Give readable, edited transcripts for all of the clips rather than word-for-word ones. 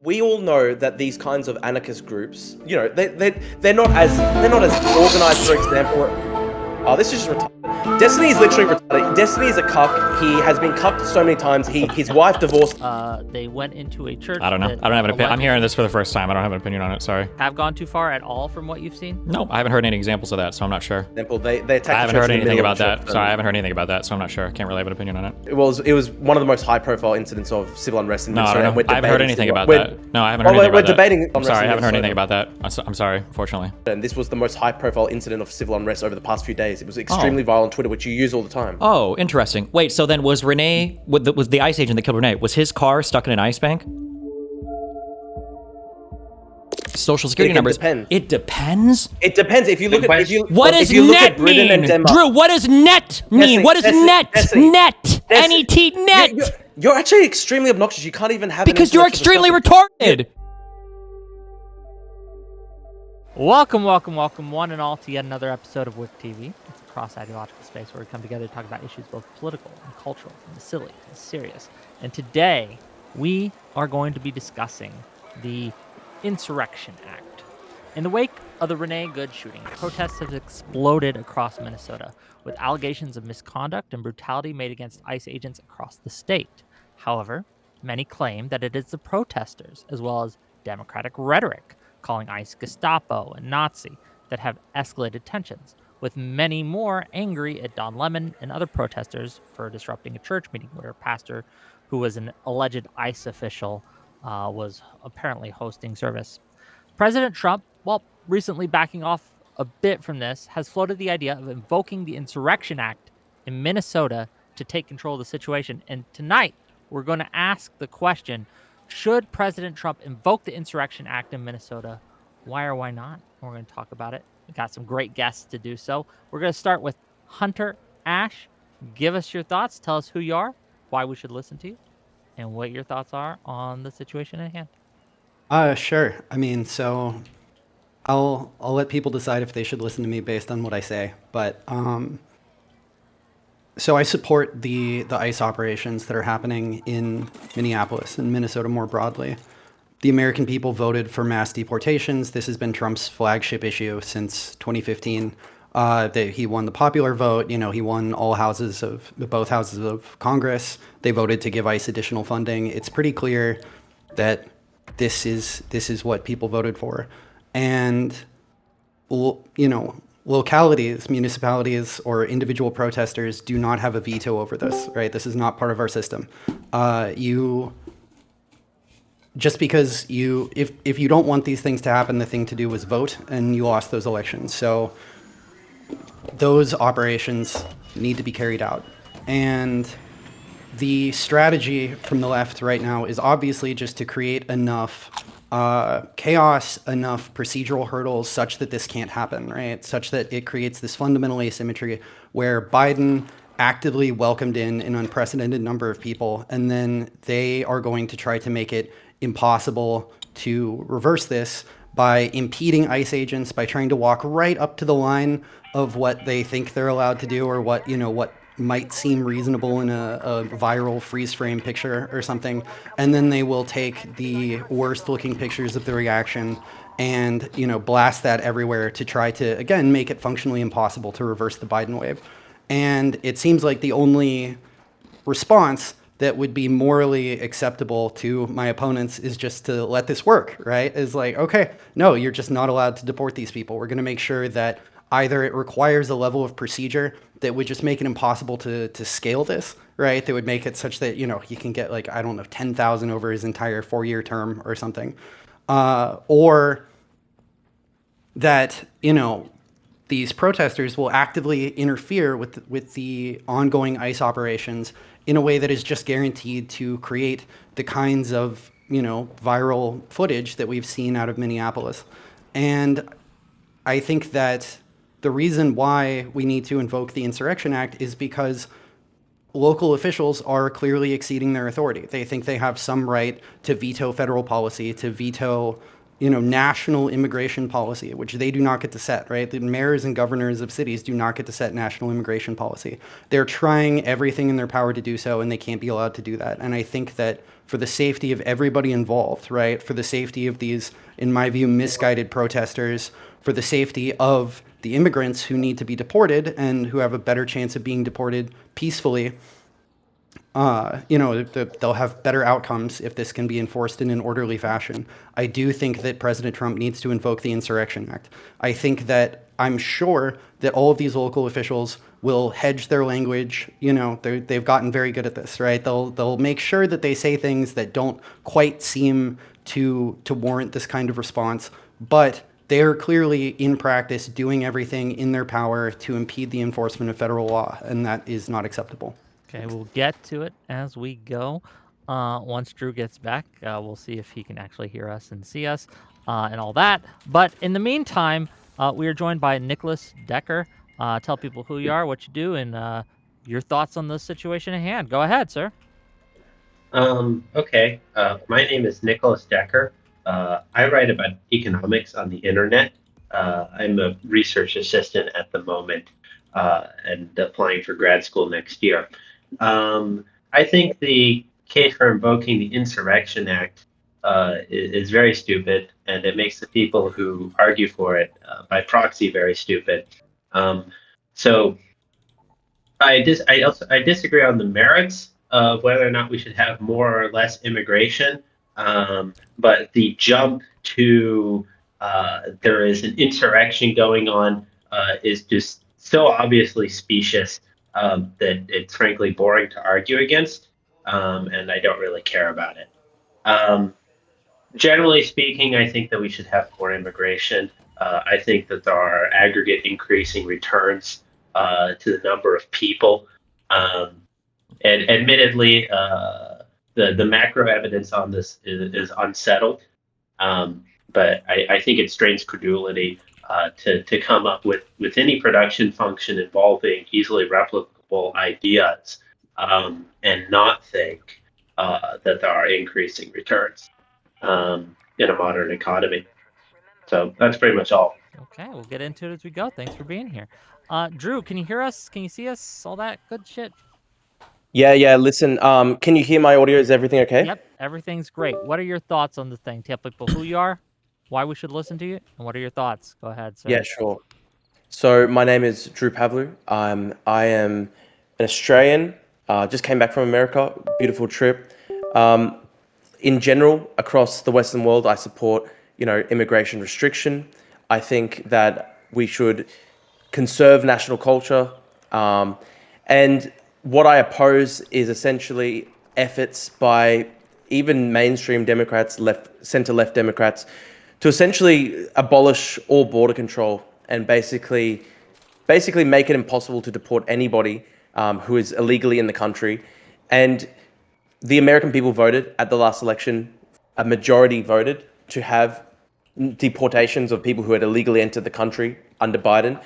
we all know that these kinds of anarchist groups, they're not as organized. For example, this is just retarded. Destiny is literally retarded. Destiny is a cuck. He has been cucked so many times. His wife divorced. They went into a church. I don't know. I don't have an opinion. I'm hearing this for the first time. I don't have an opinion on it. Sorry. Have gone too far at all from what you've seen? No, I haven't heard any examples of that, so I'm not sure. Example, they attacked. I haven't heard anything about that. Sorry, I haven't heard anything about that, so I'm not sure. I can't really have an opinion on it. It was one of the most high-profile incidents of civil unrest in Minnesota. No, I haven't heard anything about that. No, I haven't heard anything about that. We're debating. I'm sorry, I haven't heard anything about that. I'm sorry, unfortunately. And this was the most high-profile incident of civil unrest over the past few days. It was extremely viral on Twitter, which you use all the time. Oh, interesting. Wait, so then was the ICE agent that killed Renee, was his car stuck in an ice bank? Social security numbers. It depends. It depends. If you look at what does net mean, Drew? What does net mean? What is net? Net. N-E-T. Net. You're actually extremely obnoxious. You can't even have because you're extremely retarded. Welcome, one and all, to yet another episode of Wick TV. It's a cross-ideological space where we come together to talk about issues both political and cultural, from the silly to the serious. And today, we are going to be discussing the Insurrection Act. In the wake of the Renee Good shooting, protests have exploded across Minnesota, with allegations of misconduct and brutality made against ICE agents across the state. However, many claim that it is the protesters, as well as Democratic rhetoric, calling ICE Gestapo and Nazi, that have escalated tensions, with many more angry at Don Lemon and other protesters for disrupting a church meeting where a pastor who was an alleged ICE official was apparently hosting service. President Trump, while recently backing off a bit from this, has floated the idea of invoking the Insurrection Act in Minnesota to take control of the situation. And tonight, we're going to ask the question, should President Trump invoke the Insurrection Act in Minnesota? Why or why not? We're going to talk about it. We've got some great guests to do so. We're going to start with Hunter Ash. Give us your thoughts. Tell us who you are, why we should listen to you, and what your thoughts are on the situation at hand. Sure. I mean, so I'll let people decide if they should listen to me based on what I say. But so I support the ICE operations that are happening in Minneapolis and Minnesota more broadly. The American people voted for mass deportations. This has been Trump's flagship issue since 2015. He won the popular vote. He won both houses of Congress. They voted to give ICE additional funding. It's pretty clear that this is what people voted for. And, localities, municipalities, or individual protesters do not have a veto over this, right? This is not part of our system. Just because if you don't want these things to happen, the thing to do is vote, and you lost those elections. So those operations need to be carried out. And the strategy from the left right now is obviously just to create enough chaos, enough procedural hurdles such that this can't happen, right? Such that it creates this fundamental asymmetry where Biden actively welcomed in an unprecedented number of people, and then they are going to try to make it impossible to reverse this by impeding ICE agents, by trying to walk right up to the line of what they think they're allowed to do, or what might seem reasonable in a viral freeze frame picture or something. And then they will take the worst looking pictures of the reaction and, blast that everywhere to try to, again, make it functionally impossible to reverse the Biden wave. And it seems like the only response that would be morally acceptable to my opponents is just to let this work, right? Is like, okay, no, you're just not allowed to deport these people. We're going to make sure that either it requires a level of procedure that would just make it impossible to scale this, right? That would make it such that, he can get 10,000 over his entire 4-year term or something. Or that, these protesters will actively interfere with the ongoing ICE operations in a way that is just guaranteed to create the kinds of, viral footage that we've seen out of Minneapolis. And I think that the reason why we need to invoke the Insurrection Act is because local officials are clearly exceeding their authority. They think they have some right to veto federal policy, to veto national immigration policy, which they do not get to set, right? The mayors and governors of cities do not get to set national immigration policy. They're trying everything in their power to do so, and they can't be allowed to do that. And I think that for the safety of everybody involved, right, for the safety of these, in my view, misguided protesters, for the safety of the immigrants who need to be deported and who have a better chance of being deported peacefully, they'll have better outcomes if this can be enforced in an orderly fashion. I do think that President Trump needs to invoke the Insurrection Act. I'm sure that all of these local officials will hedge their language. They've gotten very good at this, right? They'll make sure that they say things that don't quite seem to warrant this kind of response, but they're clearly in practice doing everything in their power to impede the enforcement of federal law, and that is not acceptable. Okay, we'll get to it as we go. Once Drew gets back, we'll see if he can actually hear us and see us and all that. But in the meantime, we are joined by Nicholas Decker. Tell people who you are, what you do, and your thoughts on the situation at hand. Go ahead, sir. Okay. My name is Nicholas Decker. I write about economics on the internet. I'm a research assistant at the moment and applying for grad school next year. I think the case for invoking the Insurrection Act is very stupid, and it makes the people who argue for it by proxy very stupid. So I disagree on the merits of whether or not we should have more or less immigration, but the jump to there is an insurrection going on is just so obviously specious that it's frankly boring to argue against, and I don't really care about it. Generally speaking, I think that we should have more immigration. I think that there are aggregate increasing returns to the number of people. And admittedly, the macro evidence on this is unsettled. But I think it strains credulity to come up with any production function involving easily replicable ideas and not think that there are increasing returns in a modern economy. So that's pretty much all. Okay, we'll get into it as we go. Thanks for being here. Drew, can you hear us? Can you see us? All that good shit? Yeah. Listen, can you hear my audio? Is everything okay? Yep, everything's great. What are your thoughts on the thing? Tell people who you are, why we should listen to you, and what are your thoughts? Go ahead, sir. Yeah, sure. So my name is Drew Pavlu. I am an Australian. Just came back from America. Beautiful trip. In general, across the Western world, I support immigration restriction. I think that we should conserve national culture, and what I oppose is essentially efforts by even mainstream Democrats, center-left Democrats, to essentially abolish all border control and basically make it impossible to deport anybody who is illegally in the country. And the American people voted at the last election, a majority voted to have deportations of people who had illegally entered the country under Biden.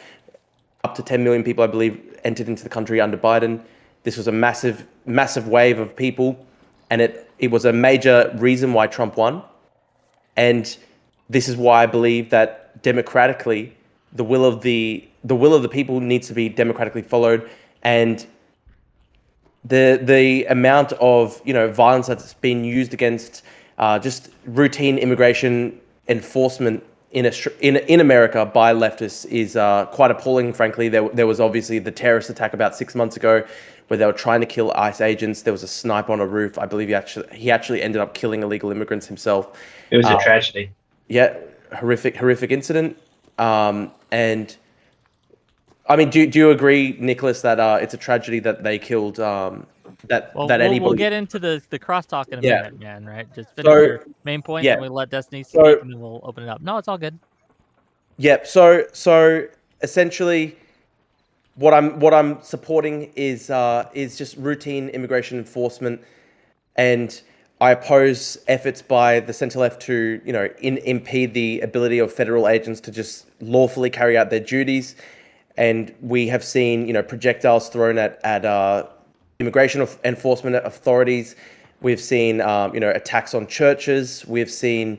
Up to 10 million people, I believe, entered into the country under Biden. This was a massive wave of people, and it was a major reason why Trump won. And this is why I believe that democratically, the will of the people needs to be democratically followed, and the amount of violence that's been used against just routine immigration enforcement in America by leftists is quite appalling. Frankly, there was obviously the terrorist attack about 6 months ago, where they were trying to kill ICE agents. There was a sniper on a roof. I believe he actually ended up killing illegal immigrants himself. It was a tragedy. Yeah, horrific incident. And I mean, do you agree, Nicholas, that it's a tragedy that they killed anybody? We'll get into the crosstalk in a minute, man. Right? Just finish your main point, and we let Destiny speak, and then we'll open it up. No, it's all good. Yep. So essentially, what I'm supporting is just routine immigration enforcement, and I oppose efforts by the centre left to impede the ability of federal agents to just lawfully carry out their duties. And we have seen projectiles thrown at immigration enforcement authorities. We've seen attacks on churches. We've seen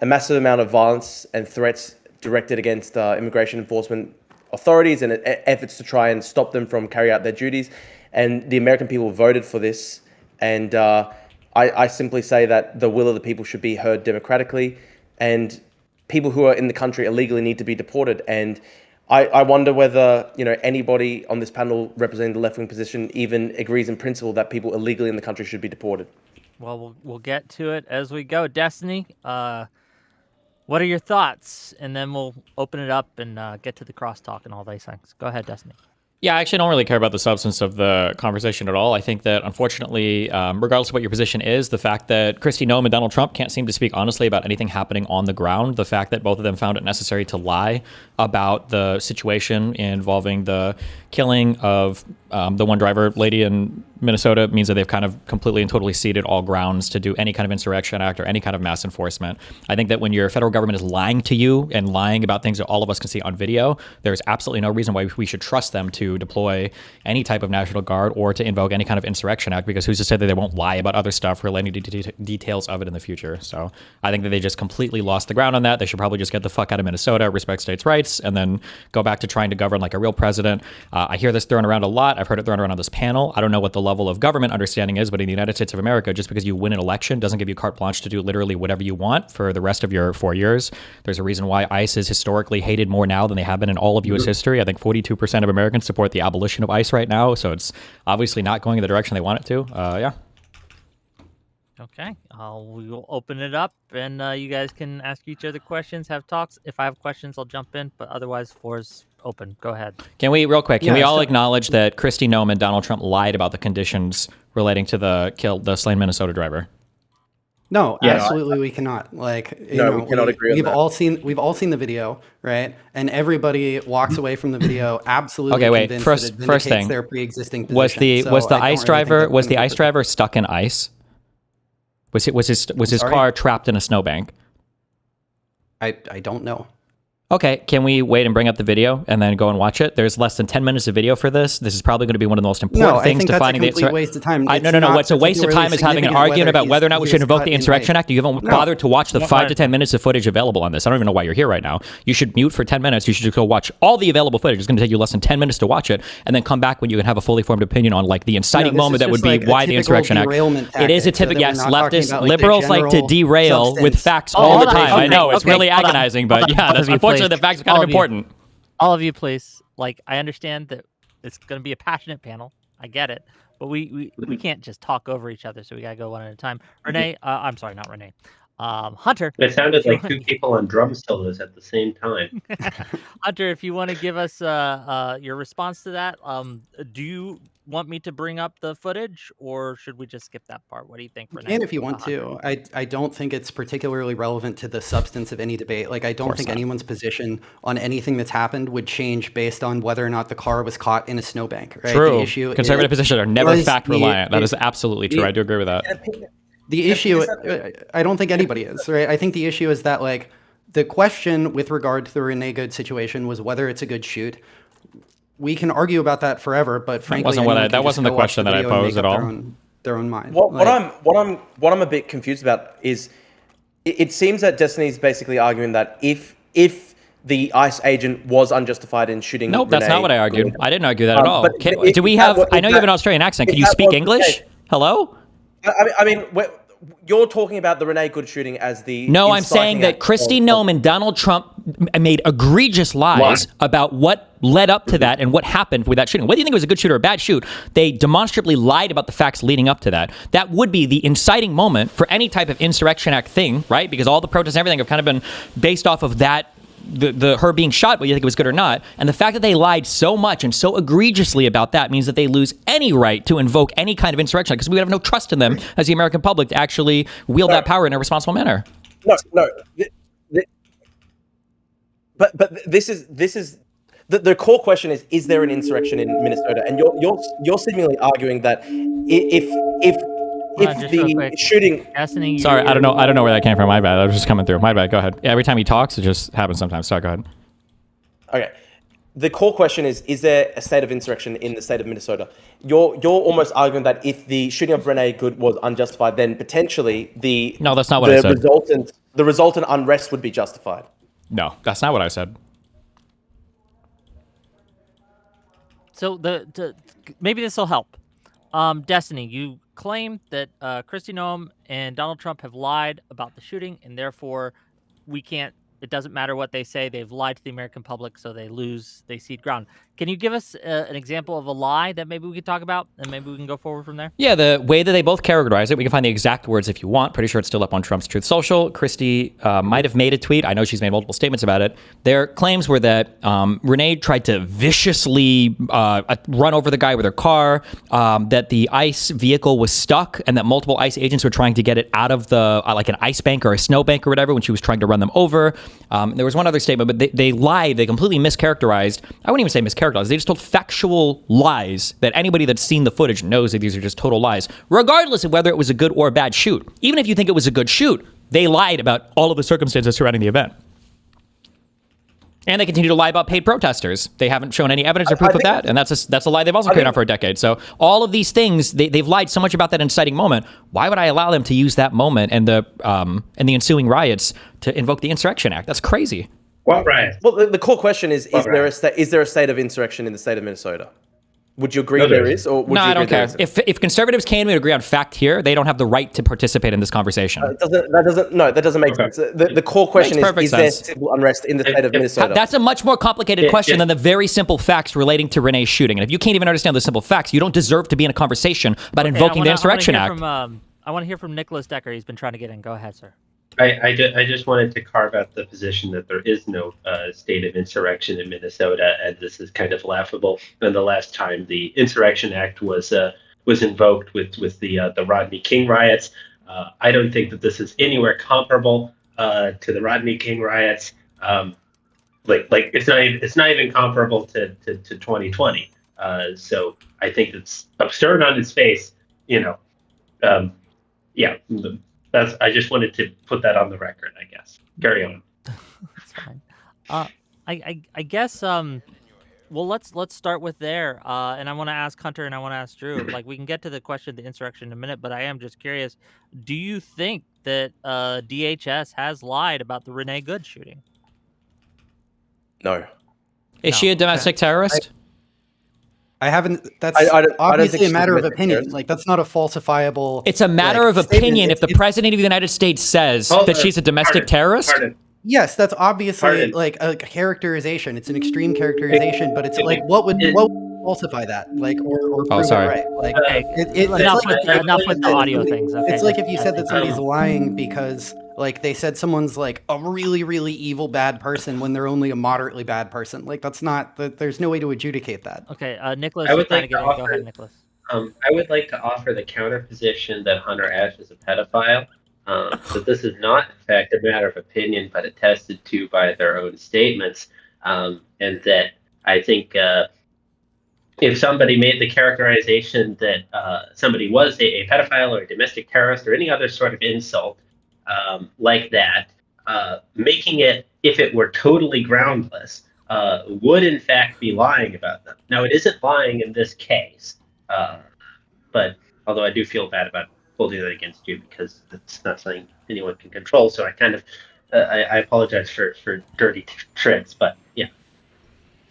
a massive amount of violence and threats directed against immigration enforcement authorities and efforts to try and stop them from carrying out their duties. And the American people voted for this. And I simply say that the will of the people should be heard democratically, and people who are in the country illegally need to be deported. And I wonder whether anybody on this panel representing the left-wing position even agrees in principle that people illegally in the country should be deported. Well, we'll get to it as we go. Destiny, what are your thoughts? And then we'll open it up and get to the crosstalk and all these things. Go ahead, Destiny. Yeah, I actually don't really care about the substance of the conversation at all. I think that, unfortunately, regardless of what your position is, the fact that Kristi Noem and Donald Trump can't seem to speak honestly about anything happening on the ground, the fact that both of them found it necessary to lie about the situation involving the killing of the one driver lady in Minnesota means that they've kind of completely and totally ceded all grounds to do any kind of insurrection act or any kind of mass enforcement. I think that when your federal government is lying to you and lying about things that all of us can see on video, there's absolutely no reason why we should trust them to deploy any type of National Guard or to invoke any kind of insurrection act, because who's to say that they won't lie about other stuff relating to details of it in the future. So I think that they just completely lost the ground on that. They should probably just get the fuck out of Minnesota, respect states' rights, and then go back to trying to govern like a real president. I hear this thrown around a lot. I've heard it thrown around on this panel. I don't know what the level of government understanding is, but in the United States of America, just because you win an election doesn't give you carte blanche to do literally whatever you want for the rest of your 4 years. There's a reason why ICE is historically hated more now than they have been in all of U.S. history. I think 42% of Americans support the abolition of ICE right now, so it's obviously not going in the direction they want it to. Yeah. Okay, we will open it up, and you guys can ask each other questions, have talks. If I have questions, I'll jump in, but otherwise, floor is open. Go ahead. Can we, real quick, we all acknowledge that Kristi Noem and Donald Trump lied about the conditions relating to the slain Minnesota driver? No, absolutely, we cannot. We cannot agree on that. We've all seen the video, right? And everybody walks away from the video absolutely convinced that it vindicates their pre-existing position. Was the ICE driver stuck in ice? Was his car trapped in a snowbank? I don't know. Okay, can we wait and bring up the video and then go and watch it? There's less than 10 minutes of video for this. This is probably going to be one of the most important things to finding the insurrection. Waste of time. No. What's a waste of time is having an argument about whether or not we should invoke the Insurrection Act. You haven't bothered to watch the 5 to 10 minutes of footage available on this. I don't even know why you're here right now. You should mute for 10 minutes. You should just go watch all the available footage. It's going to take you less than 10 minutes to watch it, and then come back when you can have a fully formed opinion on like the inciting moment that would be why the Insurrection Act. It is a typical, yes, leftist liberals like to derail with facts all the time. I know it's really agonizing, but yeah, unfortunately the facts are kind of important. All of you, please. Like, I understand that it's going to be a passionate panel. I get it. But we can't just talk over each other, so we got to go one at a time. Renee, I'm sorry, not Renee. Hunter. It sounded like two people on drum solos at the same time. Hunter, if you want to give us your response to that, do you want me to bring up the footage, or should we just skip that part? What do you think, Renee? And if you want to. I don't think it's particularly relevant to the substance of any debate. Like, I don't think anyone's position on anything that's happened would change based on whether or not the car was caught in a snowbank. Right? True. The issue Conservative positions are never fact reliant. That is absolutely true. I do agree with that. The issue, I don't think anybody is, right? I think the issue is that, like, the question with regard to the Renee Good situation was whether it's a good shoot. We can argue about that forever, but frankly, that wasn't the question that I posed at all. Their own mind. What I'm a bit confused about is it seems that Destiny's basically arguing that if the ICE agent was unjustified in shooting. Nope, that's not what I argued. I didn't argue that at all. Do we have? I know you have an Australian accent. Can you speak English? Hello? I mean, you're talking about the Renee Good shooting as the... No, I'm saying that Kristi Noem and Donald Trump made egregious lies about what led up to that and what happened with that shooting. Whether you think it was a good shoot or a bad shoot, they demonstrably lied about the facts leading up to that. That would be the inciting moment for any type of Insurrection Act thing, right? Because all the protests and everything have kind of been based off of that, her being shot, whether you think it was good or not. And the fact that they lied so much and so egregiously about that means that they lose any right to invoke any kind of insurrection, because we would have no trust in them as the American public to actually wield that power in a responsible manner. No. But this is the core question is there an insurrection in Minnesota? And you're seemingly arguing that if the shooting... Sorry, I don't know where that came from. My bad. I was just coming through. My bad. Go ahead. Every time he talks, it just happens sometimes. Sorry, go ahead. Okay. The core question is there a state of insurrection in the state of Minnesota? You're almost arguing that if the shooting of Renee Good was unjustified, then potentially No, that's not what I said. The resultant unrest would be justified. No, that's not what I said. So maybe this will help. Destiny, you claim that Kristi Noem and Donald Trump have lied about the shooting, and therefore we can't. It doesn't matter what they say. They've lied to the American public, so they cede ground. Can you give us an example of a lie that maybe we could talk about, and maybe we can go forward from there? Yeah, the way that they both characterize it, we can find the exact words if you want. Pretty sure it's still up on Trump's Truth Social. Kristi might have made a tweet. I know she's made multiple statements about it. Their claims were that Renee tried to viciously run over the guy with her car, that the ICE vehicle was stuck, and that multiple ICE agents were trying to get it out of the like an ice bank or a snow bank or whatever when she was trying to run them over. There was one other statement, but they lied. They completely mischaracterized. I wouldn't even say mischaracterized. They just told factual lies that anybody that's seen the footage knows that these are just total lies, regardless of whether it was a good or a bad shoot. Even if you think it was a good shoot, they lied about all of the circumstances surrounding the event. And they continue to lie about paid protesters. They haven't shown any evidence or proof of that, and that's a lie they've also carried on for a decade. So all of these things, they've lied so much about that inciting moment. Why would I allow them to use that moment and the ensuing riots to invoke the Insurrection Act? That's crazy. What riot? Well, the core question is there a state of insurrection in the state of Minnesota? Would you agree there is, or would No, you I don't agree care. there isn't? If conservatives can't even agree on fact here, they don't have the right to participate in this conversation. That doesn't make sense. The core question Makes is there sense. civil unrest in the state of Minnesota? That's a much more complicated question than the very simple facts relating to Renee's shooting. And if you can't even understand the simple facts, you don't deserve to be in a conversation about invoking the Insurrection Act. I want to hear from Nicholas Decker. He's been trying to get in. Go ahead, sir. I just wanted to carve out the position that there is no state of insurrection in Minnesota, and this is kind of laughable. And the last time the Insurrection Act was invoked with the Rodney King riots, I don't think that this is anywhere comparable to the Rodney King riots. Like it's not even comparable to 2020. So I think it's absurd on its face. I just wanted to put that on the record, I guess. Carry on. That's fine. I guess well, let's start with there. And I want to ask Hunter and I want to ask Drew. Like, we can get to the question of the insurrection in a minute, but I am just curious. Do you think that DHS has lied about the Renee Good shooting? No. Is she a domestic terrorist? I haven't. That's I don't obviously think a matter of she's a opinion. terrorist. Like, that's not a falsifiable. It's a matter of statement. opinion if the president of the United States says that she's a domestic terrorist. Yes, that's obviously Pardon. like a characterization. It's an extreme characterization, but it's like what would falsify that? Like or prove it right? Like Enough with the audio things. Okay. It's like if you said that somebody's lying because like they said someone's like a really, really evil bad person when they're only a moderately bad person. Like that's not. There's no way to adjudicate that. Okay, Nicholas. I would you're like trying to get in. Go ahead, Nicholas. I would like to offer the counter position that Hunter Ash is a pedophile. That this is not, in fact, a matter of opinion, but attested to by their own statements. And that I think if somebody made the characterization that somebody was a pedophile or a domestic terrorist or any other sort of insult like that, making it, if it were totally groundless, would in fact be lying about them. Now, it isn't lying in this case, but although I do feel bad about holding that against you because it's not something anyone can control. So I kind of, I apologize for dirty tricks, but yeah.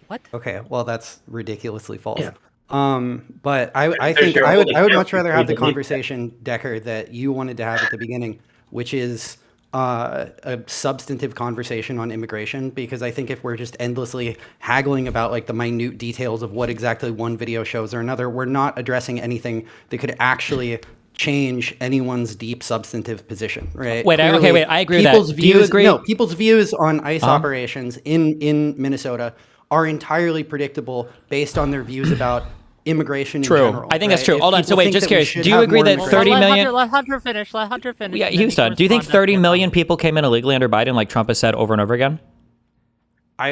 What? Okay, well that's ridiculously false. Yeah. But I think I would much rather have the conversation, Decker, that you wanted to have at the beginning, which is a substantive conversation on immigration, because I think if we're just endlessly haggling about like the minute details of what exactly one video shows or another, we're not addressing anything that could actually change anyone's deep substantive position, right? Wait, I agree with that. Do you agree? No, people's views on ICE operations in Minnesota are entirely predictable based on their views about immigration in general. I think that's true. If Hold on. people So wait, think just that we curious. should Do you have agree more that immigration- 30 million? Let Hunter finish. Yeah, Do and then you think can 30 respond million after. people came in illegally under Biden, like Trump has said over and over again?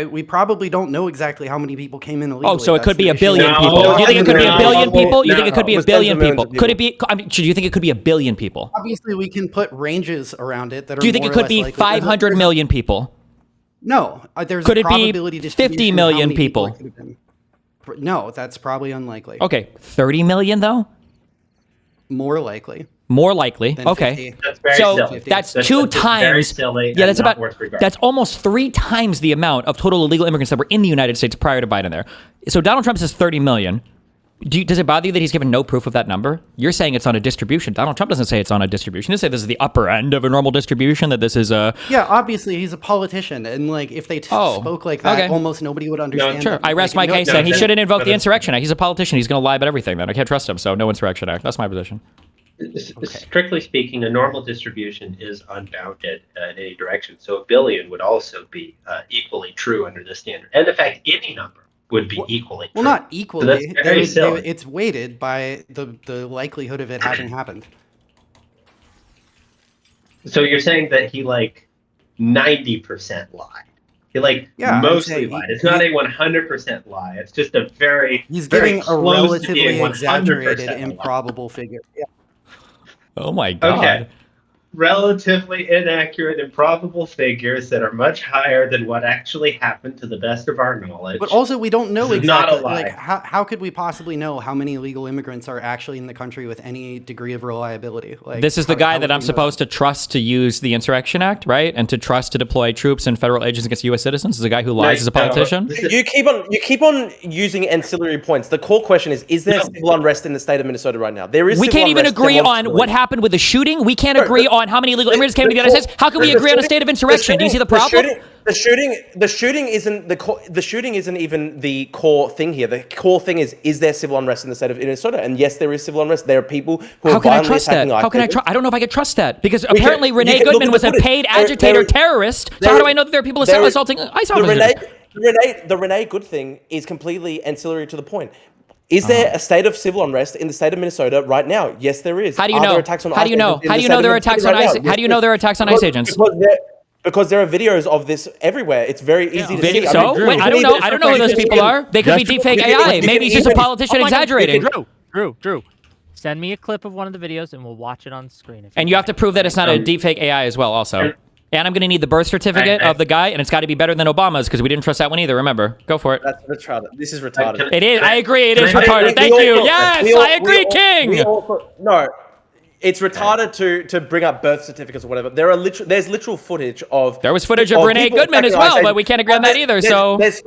We probably don't know exactly how many people came in illegally. Oh, so it That's could be the a issue. billion No, people. Do you think it could be a no, billion people? You think it could be a no. billion Tens of people? millions of Could it be? I mean, do you think it could be a billion people? Obviously, we can put ranges around it that are. Do you think more it or could less be likely. 500 million people? No, there's Could a it be probability 50 distribution of how million many people? it could have been. No, that's probably unlikely. Okay, 30 million though? More likely. More likely. Then Okay. 50. That's very So silly. that's That's two very times. silly Yeah, and that's not about. worth regard. That's almost 3 times the amount of total illegal immigrants that were in the United States prior to Biden. There. So Donald Trump says 30 million. Does it bother you that he's given no proof of that number? You're saying it's on a distribution. Donald Trump doesn't say it's on a distribution. He doesn't say this is the upper end of a normal distribution. That this is a. Yeah, obviously he's a politician, and like if they spoke like that, okay. almost nobody would understand. Sure. them. I rest Like, my case. no, Then he that- shouldn't invoke but the it's- Insurrection Act. He's a politician. He's going to lie about everything. Then I can't trust him. So no Insurrection Act. That's my position. Strictly speaking, a normal distribution is unbounded in any direction. So a billion would also be equally true under this standard. And in fact, any number would be equally true. Well, not equally. that's very silly. It's weighted by the likelihood of it having happened. So you're saying that he 90% lied. He Yeah, I'm mostly saying lied. It's not a 100% lie. It's just a very He's very giving a close to being relatively 100% exaggerated, lie. improbable figure. Yeah. Oh my God. Okay. Relatively inaccurate, improbable figures that are much higher than what actually happened to the best of our knowledge. But also, we don't know This is not a exactly. lie. Like, how could we possibly know how many illegal immigrants are actually in the country with any degree of reliability? Like, This is the how guy would that we I'm know supposed to trust to use the Insurrection Act, right? And to trust to deploy troops and federal agents against U.S. citizens. This is a guy who lies as a politician. You keep on using ancillary points. The core question is there civil unrest in the state of Minnesota right now? There is. We civil can't even unrest agree on demonstrably. what happened with the shooting. We can't agree on how many illegal immigrants came to the United States. How can we agree on a state of insurrection? Do you see the problem? The shooting isn't the shooting isn't even the core thing here. The core thing is there civil unrest in the state of Minnesota? And yes, there is civil unrest. There are people who How are can I violently trust that? attacking How can I ICE trust? I don't know if I could trust that because can- apparently you Renee can look Goodman at was the a footage. paid There- agitator there- terrorist. So there- how do I know that there are people there- assaulting ICE the officers? Renee Good thing is completely ancillary to the point. Is there a state of civil unrest in the state of Minnesota right now? Yes, there is. How do you Are know? there attacks on How do you ICE know? agents in How the do you state know of there are Minnesota attacks on right ICE? now? How do you know there are attacks on ICE agents? Because there are videos of this everywhere. It's very easy to see. So? Wait, I don't know. I don't know who those people are. They could be deepfake AI. Maybe he's just a politician exaggerating. Drew, send me a clip of one of the videos and we'll watch it on screen. And you have to prove that it's not a deepfake AI as well, also. And I'm going to need the birth certificate of the guy, and it's got to be better than Obama's because we didn't trust that one either. Remember, go for it. That's retarded. This is retarded. It is. I agree. It is Can I- retarded. Thank We you. all- Yes, we all- I agree, King. No, it's retarded to bring up birth certificates or whatever. There's literal footage of. There was footage of Renee people Goodman as attacking well, ICE but we can't agree on that either. So there's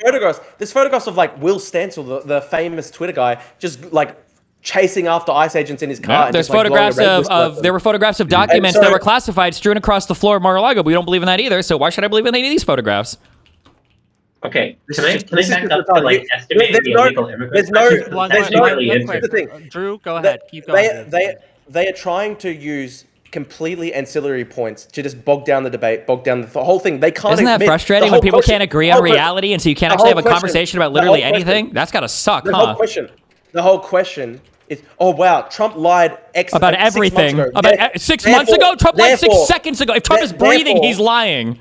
photographs. There's photographs of Will Stancil, the famous Twitter guy, just chasing after ICE agents in his car. yeah, and there's just, blowing a photographs red of whistle at them. there were photographs of documents so- that were classified strewn across the floor of Mar-a-Lago. We don't believe in that either. So why should I believe in any of these photographs? Okay, This can is I just- this is back just up to retarded. estimating There's the no- illegal immigrants? there's no- That's just One there's no- really here's interesting. the thing. Drew, go ahead. Keep going. They are trying to use completely ancillary points to just bog down the debate, bog down the whole thing. They can't. Isn't that admit- frustrating the when whole people question- can't agree the on whole que- reality, and so you can't the actually have whole a question- conversation about the whole literally question- anything? That's gotta suck, The huh? whole question is, oh wow, Trump lied About 6 months everything. ago. About 6 months ago? Trump lied 6 seconds ago. If Trump is breathing, he's lying.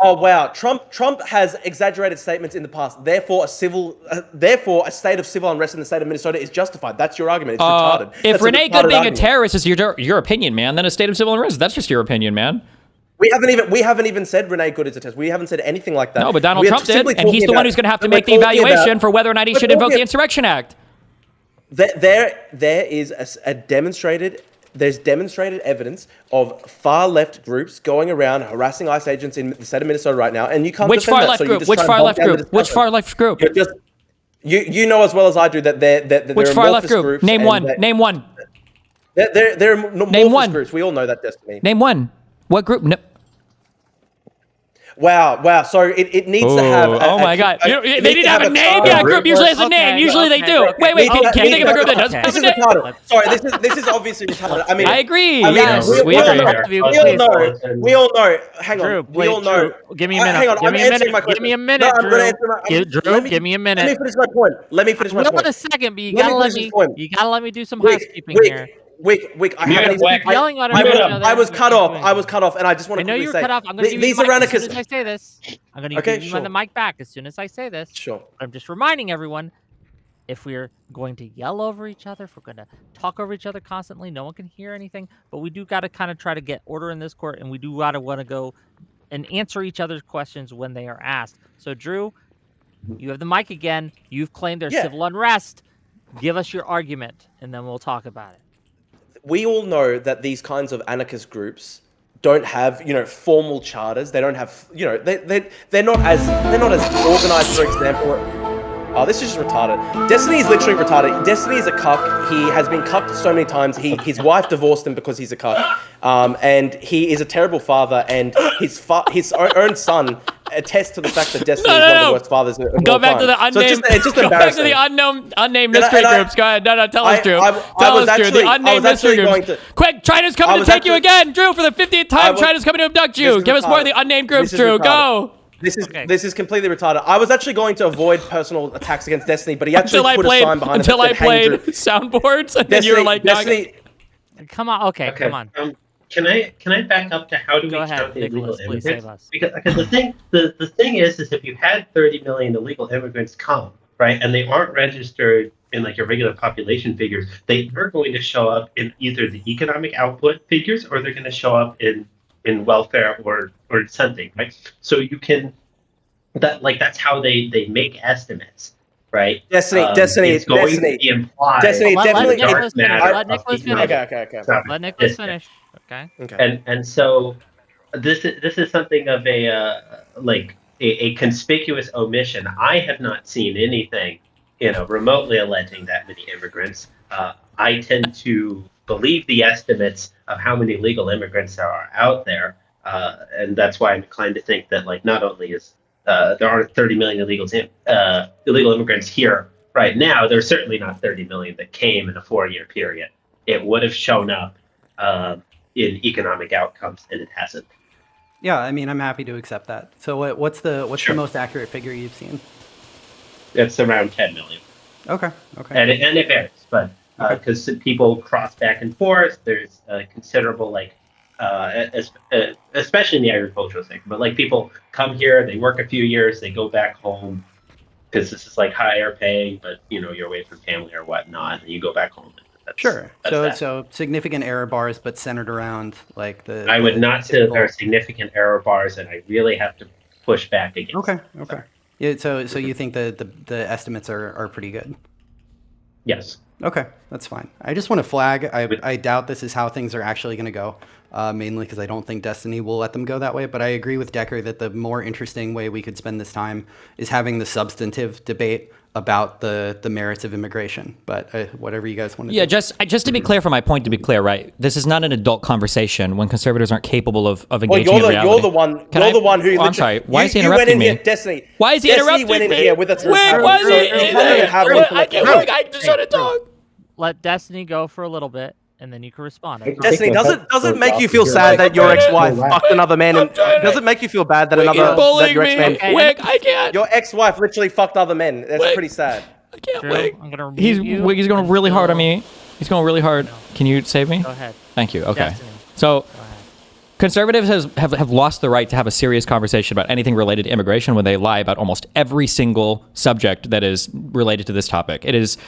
Oh wow, Trump has exaggerated statements in the past. Therefore, a state of civil unrest in the state of Minnesota is justified. That's your argument. It's retarded. If That's a Renee retarded Good being argument. a terrorist is your opinion, man, then a state of civil unrest, that's just your opinion, man. We haven't even said Renee Good is a terrorist. We haven't said anything like that. No, but Donald We are Trump did, simply and he's talking the one about- who's going to have to we're make the talking evaluation about- for whether or not he we're should invoke talking- the Insurrection Act. There is a demonstrated. There's demonstrated evidence of far left groups going around harassing ICE agents in the state of Minnesota right now, and you can't Which defend far that, left so you group? just Which try and far bog left down the group? Which discussion. far left group? You're just you know as well as I do that there Which are far left amorphous group? groups Name and one. that- Name one. There are amorphous one. groups. We all know that, Destiny. Name one. What group? No. Wow. So it needs to have. Oh my God! They didn't have a name. Yeah, a group usually has a name. Usually they do. Wait. Can you think of a group that doesn't have This a is name? retarded. Sorry, this is obviously retarded. I mean, I agree. yes, we agree. We all know. Hang on. Drew, We all wait, know. Drew, give me a minute. Hang on. Give I'm me a answering minute. my Give question. me a minute, No, I'm Drew. gonna answer my. Drew, give me a minute. Let me finish my point. Let me finish my Hold on point. a second, but you Let me gotta let finish me. this point. You gotta let me do some Wick, housekeeping here. Wick, I Mute haven't him, even. Wick. Yelling at Mute everyone him. other I was than cut what off. you're doing. I was cut off, and I just want I to know quickly you were say cut off. I'm gonna give you these the are mic as soon anarchists. as I say this. I'm gonna Okay, give you sure. the mic back as soon as I say this. Sure. I'm just reminding everyone, if we're going to yell over each other, if we're going to talk over each other constantly, no one can hear anything. But we do got to kind of try to get order in this court, and we do got to want to go and answer each other's questions when they are asked. So, Drew, you have the mic again. You've claimed there's Yeah. civil unrest. Give us your argument, and then we'll talk about it. we all know that these kinds of anarchist groups don't have, formal charters. They don't have, they're not as organized, for example. Oh, this is just retarded. Destiny is literally retarded. Destiny is a cuck. He has been cucked so many times. His wife divorced him because he's a cuck. And he is a terrible father. And his own son attests to the fact that Destiny is one of the worst fathers of all time. Go back to the unnamed. So it's just go back to embarrassing. the unnamed mystery groups. Go ahead. No, tell us, Drew. Tell us, Drew. The unnamed mystery groups. Quick, China's coming to take you again, Drew, for the 50th time. China's coming to abduct you. Give us more of the unnamed groups, Drew. Go. This is completely retarded. I was actually going to avoid personal attacks against Destiny, but he actually put a sign behind it. Until I played soundboards, and then you were like, Destiny. Come on. Okay, come on. Can I back up to how do we count the illegal immigrants? Because the thing is if you had 30 million illegal immigrants come, right, and they aren't registered in like your regular population figures, they are going to show up in either the economic output figures or they're going to show up in welfare or something, right? So you can that's how they make estimates, right? Destiny. It's going to be implied. Destiny, Let Nicholas finish. Let Nicholas finish. Okay. Let Nicholas finish. Okay. And so this is something of a conspicuous omission. I have not seen anything, remotely alleging that many immigrants. I tend to believe the estimates of how many legal immigrants there are out there, and that's why I'm inclined to think that not only is there aren't 30 million illegal immigrants here right now, there's certainly not 30 million that came in a 4-year period. It would have shown up in economic outcomes, and it hasn't. Yeah, I mean, I'm happy to accept that. So what's the most accurate figure you've seen? It's around 10 million. Okay. And it varies, but because people cross back and forth, there's considerable especially in the agricultural sector. But people come here, they work a few years, they go back home because this is higher paying, but you're away from family or whatnot, and you go back home. So significant error bars, but centered around the. I would not say that there are significant error bars, and I really have to push back against. Okay. Yeah. So you think the estimates are pretty good? Yes. Okay, that's fine. I just want to flag, I doubt this is how things are actually going to go, mainly because I don't think Destiny will let them go that way, but I agree with Decker that the more interesting way we could spend this time is having the substantive debate about the merits of immigration, but whatever you guys want to do. Yeah, just to be clear, for my point to be clear, right? This is not an adult conversation when conservatives aren't capable of engaging in reality. You're the one who... I'm sorry, why is he interrupting me? Destiny. Why is he interrupting me? Destiny went in here with us. Why is he... I just want to talk. Let Destiny go for a little bit, and then you can respond. Destiny, does it make you feel sad that your ex-wife fucked another man? Does it make you feel bad that your ex-man... I can't. Your ex-wife literally fucked other men. That's pretty sad. I can't Drew, wait. I'm gonna He's going really hard on me. He's going really hard. Can you save me? Go ahead. Thank you. Okay. Destiny. So conservatives have lost the right to have a serious conversation about anything related to immigration when they lie about almost every single subject that is related to this topic. It is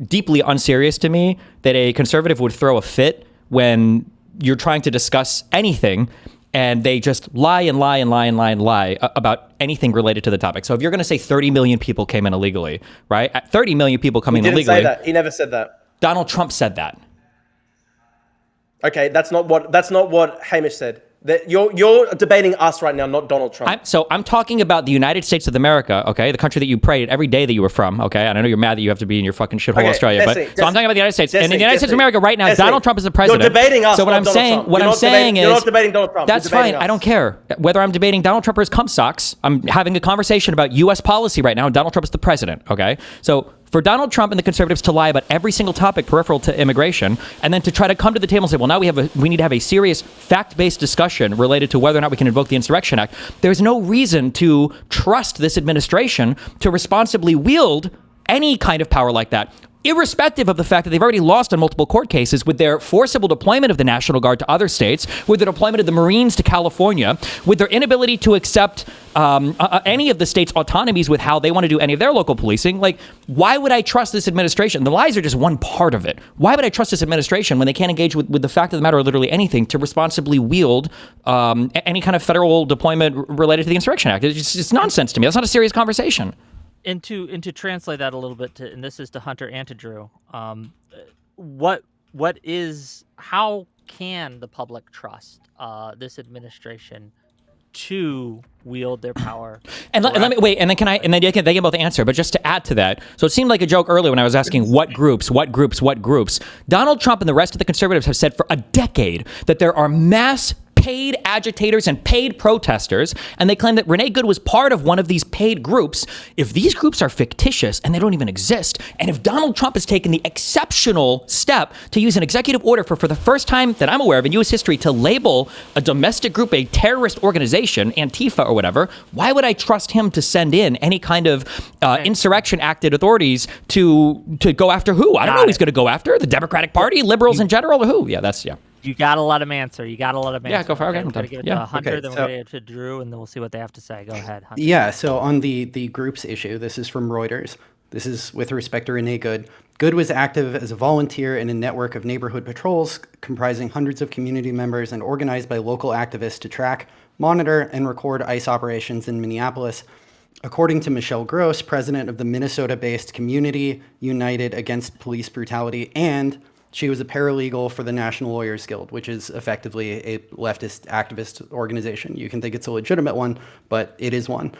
deeply unserious to me that a conservative would throw a fit when you're trying to discuss anything and they just lie about anything related to the topic. So if you're going to say 30 million people came in illegally, right? 30 million people coming in illegally. He didn't say that. He never said that. Donald Trump said that. Okay, that's not what Hamish said. That you're debating us right now, not Donald Trump. I'm talking about the United States of America, okay? The country that you prayed every day that you were from, okay? And I know you're mad that you have to be in your fucking shithole Australia, so I'm talking about the United States. And in the United States of America right now, Donald Trump is the president. You're debating us, so what I'm saying, is, you're not debating Donald Trump. That's fine. I don't care whether I'm debating Donald Trump or his cum socks. I'm having a conversation about U.S. policy right now, and Donald Trump is the president, okay? So for Donald Trump and the conservatives to lie about every single topic peripheral to immigration, and then to try to come to the table and say, well, now we need to have a serious fact-based discussion related to whether or not we can invoke the Insurrection Act. There's no reason to trust this administration to responsibly wield any kind of power like that, irrespective of the fact that they've already lost on multiple court cases with their forcible deployment of the National Guard to other states, with their deployment of the Marines to California, with their inability to accept any of the state's autonomies with how they want to do any of their local policing. Why would I trust this administration? The lies are just one part of it. Why would I trust this administration when they can't engage with the fact of the matter, or literally anything, to responsibly wield any kind of federal deployment related to the Insurrection Act? It's nonsense to me. That's not a serious conversation. And to translate that a little bit, and this is to Hunter and to Drew, what how can the public trust this administration to wield their power? And let me wait, and then they can both answer. But just to add to that, so it seemed like a joke earlier when I was asking what groups. Donald Trump and the rest of the conservatives have said for a decade that there are mass paid agitators and paid protesters, and they claim that Renee Good was part of one of these paid groups. If these groups are fictitious and they don't even exist, and if Donald Trump has taken the exceptional step to use an executive order for the first time that I'm aware of in U.S. history to label a domestic group a terrorist organization, Antifa or whatever, why would I trust him to send in any kind of insurrection acted authorities to go after who? I don't know who he's going to go after. The Democratic Party, liberals in general, or who? Yeah. You gotta let him answer. Yeah, go for it. Okay, We're gonna give it to Hunter, then we're gonna give it to Drew, and then we'll see what they have to say. Go ahead, Hunter. Yeah, so on the groups issue, this is from Reuters. This is with respect to Renee Good. Good was active as a volunteer in a network of neighborhood patrols comprising hundreds of community members and organized by local activists to track, monitor, and record ICE operations in Minneapolis. According to Michelle Gross, president of the Minnesota-based Community United Against Police Brutality, and she was a paralegal for the National Lawyers Guild, which is effectively a leftist activist organization. You can think it's a legitimate one, but it is one.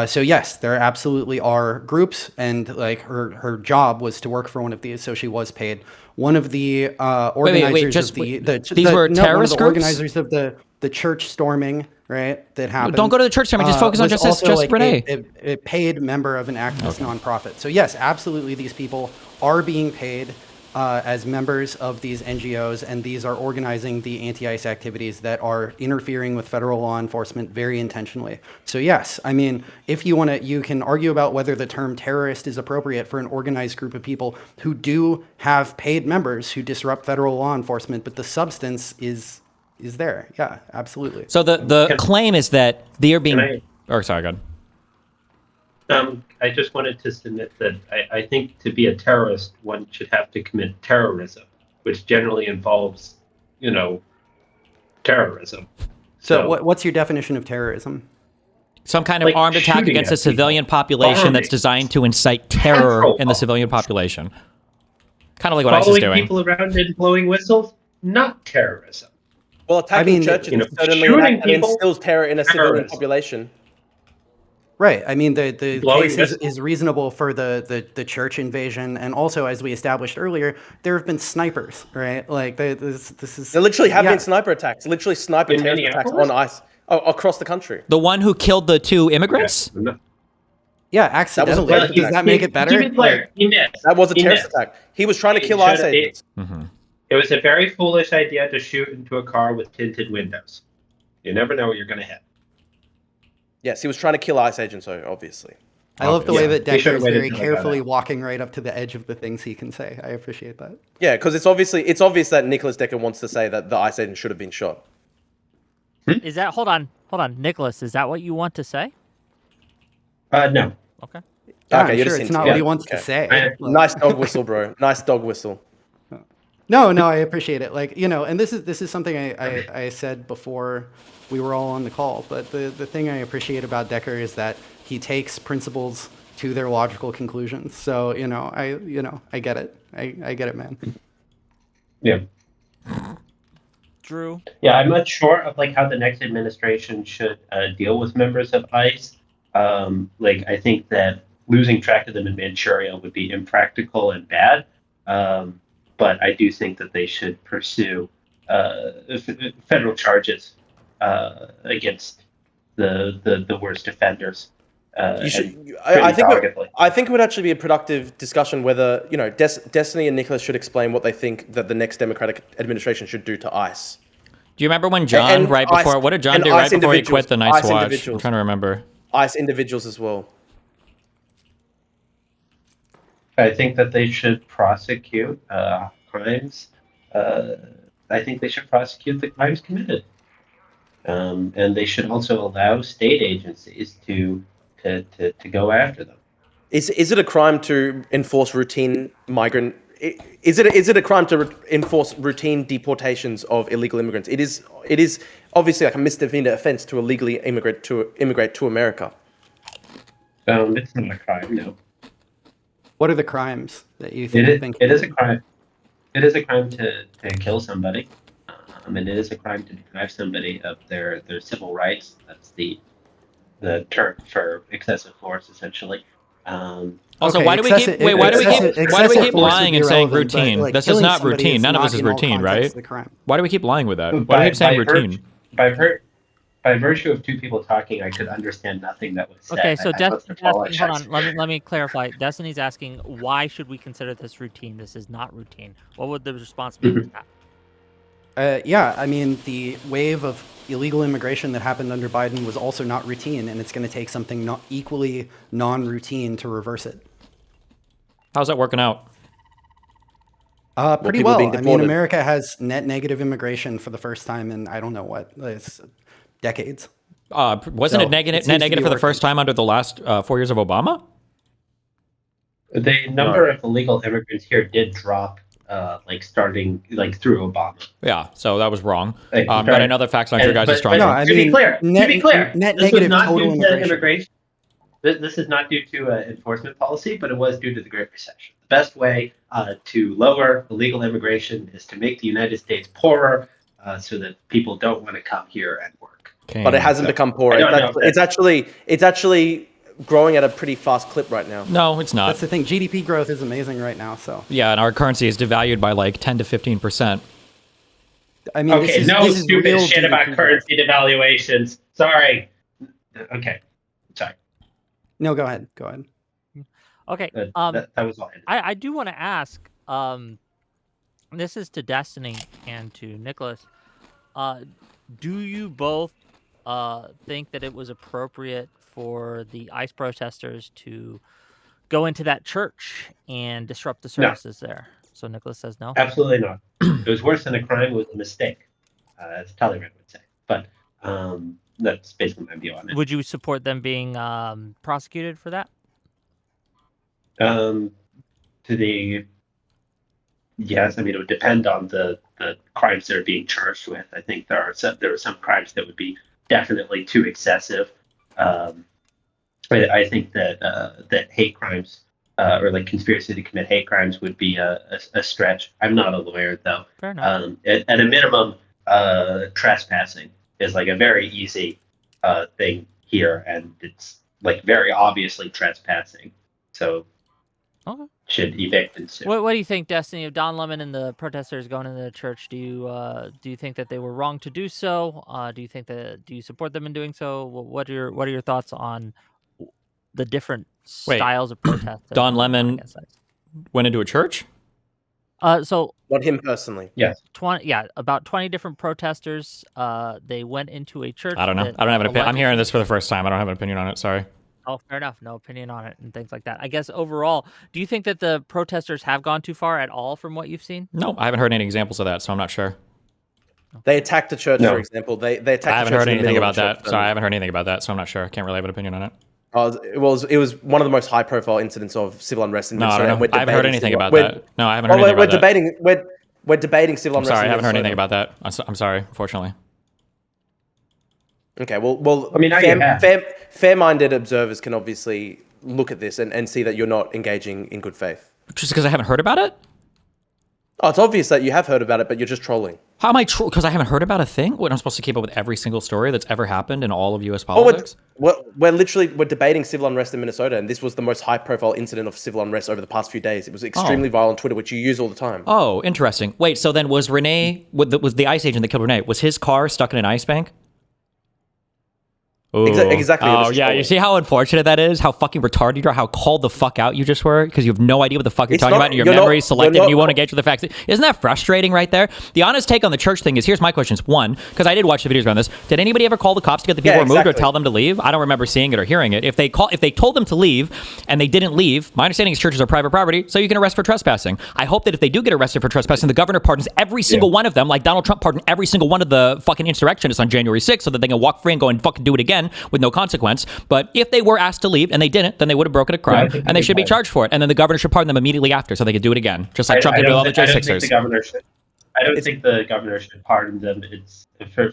So yes, there absolutely are groups, and like her job was to work for one of these, so she was paid. One of the organizers terrorist groups? Organizers of the church storming, right? That happened. Don't go to the church storming. Just focus on just Renee. A paid member of an activist nonprofit. So yes, absolutely, these people are being paid as members of these NGOs, and these are organizing the anti-ICE activities that are interfering with federal law enforcement very intentionally. So yes, I mean, if you want to, you can argue about whether the term terrorist is appropriate for an organized group of people who do have paid members who disrupt federal law enforcement, but the substance is there. Yeah, absolutely. So the claim is that they are being... sorry, go ahead. I just wanted to submit that I think to be a terrorist, one should have to commit terrorism, which generally involves, terrorism. So what's your definition of terrorism? Some kind of armed attack against a civilian population that's designed to incite terror in the civilian population. Kind of like what ICE is doing. Following people around and blowing whistles, not terrorism. Well, attacking churches certainly instills terror in a civilian population. Right. I mean, the case is reasonable for the church invasion, and also, as we established earlier, there have been snipers, right? Like this is. There literally have been sniper attacks. Literally sniper terrorist attacks on ICE across the country. The one who killed the two immigrants. Yeah, accidentally. Does that make it better? That was a terrorist attack. He was trying to kill ICE agents. It was a very foolish idea to shoot into a car with tinted windows. You never know what you're going to hit. Yes, he was trying to kill ICE agents, so obviously. I love the way that Decker is very carefully walking right up to the edge of the things he can say. I appreciate that. Yeah, because it's obvious that Nicholas Decker wants to say that the ICE agent should have been shot. Is that hold on, Nicholas? Is that what you want to say? No. Okay. Yeah, okay, sure it's not what he wants to say. Nice dog whistle, bro. Nice dog whistle. No, I appreciate it. Like, and this is something I said before we were all on the call, but the thing I appreciate about Decker is that he takes principles to their logical conclusions. So, I get it. I get it, man. Yeah. Drew? Yeah, I'm not sure of how the next administration should deal with members of ICE. I think that losing track of them in Manchuria would be impractical and bad. But I do think that they should pursue federal charges against the worst offenders. I think it would actually be a productive discussion whether Destiny and Nicholas should explain what they think that the next Democratic administration should do to ICE. Do you remember when John what did John do right before he quit the Night's Watch? I'm trying to remember. ICE individuals as well. I think that they should prosecute crimes. I think they should prosecute the crimes committed, and they should also allow state agencies to go after them. Is it a crime to enforce routine migrant? Is it a crime to enforce routine deportations of illegal immigrants? It is obviously like a misdemeanor offense to illegally immigrate to America. It's not a crime, no. What are the crimes that you think? It is a crime. It is a crime to kill somebody, and it is a crime to deprive somebody of their civil rights. That's the term for excessive force, essentially. Also, Okay, why do we keep excessive- why do we keep excessive- why do we excessive keep force would lying be and saying irrelevant, but, routine? like, This is killing not somebody routine. None of not this is in all routine, contexts right? of the crime. Why do we keep lying with that? Why do we keep saying routine? By virtue of two people talking, I could understand nothing that was said. Okay, so I must Destiny's asking, hold apologize. on, let me clarify. Destiny's asking, why should we consider this routine? This is not routine. What would the response be to that? Yeah, I mean, the wave of illegal immigration that happened under Biden was also not routine, and it's going to take something not equally non-routine to reverse it. How's that working out? Pretty people well. being I mean, deported. America has net negative immigration for the first time in I don't know what, it's decades. Wasn't So, it negative it seems net to negative be for the working. first time under the last 4 years of Obama? The number of illegal immigrants here did drop, starting through Obama. Yeah, so that was wrong. Like, But sorry. I know that facts aren't your And- guys' but- strong but No, point. I to be mean, clear, net this was negative not total due to immigration. immigration. This is not due to enforcement policy, but it was due to the Great Recession. The best way to lower illegal immigration is to make the United States poorer, so that people don't want to come here and work. But it hasn't So, become poorer. I don't know if It's actually growing at a pretty fast clip right now. No, it's not. That's the thing. GDP growth is amazing right now. So Yeah, and our currency is devalued by like 10 to 15%. I mean, Okay, this is stupid real shit GDP about growth. currency devaluations. Sorry. Okay, sorry. No, go ahead. Go ahead. Okay, That was all. I do want to ask, this is to Destiny and to Nicholas. Do you both think that it was appropriate for the ICE protesters to go into that church and disrupt the services there? So Nicholas says no. Absolutely not. It was worse than a crime. It was a mistake, as Talleyrand would say. But that's basically my view on it. Would you support them being prosecuted for that? Yes, I mean, it would depend on the crimes they're being charged with. I think there are some crimes that would be definitely too excessive. I think that hate crimes or like conspiracy to commit hate crimes would be a stretch. I'm not a lawyer though. Fair enough. At a minimum, trespassing is like a very easy thing here, and it's like very obviously trespassing. So Okay. should evict and sue. What do you think, Destiny? Of Don Lemon and the protesters going into the church, do you think that they were wrong to do so? Do you support them in doing so? What are your thoughts on the different styles of protest? that Don are on Lemon against ICE? went into a church? So Not him personally. Yes. about 20 different protesters. They went into a church. I don't know. that I don't have an opinion. I'm allegedly- hearing this for the first time. I don't have an opinion on it. Sorry. Oh, fair enough. No opinion on it and things like that. I guess overall, do you think that the protesters have gone too far at all from what you've seen? No, I haven't heard any examples of that, so I'm not sure. They attacked the church, No. for example. They attacked the I haven't church heard in the anything middle about of the that. church Sorry, I service. haven't heard anything about that, so I'm not sure. I can't really have an opinion on it. It was one of the most high profile incidents of civil unrest in No, I Minnesota. don't and know. we're I haven't heard debating anything civil- about we're- that. No, I haven't heard anything we're about that. debating we're debating civil I'm unrest. sorry, I in haven't heard anything Minnesota. about that. I'm sorry, unfortunately. Okay, well, I mean, now you have. fair-minded observers can obviously look at this and see that you're not engaging in good faith. Just because I haven't heard about it? Oh, it's obvious that you have heard about it, but you're just trolling. How am I trolling? Because I haven't heard about a thing? What, I'm supposed to keep up with every single story that's ever happened in all of U.S. Oh, politics? we're debating civil unrest in Minnesota, and this was the most high-profile incident of civil unrest over the past few days. It was extremely viral on Twitter, which you use all the time. Oh, interesting. Wait, so then was the ICE agent that killed Renee, was his car stuck in an ice bank? Ooh. Exactly. Oh, This is yeah. You trolling. see how unfortunate that is? How fucking retarded you are? How called the fuck out you just were? Because you have no idea what the fuck you're It's talking not- about, and your you're not- memory is selective, you're and you not- won't engage with the facts. Isn't that frustrating right there? The honest take on the church thing is, here's my questions. One, because I did watch the videos around this. Did anybody ever call the cops to get the people Yeah, removed or exactly. tell them to leave? I don't remember seeing it or hearing it. If they told them to leave and they didn't leave, my understanding is churches are private property, so you can arrest for trespassing. I hope that if they do get arrested for trespassing, the governor pardons every single one of them, like Donald Trump pardoned every single one of the fucking insurrectionists on January 6th, so that they can walk free and go and fucking do it again with no consequence. But if they were asked to leave and they didn't, then they would have broken a crime, I think and they they should be would. charged for it. And then the governor should pardon them immediately after, so they could do it again, just like Trump did with all the I don't think J6ers. the governor should. I don't think the governor should pardon them. It's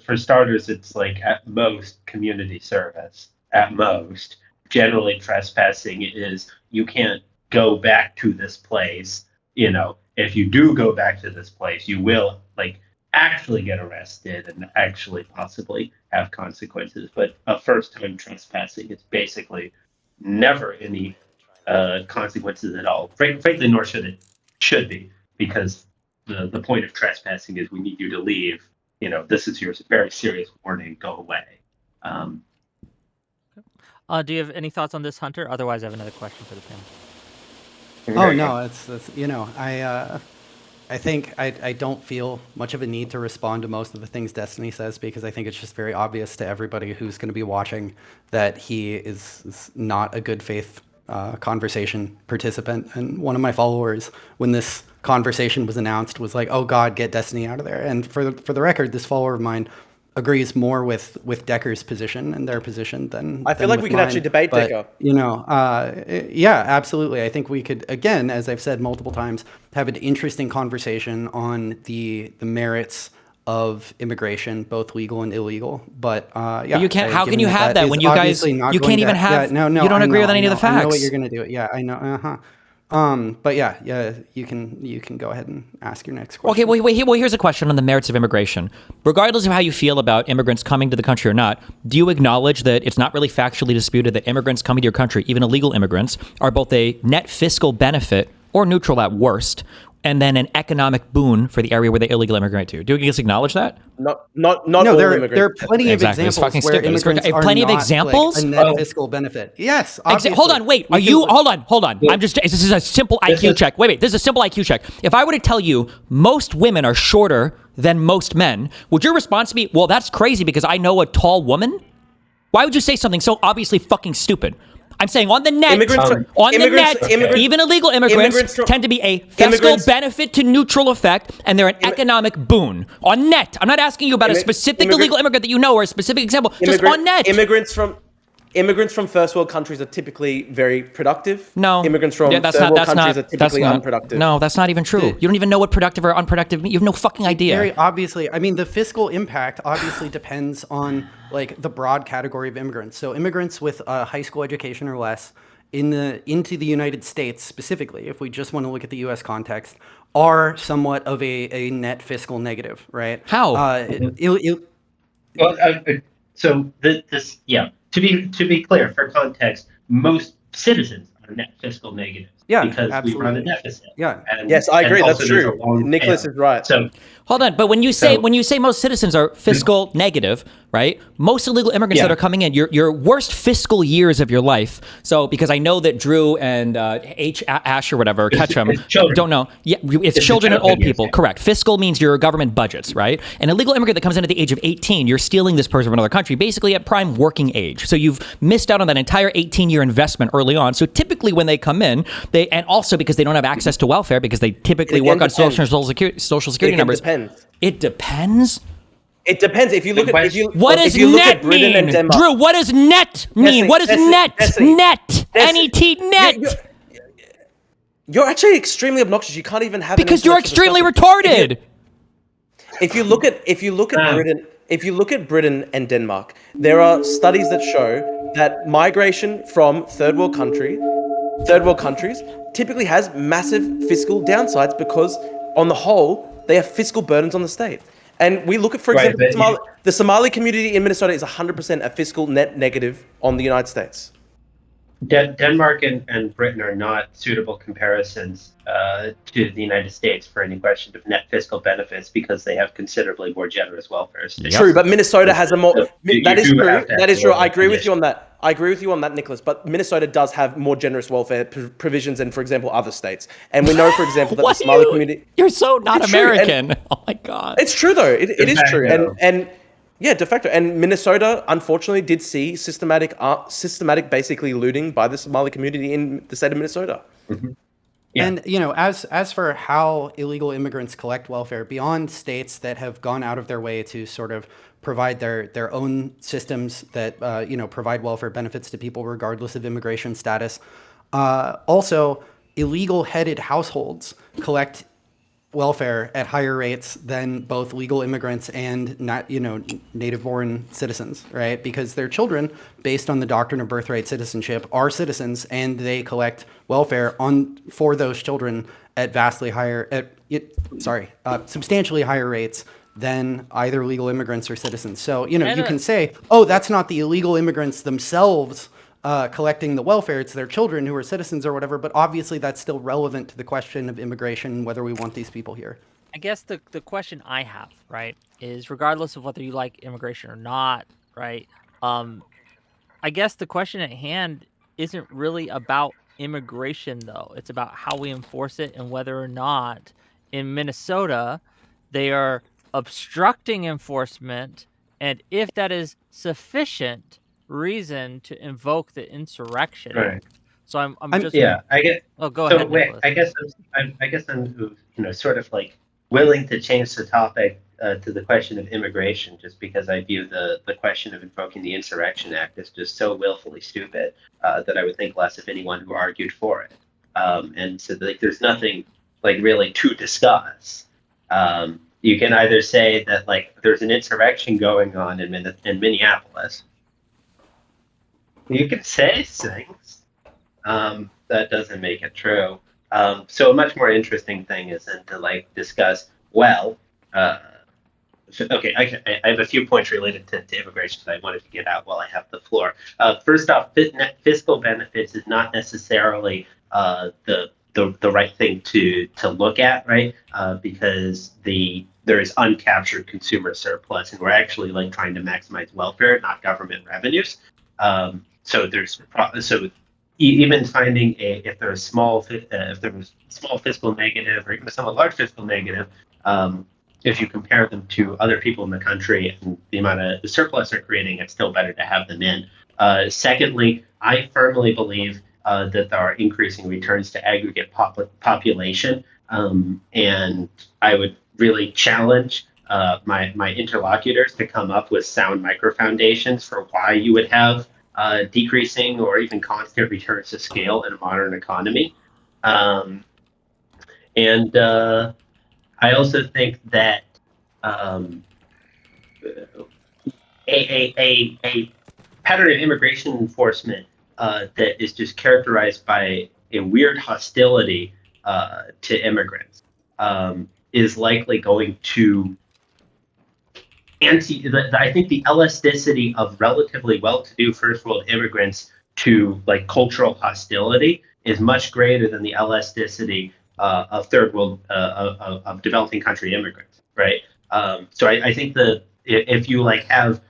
for starters, it's like at most community service. At most, generally trespassing is you can't go back to this place, if you do go back to this place, you will like actually get arrested and actually possibly have consequences. But a first-time trespassing is basically never any consequences at all. Frankly, nor should be, because the point of trespassing is we need you to leave. This is your very serious warning. Go away. Do you have any thoughts on this, Hunter? Otherwise, I have another question for the panel. Oh no, it's I think I don't feel much of a need to respond to most of the things Destiny says, because I think it's just very obvious to everybody who's going to be watching that he is not a good faith conversation participant. And one of my followers, when this conversation was announced, was like, "Oh God, get Destiny out of there." And for the record, this follower of mine agrees more with Decker's position and their position than I feel like we could actually debate but, Decker. Yeah, absolutely. I think we could, again, as I've said multiple times, have an interesting conversation on the merits of immigration, both legal and illegal. But yeah, But you can't. How given can you have that is when you guys? obviously not You going can't even to- have. Yeah, no, you don't I agree know, with any of the I know facts. what you're gonna do. Yeah, I know. But yeah, you can go ahead and ask your next question. Okay, well, here's a question on the merits of immigration. Regardless of how you feel about immigrants coming to the country or not, do you acknowledge that it's not really factually disputed that immigrants coming to your country, even illegal immigrants, are both a net fiscal benefit or neutral at worst, and then an economic boon for the area where they illegally immigrate to? Do you guys acknowledge that? Not No, all there immigrants. are plenty of Exactly. It's examples fucking where stupid. It's immigrants are plenty of not, examples? like, a net fiscal benefit. Yes, obviously. Hold on, wait. We Are can- you? Hold on. This is a simple IQ check. Wait. This is a simple IQ check. If I were to tell you most women are shorter than most men, would your response be, "Well, that's crazy because I know a tall woman"? Why would you say something so obviously fucking stupid? I'm saying on the net, even illegal immigrants tend to be a fiscal benefit to neutral effect, and they're an economic boon. On net. I'm not asking you about a specific illegal immigrant that you know or a specific example. Just on net. Immigrants from first world countries are typically very productive. No. Immigrants from third world countries are typically unproductive. No, that's not even true. You don't even know what productive or unproductive means. You have no fucking idea. Very obviously, I mean, the fiscal impact obviously depends on like the broad category of immigrants. So immigrants with a high school education or less into the United States specifically, if we just want to look at the U.S. context, are somewhat of a net fiscal negative, right? How? To be clear, for context, most citizens are net fiscal negatives. Yeah, because absolutely. we run a deficit. Yeah. Yes, I agree. That's also there's true. a long Nicholas tail. is right. So Hold on, but when you say most citizens are fiscal negative, right? Most illegal immigrants that are coming in, your worst fiscal years of your life. So because I know that Drew and Ash or whatever, Ketchum, don't know. Yeah, it's children and old people. Correct. Fiscal means your government budgets, right? An illegal immigrant that comes in at the age of 18, you're stealing this person from another country, basically at prime working age. So you've missed out on that entire 18-year investment early on. So typically when they come in, and also because they don't have access to welfare because they typically work on social security numbers. It depends. It depends. If you look at What does net mean? Drew, what does net mean? What is net? Net. N-E-T, net. You're actually extremely obnoxious. You can't even have because you're extremely retarded. If you look at Britain and Denmark, there are studies that show that migration from third world countries typically has massive fiscal downsides because on the whole they have fiscal burdens on the state. And we look at, for example, the Somali community in Minnesota is 100% a fiscal net negative on the United States. Denmark and Britain are not suitable comparisons to the United States for any question of net fiscal benefits because they have considerably more generous welfare systems. True, but Minnesota has a more. That is true. That is true. I agree with condition. you on that. I agree with you on that, Nicholas. But Minnesota does have more generous welfare provisions than, for example, other states. And we know, for example, that the Somali community. You're so not It's true, American. Oh my god. It's true though. It is true. And yeah, de facto. And Minnesota, unfortunately, did see systematic basically looting by the Somali community in the state of Minnesota. Mm-hmm. Yeah. And as for how illegal immigrants collect welfare beyond states that have gone out of their way to sort of provide their own systems that provide welfare benefits to people regardless of immigration status, also illegal headed households collect welfare at higher rates than both legal immigrants and not, native-born citizens, right? Because their children, based on the doctrine of birthright citizenship, are citizens, and they collect welfare for those children at substantially higher rates than either legal immigrants or citizens. So, you can say, oh, that's not the illegal immigrants themselves collecting the welfare, it's their children who are citizens or whatever, but obviously that's still relevant to the question of immigration, whether we want these people here. I guess the question I have, right, is regardless of whether you like immigration or not, right, I guess the question at hand isn't really about immigration, though. It's about how we enforce it and whether or not in Minnesota they are obstructing enforcement, and if that is sufficient reason to invoke the insurrection. Right. So I'm just yeah. I get. Oh, go So ahead, wait, Nicholas. I guess I'm sort of like willing to change the topic to the question of immigration, just because I view the question of invoking the Insurrection Act as just so willfully stupid that I would think less of anyone who argued for it. And so like there's nothing like really to discuss. You can either say that like there's an insurrection going on in Minneapolis. You can say things. That doesn't make it true. So a much more interesting thing is then to like discuss, okay, I have a few points related to immigration that I wanted to get out while I have the floor. First off, fiscal benefits is not necessarily the right thing to look at, right? Because there is uncaptured consumer surplus, and we're actually like trying to maximize welfare, not government revenues. So even finding if there is small fiscal negative or even a somewhat large fiscal negative, if you compare them to other people in the country and the amount of the surplus they're creating, it's still better to have them in. Secondly, I firmly believe that there are increasing returns to aggregate population, and I would really challenge my interlocutors to come up with sound micro foundations for why you would have decreasing or even constant returns to scale in a modern economy. And I also think that a pattern of immigration enforcement that is just characterized by a weird hostility to immigrants is likely going to I think the elasticity of relatively well-to-do first world immigrants to like cultural hostility is much greater than the elasticity of third world of developing country immigrants, right? So I think that if you like have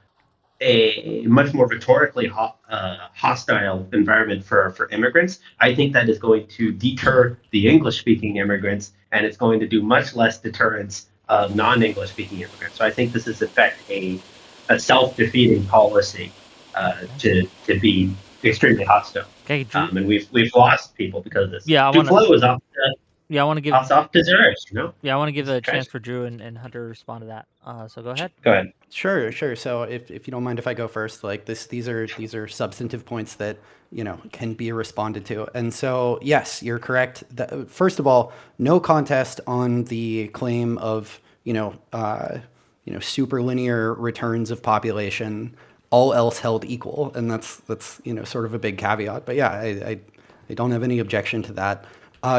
a much more rhetorically hostile environment for immigrants, I think that is going to deter the English-speaking immigrants, and it's going to do much less deterrence of non-English speaking immigrants. So I think this is in fact a self-defeating policy to be extremely hostile. Okay, Drew. And we've lost people because of this. Yeah, I Duflo is off give off deserves, Yeah, I want to give a chance for Drew and Hunter to respond to that. So go ahead. Go ahead. Sure. So if you don't mind if I go first, like these are substantive points that can be responded to. And so yes, you're correct. First of all, no contest on the claim of super linear returns of population, all else held equal, and that's sort of a big caveat. But yeah, I don't have any objection to that.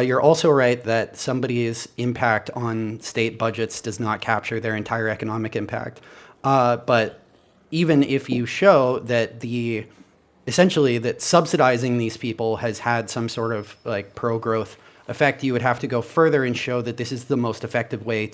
You're also right that somebody's impact on state budgets does not capture their entire economic impact. But even if you show that essentially that subsidizing these people has had some sort of like pro-growth effect, you would have to go further and show that this is the most effective way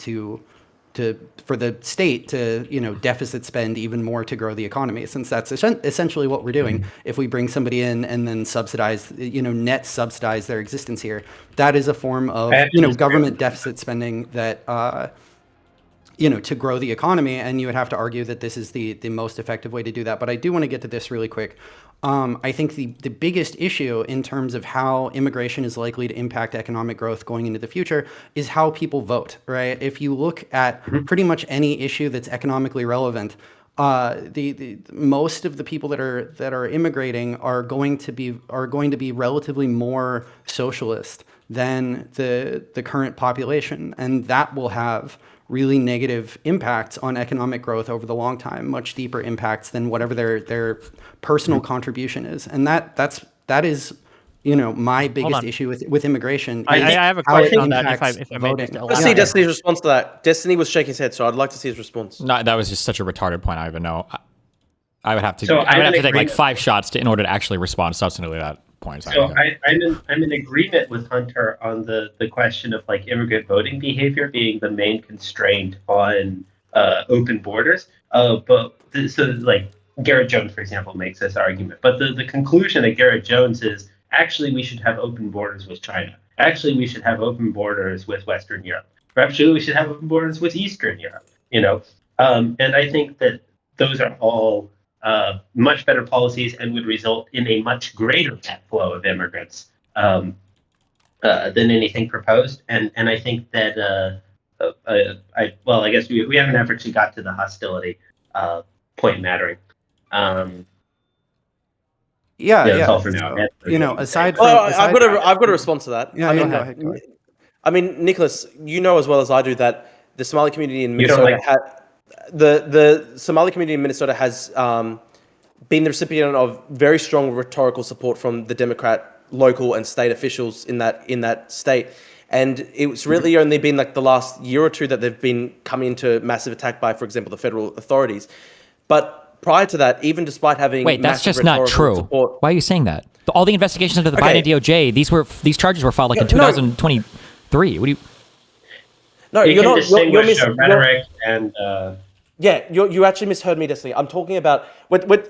for the state to deficit spend even more to grow the economy, since that's essentially what we're doing. If we bring somebody in and then subsidize, net subsidize their existence here, that is a form of government deficit spending that to grow the economy, and you would have to argue that this is the most effective way to do that. But I do want to get to this really quick. I think the biggest issue in terms of how immigration is likely to impact economic growth going into the future is how people vote, right? If you look at pretty much any issue that's economically relevant, the most of the people that are immigrating are going to be relatively more socialist than the current population, and that will have really negative impacts on economic growth over the long time, much deeper impacts than whatever their personal contribution is. And that is, my biggest on. issue with immigration. I is have a how it question on that, if impacts I may just voting. Let's see Destiny's response to that. Destiny was shaking his head, so I'd like to see his response. No, that was just such a retarded point. I don't even know. I would have to. So I would have to take like agreement. 5 shots in order to actually respond substantively to that point. So I'm in agreement with Hunter on the question of like immigrant voting behavior being the main constraint on open borders. So like Garrett Jones, for example, makes this argument. But the conclusion of Garrett Jones is actually we should have open borders with China. Actually, we should have open borders with Western Europe. Or actually, we should have open borders with Eastern Europe. And I think that those are all much better policies and would result in a much greater net flow of immigrants than anything proposed. And I think that I guess we haven't ever actually got to the hostility point mattering. That's all for now. Aside from, I've got a response to that. Yeah, go ahead. I mean, Nicholas, you know as well as I do that the Somali community in You don't Minnesota the Somali community in Minnesota has been the recipient of very strong rhetorical support from the Democrat local and state officials in that state. And it's really only been like the last year or two that they've been coming into massive attack by, for example, the federal authorities. But prior to that, even despite having that's just not true. Support, why are you saying that? All the investigations into the Okay. Biden DOJ, these charges were filed like in 2023. What do you? No, You you're can not. distinguish rhetoric and Yeah, you actually misheard me, Destiny. I'm talking about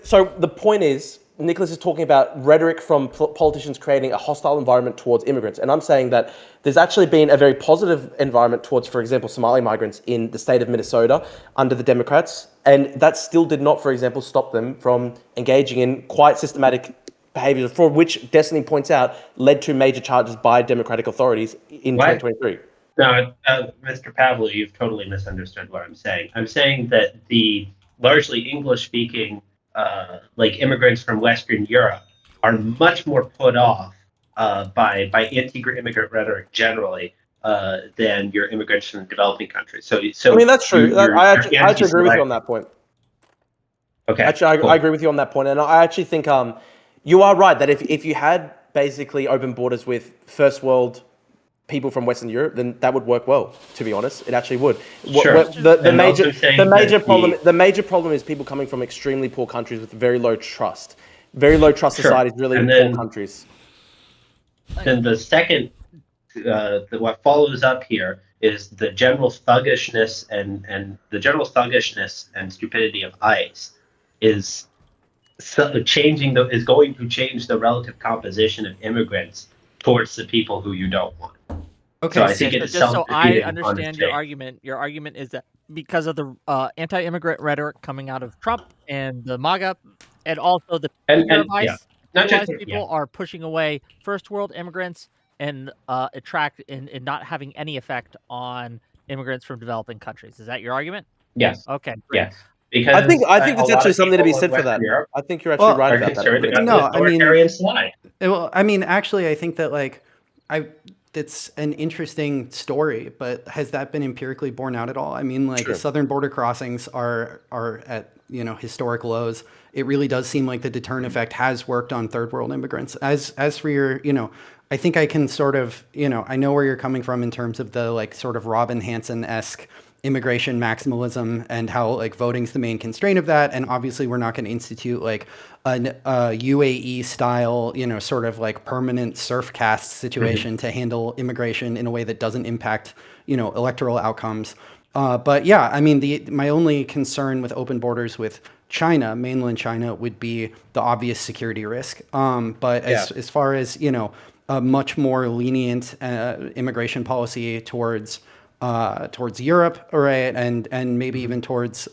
so the point is, Nicholas is talking about rhetoric from politicians creating a hostile environment towards immigrants, and I'm saying that there's actually been a very positive environment towards, for example, Somali migrants in the state of Minnesota under the Democrats, and that still did not, for example, stop them from engaging in quite systematic behavior, for which Destiny points out led to major charges by Democratic authorities in 2023. No, Mr. Pavlo, you've totally misunderstood what I'm saying. I'm saying that the largely English-speaking, like immigrants from Western Europe, are much more put off by anti-immigrant rhetoric generally than your immigrants from developing countries. So I mean, that's true. I actually agree with you on that point. Okay. Actually, cool. I agree with you on that point, and I actually think you are right that if you had basically open borders with first world people from Western Europe, then that would work well. To be honest, it actually would. Sure. The major problem is people coming from extremely poor countries with very low trust. Very low trust societies really in poor countries. And the second, what follows up here is the general thuggishness and the general thuggishness and stupidity of ICE is going to change the relative composition of immigrants towards the people who you don't want. Okay, So I think Just it's so I self-defeating on its understand your face. argument. Your argument is that because of the anti-immigrant rhetoric coming out of Trump and the MAGA, and also the civilized people are pushing away first world immigrants and attract and not having any effect on immigrants from developing countries. Is that your argument? Yes. Okay. Great. Yes. Because I think a there's lot actually of something to be people said in for that. Western Europe I think you're actually right are about concerned that. about No, the I mean- authoritarian slide. Well, I mean, actually, I think that it's an interesting story, but has that been empirically borne out at all? I mean, Sure. southern border crossings are at historic lows. It really does seem like the deterrent effect has worked on third world immigrants. As for your, I think I can sort of, I know where you're coming from in terms of the sort of Robin Hansen-esque immigration maximalism and how voting's the main constraint of that. And obviously we're not going to institute a UAE style, sort of permanent surf caste situation to handle immigration in a way that doesn't impact, electoral outcomes. But yeah, I mean, my only concern with open borders with China, mainland China, would be the obvious security risk. But as far as, a much more lenient immigration policy towards Europe, right, and maybe even towards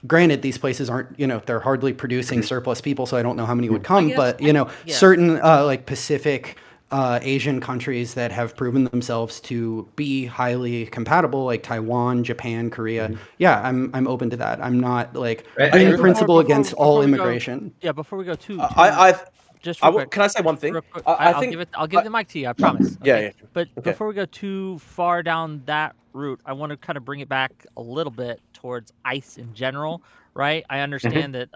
granted, these places aren't, they're hardly producing surplus people, so I don't know how many would come, but certain Pacific Asian countries that have proven themselves to be highly compatible, like Taiwan, Japan, Korea. Yeah, I'm open to that. I'm not in principle against all immigration. Before we go too. just real quick, can I say one thing? real quick, I I'll think give the mic to you. I promise. Yeah, okay? yeah. But Okay. before we go too far down that route, I want to kind of bring it back a little bit towards ICE in general, right? I understand that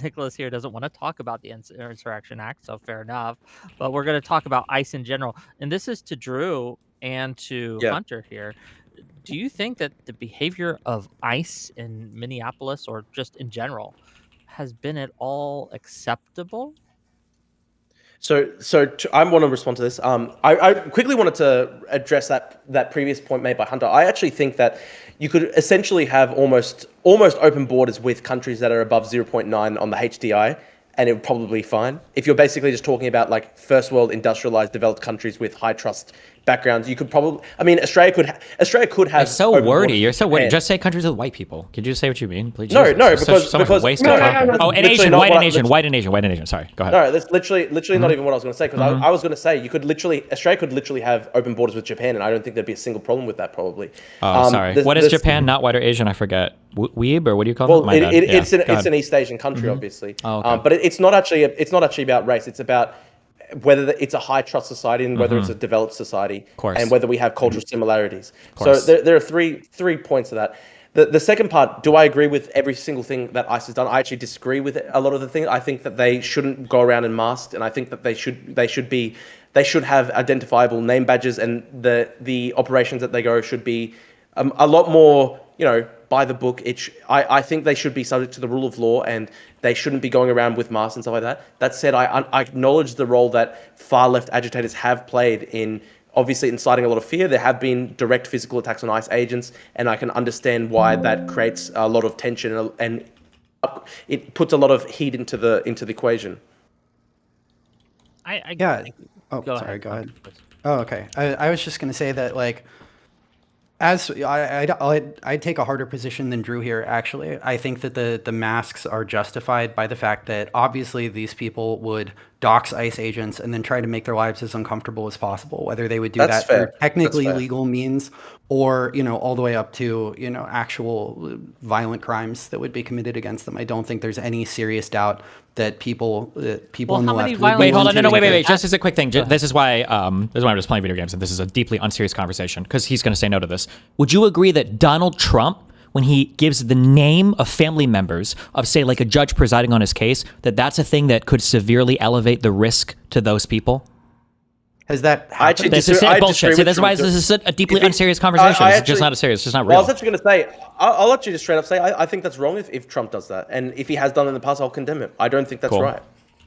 Nicholas here doesn't want to talk about the Insurrection Act, so fair enough. But we're going to talk about ICE in general, and this is to Drew and to Yeah. Hunter here. Do you think that the behavior of ICE in Minneapolis or just in general has been at all acceptable? I want to respond to this. I quickly wanted to address that previous point made by Hunter. I actually think that you could essentially have almost open borders with countries that are above 0.9 on the HDI, and it would probably be fine. If you're basically just talking about like first world industrialized developed countries with high trust backgrounds, you could probably. I mean, Australia could have. You're so open wordy. borders You're with so wordy. Japan. Just say countries with white people. Could you say what you mean, please? No, Jesus. no, It's so much because- waste no, of no, time. no, that's Oh, and literally Asian, not white what and I- Asian, white and Asian, white and Asian. Sorry, go ahead. No, that's literally not even what I was going to say, because I was going to say Australia could literally have open borders with Japan, and I don't think there'd be a single problem with that probably. Oh, sorry. What is Japan? Not white or Asian? I forget. Weeb, or what do you call Well, it? My bad. it's Go ahead. an East Asian country, obviously. Oh, okay. But it's not actually about race. It's about whether it's a high trust society and whether it's a developed society, course. and whether we have cultural similarities. So course. there are three points to that. The second part, do I agree with every single thing that ICE has done? I actually disagree with a lot of the things. I think that they shouldn't go around in masked, and I think that they should have identifiable name badges, and the operations that they go should be a lot more, by the book. I think they should be subject to the rule of law, and they shouldn't be going around with masks and stuff like that. That said, I acknowledge the role that far left agitators have played in obviously inciting a lot of fear. There have been direct physical attacks on ICE agents, and I can understand why that creates a lot of tension, and it puts a lot of heat into the equation. Yeah. Oh, Go sorry. ahead. Go ahead. Please. Oh, okay. I was just going to say that, like, as I'd take a harder position than Drew here, actually. I think that the masks are justified by the fact that obviously these people would dox ICE agents and then try to make their lives as uncomfortable as possible, whether they would do That's that fair. through technically That's fair. legal means or, all the way up to, actual violent crimes that would be committed against them. I don't think there's any serious doubt that people Well, on the how many left would be violent- Wait, hold willing on. to No, wait. engage. Just as a quick thing. This is why I'm just playing video games, and this is a deeply unserious conversation because he's going to say no to this. Would you agree that Donald Trump, when he gives the name of family members of, say, like a judge presiding on his case, that's a thing that could severely elevate the risk to those people? Has that I actually happened? This is I bullshit. disagree See, with that's why Drew. this is a deeply If it- unserious conversation. I It's actually- just not serious. It's just not Well, I real. was actually going to say, I'll let you just straight up say, I think that's wrong if Trump does that. And if he has done it in the past, I'll condemn it. I don't think that's Cool. right.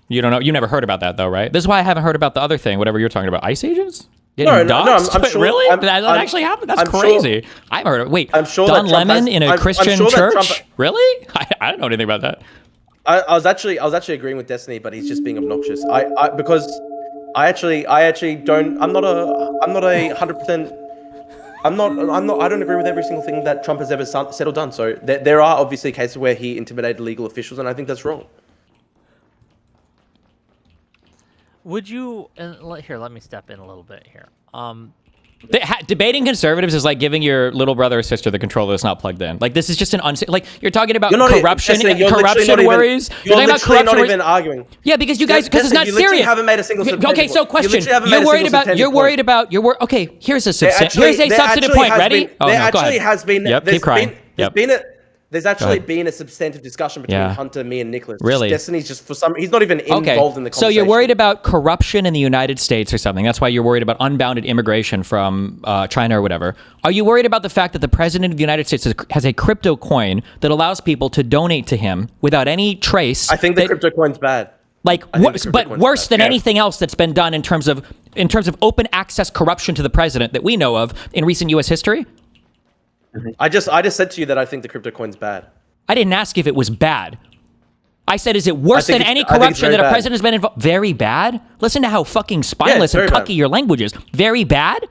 You don't know. You never heard about that, though, right? This is why I haven't heard about the other thing, whatever you're talking about. ICE agents? Getting No, doxxed? I'm sure- Really? I'm- that I'm- actually happened? That's I'm sure- crazy. I haven't heard of it. Wait, I'm sure Don that Trump Lemon has- in a I'm Christian sure that church? Trump- Really? I don't know anything about that. I was actually agreeing with Destiny, but he's just being obnoxious. Because I actually don't. I'm not a 100%. I don't agree with every single thing that Trump has ever said or done. So there are obviously cases where he intimidated legal officials, and I think that's wrong. Would you here? Let me step in a little bit here. Debating conservatives is like giving your little brother or sister the controller that's not plugged in. Like, this is just an like you're talking about You're not corruption, Destiny, you're literally corruption not even- worries. You're talking about literally corruption not worries. even arguing. Yeah, because you guys, because it's Destiny, not you literally serious. haven't made a single substantive Okay, so point. You question: literally haven't made You're a worried single about. substantive You're point. worried about. Okay, here's a substantive. Here's a substantive point. Ready? There Go actually ahead. has been. Yep, keep crying. Yep. There's actually ahead. been a substantive discussion between Yeah. Hunter, me, and Nicholas. Really? Destiny's just he's not even involved in the conversation. So you're worried about corruption in the United States or something. That's why you're worried about unbounded immigration from China or whatever. Are you worried about the fact that the president of the United States has a crypto coin that allows people to donate to him without any trace? I think the crypto coin's bad. Like, I think the crypto but coin's worse bad. than anything else that's been done in terms of open access corruption to the president that we know of in recent U.S. history. I just said to you that I think the crypto coin's bad. I didn't ask if it was bad. I said, is it worse think than it's- any I think it's corruption very that a bad. president has been involved? Very bad? Listen to how fucking spineless and very bad. cucky your language is. Very bad?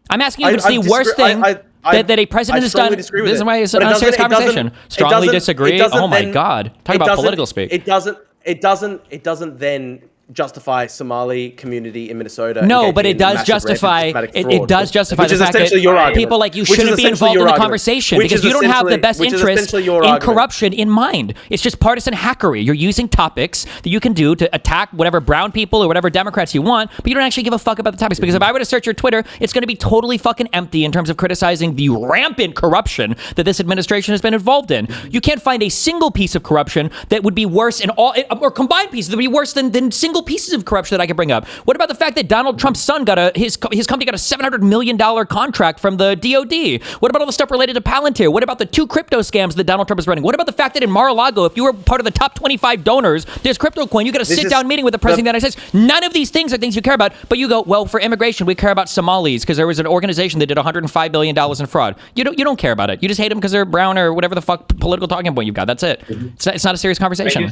I'm asking you if it's the I'm worst thing I- that a president I has done. strongly disagree with This is it. why it's But an it unserious doesn't- it doesn't- conversation. it Strongly doesn't- disagree. it doesn't Oh my then- God. Talk it about doesn't- political speak. It doesn't then justify Somali community in Minnesota. No, but it engaging in does massive justify rampant systematic fraud, it does justify which the is fact essentially that your argument. people like you Which is shouldn't be essentially involved your in the argument. conversation Which because is you don't have the essentially- best which is interest essentially your in argument. corruption in mind. It's just partisan hackery. You're using topics that you can do to attack whatever brown people or whatever Democrats you want, but you don't actually give a fuck about the topics. Because if I were to search your Twitter, it's going to be totally fucking empty in terms of criticizing the rampant corruption that this administration has been involved in. You can't find a single piece of corruption that would be worse in all, or combined pieces that would be worse than single pieces of corruption that I could bring up. What about the fact that Donald Trump's son got his company got a $700 million contract from the DOD? What about all the stuff related to Palantir? What about the 2 crypto scams that Donald Trump is running? What about the fact that in Mar-a-Lago, if you were part of the top 25 donors, there's CryptoCoin, you got a sit-down meeting with the president of the United States. None of these things are things you care about, but you go, well, for immigration, we care about Somalis because there was an organization that did $105 billion in fraud. You don't care about it. You just hate them because they're brown or whatever the fuck political talking point you've got. That's it. It's not a serious conversation.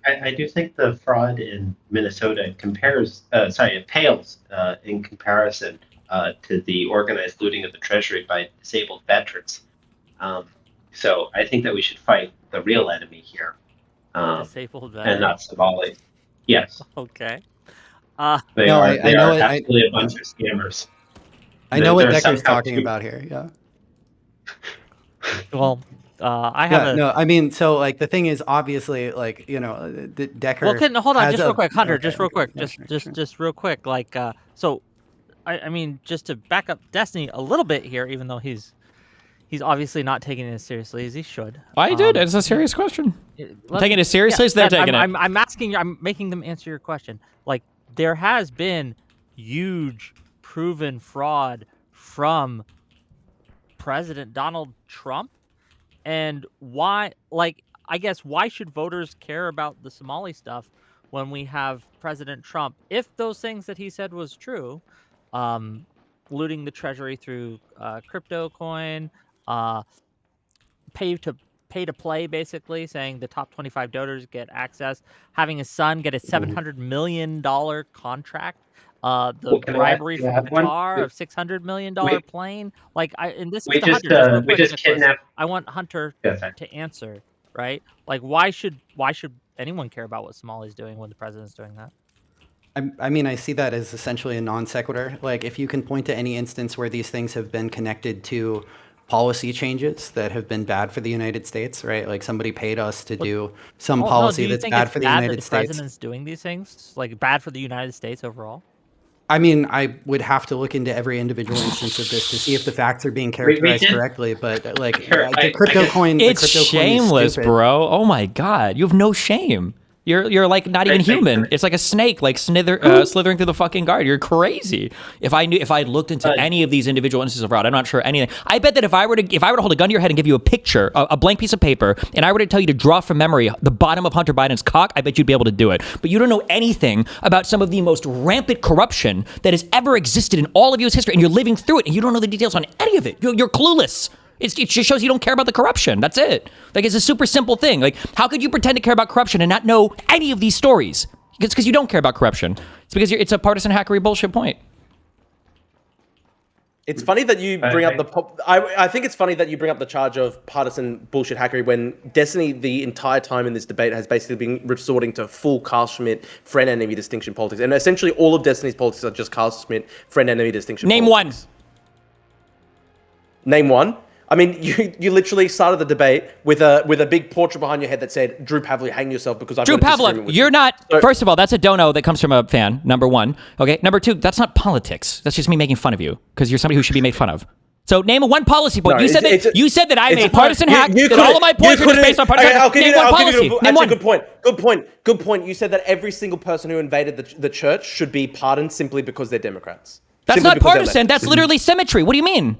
I do think the fraud in Minnesota pales in comparison to the organized looting of the Treasury by disabled veterans. So I think that we should fight the real enemy here, Disabled and not Somali. Yes. Okay. They No, are, I they know are it- absolutely a bunch of scammers. I know what They're Decker's somehow talking too- about here. Yeah. Well, I have Yeah. a. No, I mean, so like the thing is, obviously, like Decker. Well, hold on, has just a- real quick, Hunter. okay, Just real quick, yeah, sure, sure. just real quick. Like, so, I mean, just to back up Destiny a little bit here, even though he's obviously not taking it as seriously as he should. I did. It's a serious question. Taking it as seriously as they're taking it. I'm asking. I'm making them answer your question. Like, there has been huge proven fraud from President Donald Trump, and why? Like, I guess why should voters care about the Somali stuff when we have President Trump? If those things that he said was true, looting the treasury through crypto coin, pay to play, basically saying the top 25 donors get access, having his son get a $700 million contract, the Can I bribery from have one? Qatar of $600 million plane. Like, and this We is to just Hunter. Real we quick, just Nicholas, kidnapped. I want Hunter Yeah, sorry. to answer, right? Like, why should anyone care about what Somali's doing when the president's doing that? I mean, I see that as essentially a non sequitur. Like, if you can point to any instance where these things have been connected to policy changes that have been bad for the United States, right? Like somebody paid us to do some policy that's bad for the United States. The president's doing these things, like bad for the United States overall? I mean, I would have to look into every individual instance of this to see if the facts are being characterized correctly. But like the crypto coin, It's the crypto coin shameless, is stupid. bro. Oh my god, you have no shame. You're like not even human. It's like a snake, like slithering through the fucking guard. You're crazy. If I had looked into any of these individual instances of fraud, I'm not sure anything. I bet that if I were to hold a gun to your head and give you a picture, a blank piece of paper, and I were to tell you to draw from memory the bottom of Hunter Biden's cock, I bet you'd be able to do it. But you don't know anything about some of the most rampant corruption that has ever existed in all of U.S. history, and you're living through it, and you don't know the details on any of it. You're clueless. It just shows you don't care about the corruption. That's it. Like, it's a super simple thing. Like, how could you pretend to care about corruption and not know any of these stories? It's because you don't care about corruption. It's because it's a partisan hackery bullshit point. It's funny that you bring up I think it's funny that you bring up the charge of partisan bullshit hackery when Destiny the entire time in this debate has basically been resorting to full Carl Schmitt friend enemy distinction politics, and essentially all of Destiny's politics are just Carl Schmitt friend enemy distinction. Name politics. Name one. I mean, you literally started the debate with a big portrait behind your head that said, Drew Pavlik, hang yourself because I've Drew got a disagreement Pavlik, with you're you. not. So- First of all, that's a dono that comes from a fan. Number one. Okay. Number two, that's not politics. That's just me making fun of you because you're somebody who should be made fun of. So name one policy point. No, you said that I'm it's a partisan hack. You that all of my points are just based on partisan. I'll give Name you, one I'll give policy. you Name one. Good point. You said that every single person who invaded the church should be pardoned simply because they're Democrats. That's Simply not because they're partisan. leftists. That's literally symmetry. What do you mean?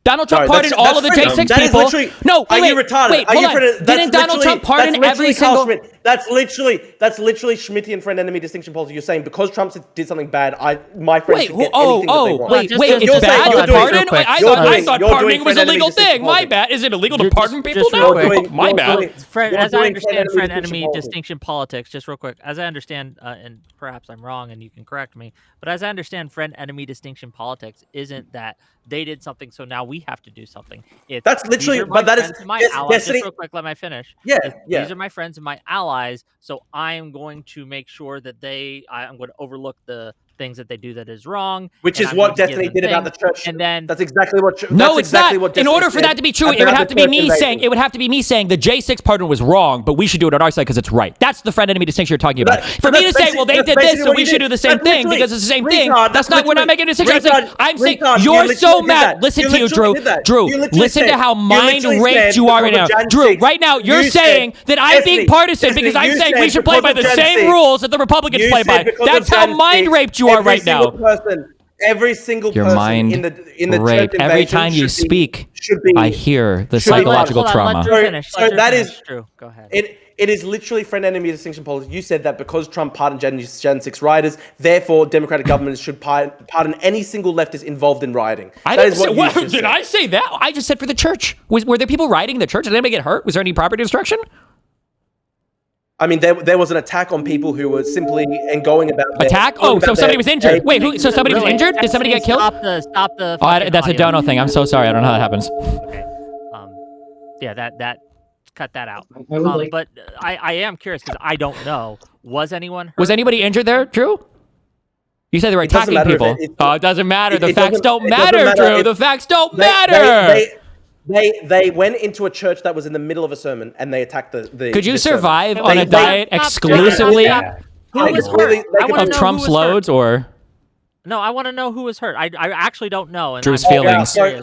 Donald Trump No, pardoned all of the freedom. J6 That is people. literally- No, are wait, you retarded? wait, Are hold you on. friend- Didn't Donald Trump pardon every single... That's literally Schmittian friend enemy distinction policy. You're saying because Trump did something bad, my friends should get anything that they want. Wait, Just it's bad you're to doing- pardon? quick. I You're thought doing pardoning was a friend enemy legal thing. distinction My politics. bad. Is it illegal to You're pardon people just now? real quick. My bad. As I doing understand friend enemy politics. distinction politics, just real quick, as I understand, and perhaps I'm wrong and you can correct me, but as I understand friend enemy distinction politics isn't that they did something so now we have to do something. It's That's literally, these are my but that is friends and my yes, allies. Destiny. Just real quick, let me finish. Yeah. These are my friends and my allies. allies, so I'm going to make sure that I'm going to overlook the things that they do that is wrong. Which and is I'm what going to give Destiny them did about the things, church. And then that's exactly what. No, that's it's exactly not. What In Destiny order for that to be true, it would about have the to be church me invasion. saying the J6 partner was wrong, but we should do it on our side because it's right. That's the friend enemy distinction you're talking about. For me to say, well, they did this, so we should do the same thing because it's the same thing. That's not. We're not making a distinction. I'm saying you're so mad. Listen to you, Drew. Drew, listen to how mind raped you are right now. Drew, right now you're saying that I'm being partisan because I'm saying we should play by the same rules that the Republicans play by. That's how mind raped you are right now. Every single Your person mind in the rape. church Every time you speak, I hear the psychological trauma. Let Drew finish. So that is Drew. Go ahead. It is literally friend enemy distinction politics. You said that because Trump pardoned Gen 6 rioters, therefore Democratic governments should pardon any single leftist involved in rioting. I didn't say, what did I say that? I just said for the church. Were there people rioting in the church? Did anybody get hurt? Was there any property destruction? I mean, there was an attack on people who were simply and going about attack. So somebody was injured. Wait, so somebody was injured? Did somebody get killed? Stop the. That's a dono thing. I'm so sorry. I don't know how that happens. Okay. Yeah, that cut that out. But I am curious because I don't know. Was anyone hurt? Was anybody injured there, Drew? You said they were attacking people. It doesn't matter. The facts don't matter, Drew. The facts don't matter. They went into a church that was in the middle of a sermon and they attacked the Could you sermon. survive on a diet exclusively of Trump's loads or? No, I want to know who was hurt. I actually don't know. And Drew's feelings. So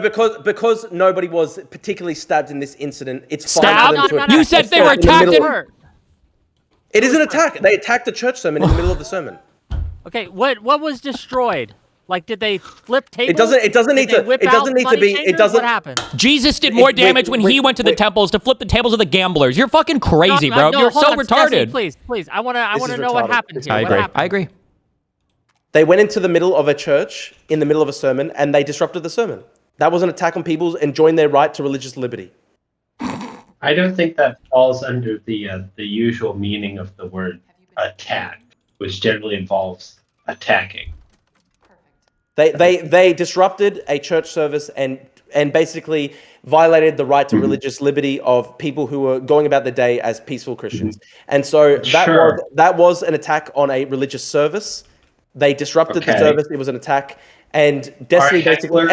because nobody was particularly stabbed in this incident, it's stabbed. fine for them to You said they were attacked. It is an attack. They attacked the church sermon in the middle of the sermon. Okay, what was destroyed? Like, did they flip tables? It doesn't need to be. What happened? Jesus did more damage when he went to the temples to flip the tables of the gamblers. You're fucking crazy, bro. You're so retarded. Please, I want to know what happened here. I agree. They went into the middle of a church in the middle of a sermon and they disrupted the sermon. That was an attack on people enjoying their right to religious liberty. I don't think that falls under the usual meaning of the word attack, which generally involves attacking. They disrupted a church service and basically violated the right to religious liberty of people who were going about their day as peaceful Christians. And so that was an attack on a religious service. They disrupted the service. It was an attack. And Destiny basically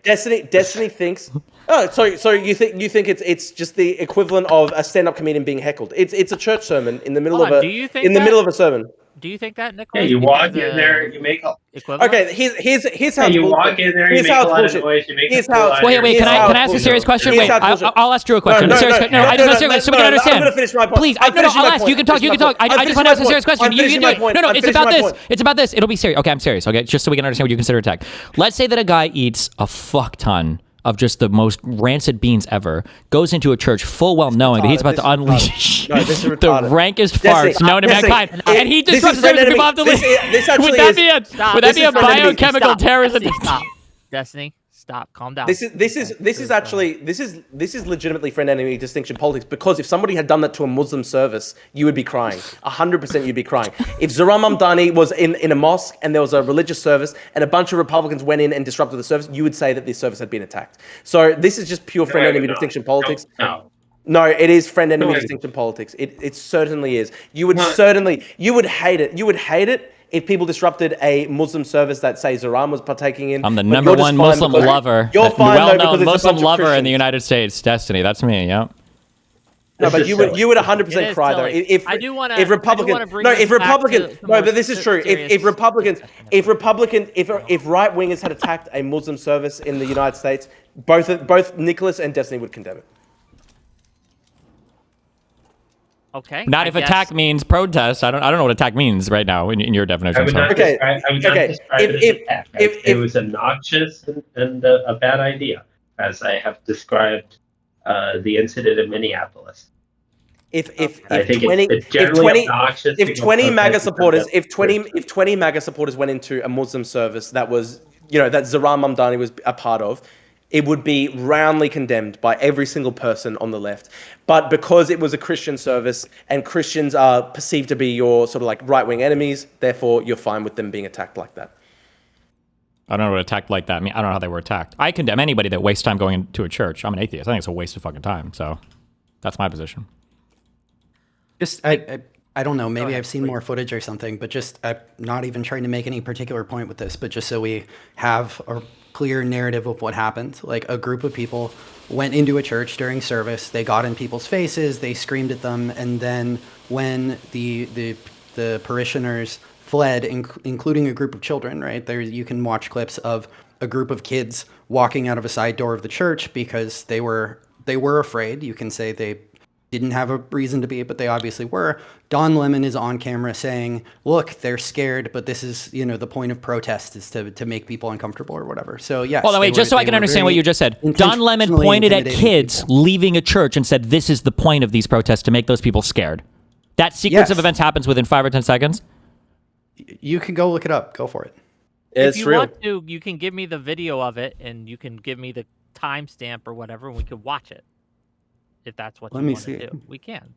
Destiny thinks. Oh, so you think it's just the equivalent of a stand-up comedian being heckled? It's a church sermon in the middle of a sermon. Do you think that, Nicholas? Yeah, you walk in there, you make a equivalent. Okay, here's how you walk in there, you make a lot of noise, you make a Wait, can I ask a serious question? Wait, I'll ask Drew a question. I just want to so we can understand. I'm gonna finish my point. Please, I'll ask. You can talk. I just want to ask a serious question. You can do it. No, it's about this. It's about this. It'll be serious. Okay, I'm serious. Okay, just so we can understand what you consider attack. Let's say that a guy eats a fuck ton of just the most rancid beans ever, goes into a church full well knowing that he's about to unleash the rankest farts known to mankind, and he disrupts the service people have to leave. Would that be a biochemical terrorism? Stop. Destiny, stop. Calm down. This is legitimately friend enemy distinction politics, because if somebody had done that to a Muslim service, you would be crying. 100% you'd be crying. If Zohran Mamdani was in a mosque and there was a religious service and a bunch of Republicans went in and disrupted the service, you would say that this service had been attacked. So this is just pure friend enemy distinction politics. No, it is friend enemy distinction politics. It certainly is. You would hate it. You would hate it if people disrupted a Muslim service that, say, Zohran was partaking in. I'm the number one Muslim lover. You're fine, well-known Muslim lover in the United States. Destiny, that's me. Yeah. No, but you would 100% cry though. If right wingers had attacked a Muslim service in the United States, both Nicholas and Destiny would condemn it. Okay. Not if attack means protest. I don't know what attack means right now in your definition. I would not describe it as attack. It was obnoxious and a bad idea, as I have described the incident in Minneapolis. If 20 MAGA supporters went into a Muslim service that was, that Zohran Mamdani was a part of, it would be roundly condemned by every single person on the left. But because it was a Christian service and Christians are perceived to be your sort of like right-wing enemies, therefore you're fine with them being attacked like that. I don't know what attacked like that. I mean, I don't know how they were attacked. I condemn anybody that wastes time going into a church. I'm an atheist. I think it's a waste of fucking time. So that's my position. Just I don't know. Maybe ahead, I've seen more footage or something, but just I'm not even trying to make any particular point with this, but just so we have a clear narrative of what happened. Like a group of people went into a church during service. They got in people's faces. They screamed at them, and then when the parishioners fled, including a group of children, right? There you can watch clips of a group of kids walking out of a side door of the church because they were afraid. You can say they didn't have a reason to be, but they obviously were. Don Lemon is on camera saying, look, they're scared, but this is, the point of protest is to make people uncomfortable or whatever. So yes. Hold on, wait, just so I can understand what you just said. Don Lemon pointed at kids leaving a church and said, this is the point of these protests, to make those people scared. That sequence of events happens within 5 or 10 seconds? You can go look it up. Go for it. If you want to, you can give me the video of it, and you can give me the timestamp or whatever, and we could watch it. If that's what you want to do, we can.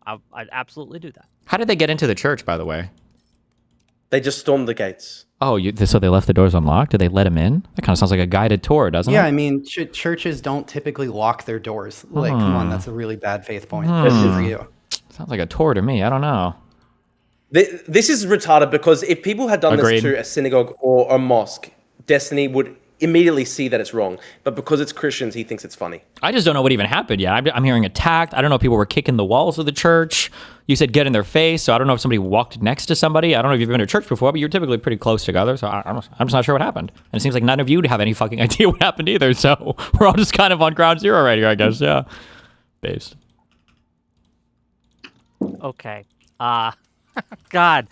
I'd absolutely do that. How did they get into the church, by the way? They just stormed the gates. Oh, so they left the doors unlocked? Did they let him in? That kind of sounds like a guided tour, doesn't it? Yeah, I mean, churches don't typically lock their doors. Like, come on, that's a really bad faith point. This is for you. Sounds like a tour to me. I don't know. This is retarded because if people had done this to a synagogue or a mosque, Destiny would immediately see that it's wrong. But because it's Christians, he thinks it's funny. I just don't know what even happened yet. I'm hearing attacked. I don't know if people were kicking the walls of the church. You said get in their face, so I don't know if somebody walked next to somebody. I don't know if you've been to church before, but you're typically pretty close together, so I'm just not sure what happened. And it seems like none of you have any fucking idea what happened either, so we're all just kind of on ground zero right here, I guess. Yeah. Based. Okay. God.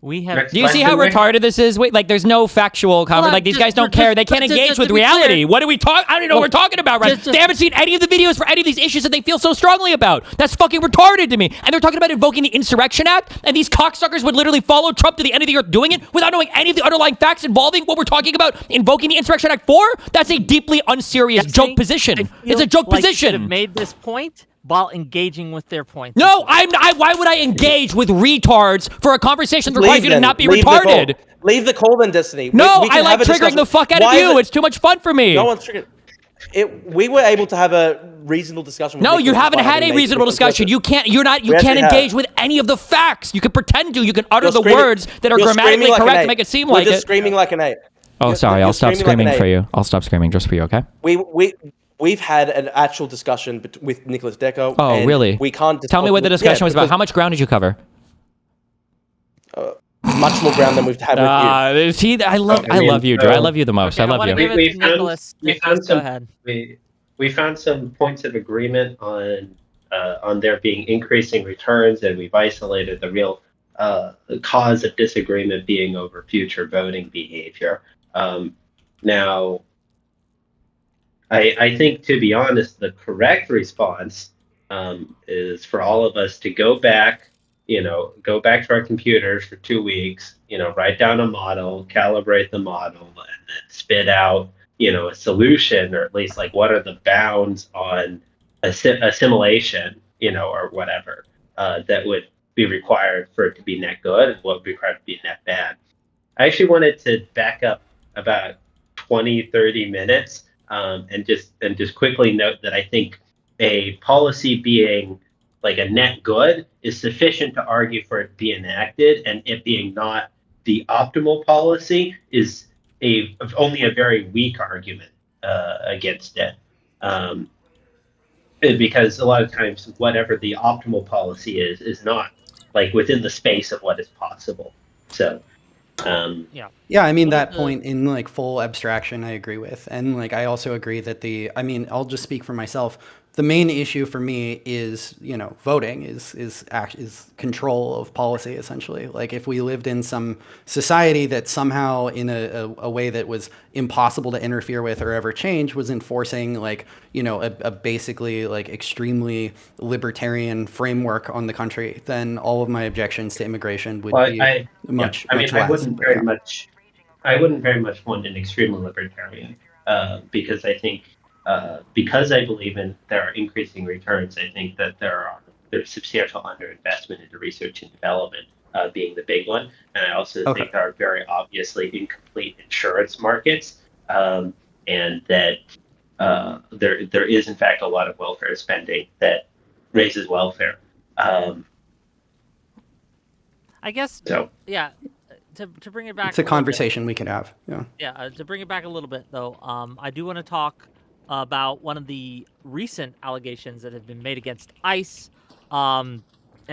We have. Do you see how retarded this is? Wait, like there's no factual conversation. Like these guys don't care. They can't engage with reality. What do we talk? I don't even know what we're talking about, right? They haven't seen any of the videos for any of these issues that they feel so strongly about. That's fucking retarded to me. And they're talking about invoking the Insurrection Act, and these cocksuckers would literally follow Trump to the end of the earth doing it without knowing any of the underlying facts involving what we're talking about invoking the Insurrection Act for. That's a deeply unserious joke position. It's a joke position. Have made this point while engaging with their points. No, why would I engage with retards for a conversation that requires you to not be retarded? Leave the call then, Destiny. No, I like triggering the fuck out of you. It's too much fun for me. No one's triggered. We were able to have a reasonable discussion. No, you haven't had a reasonable discussion. You can't engage with any of the facts. You can pretend to. You can utter the words that are grammatically correct to make it seem like it. You're just screaming like an ape. Oh, sorry. I'll stop screaming for you. I'll stop screaming just for you, okay? We've had an actual discussion with Nicholas Decker. Oh, really? We can't tell me what the discussion was about. How much ground did you cover? Much more ground than we've had with you. See, I love you, Drew. I love you the most. Okay, I love you. We found some points of agreement on there being increasing returns, and we've isolated the real cause of disagreement being over future voting behavior. Now, I think, to be honest, the correct response is for all of us to go back to our computers for 2 weeks, write down a model, calibrate the model, and then spit out, a solution, or at least like what are the bounds on assimilation, or whatever, that would be required for it to be net good and what would be required to be net bad. I actually wanted to back up about 20-30 minutes and just quickly note that I think a policy being like a net good is sufficient to argue for it to be enacted, and it being not the optimal policy is only a very weak argument against it. Because a lot of times whatever the optimal policy is not like within the space of what is possible. So yeah, I mean, that point in like full abstraction I agree with, and like I also agree that I'll just speak for myself. The main issue for me is, voting is control of policy, essentially. Like if we lived in some society that somehow in a way that was impossible to interfere with or ever change was enforcing like, a basically like extremely libertarian framework on the country, then all of my objections to immigration would be much less. I wouldn't very much want an extremely libertarian because I think because I believe there are increasing returns, I think that there's substantial underinvestment into research and development being the big one. And I also Okay. think there are very obviously incomplete insurance markets, and that there is in fact a lot of welfare spending that raises welfare. I guess. So Yeah. To bring it back. It's a little bit- conversation we could have. Yeah. Yeah, to bring it back a little bit though, I do want to talk about one of the recent allegations that have been made against ICE, and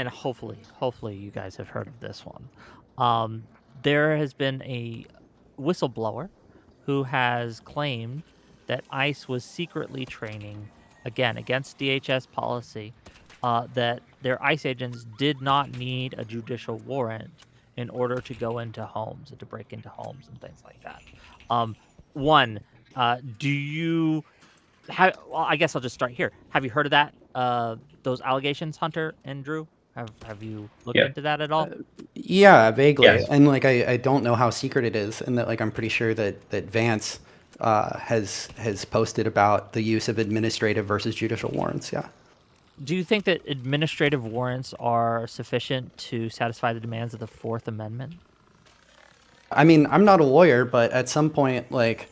hopefully you guys have heard of this one. There has been a whistleblower who has claimed that ICE was secretly training, again against DHS policy, that their ICE agents did not need a judicial warrant in order to go into homes and to break into homes and things like that. One, do you have? Well, I guess I'll just start here. Have you heard of that? Those allegations, Hunter and Drew. Have you looked Yeah. into that at all? Yeah, vaguely. Yes. And like I don't know how secret it is, and that like I'm pretty sure that Vance has posted about the use of administrative versus judicial warrants. Yeah. Do you think that administrative warrants are sufficient to satisfy the demands of the Fourth Amendment? I mean, I'm not a lawyer, but at some point, like,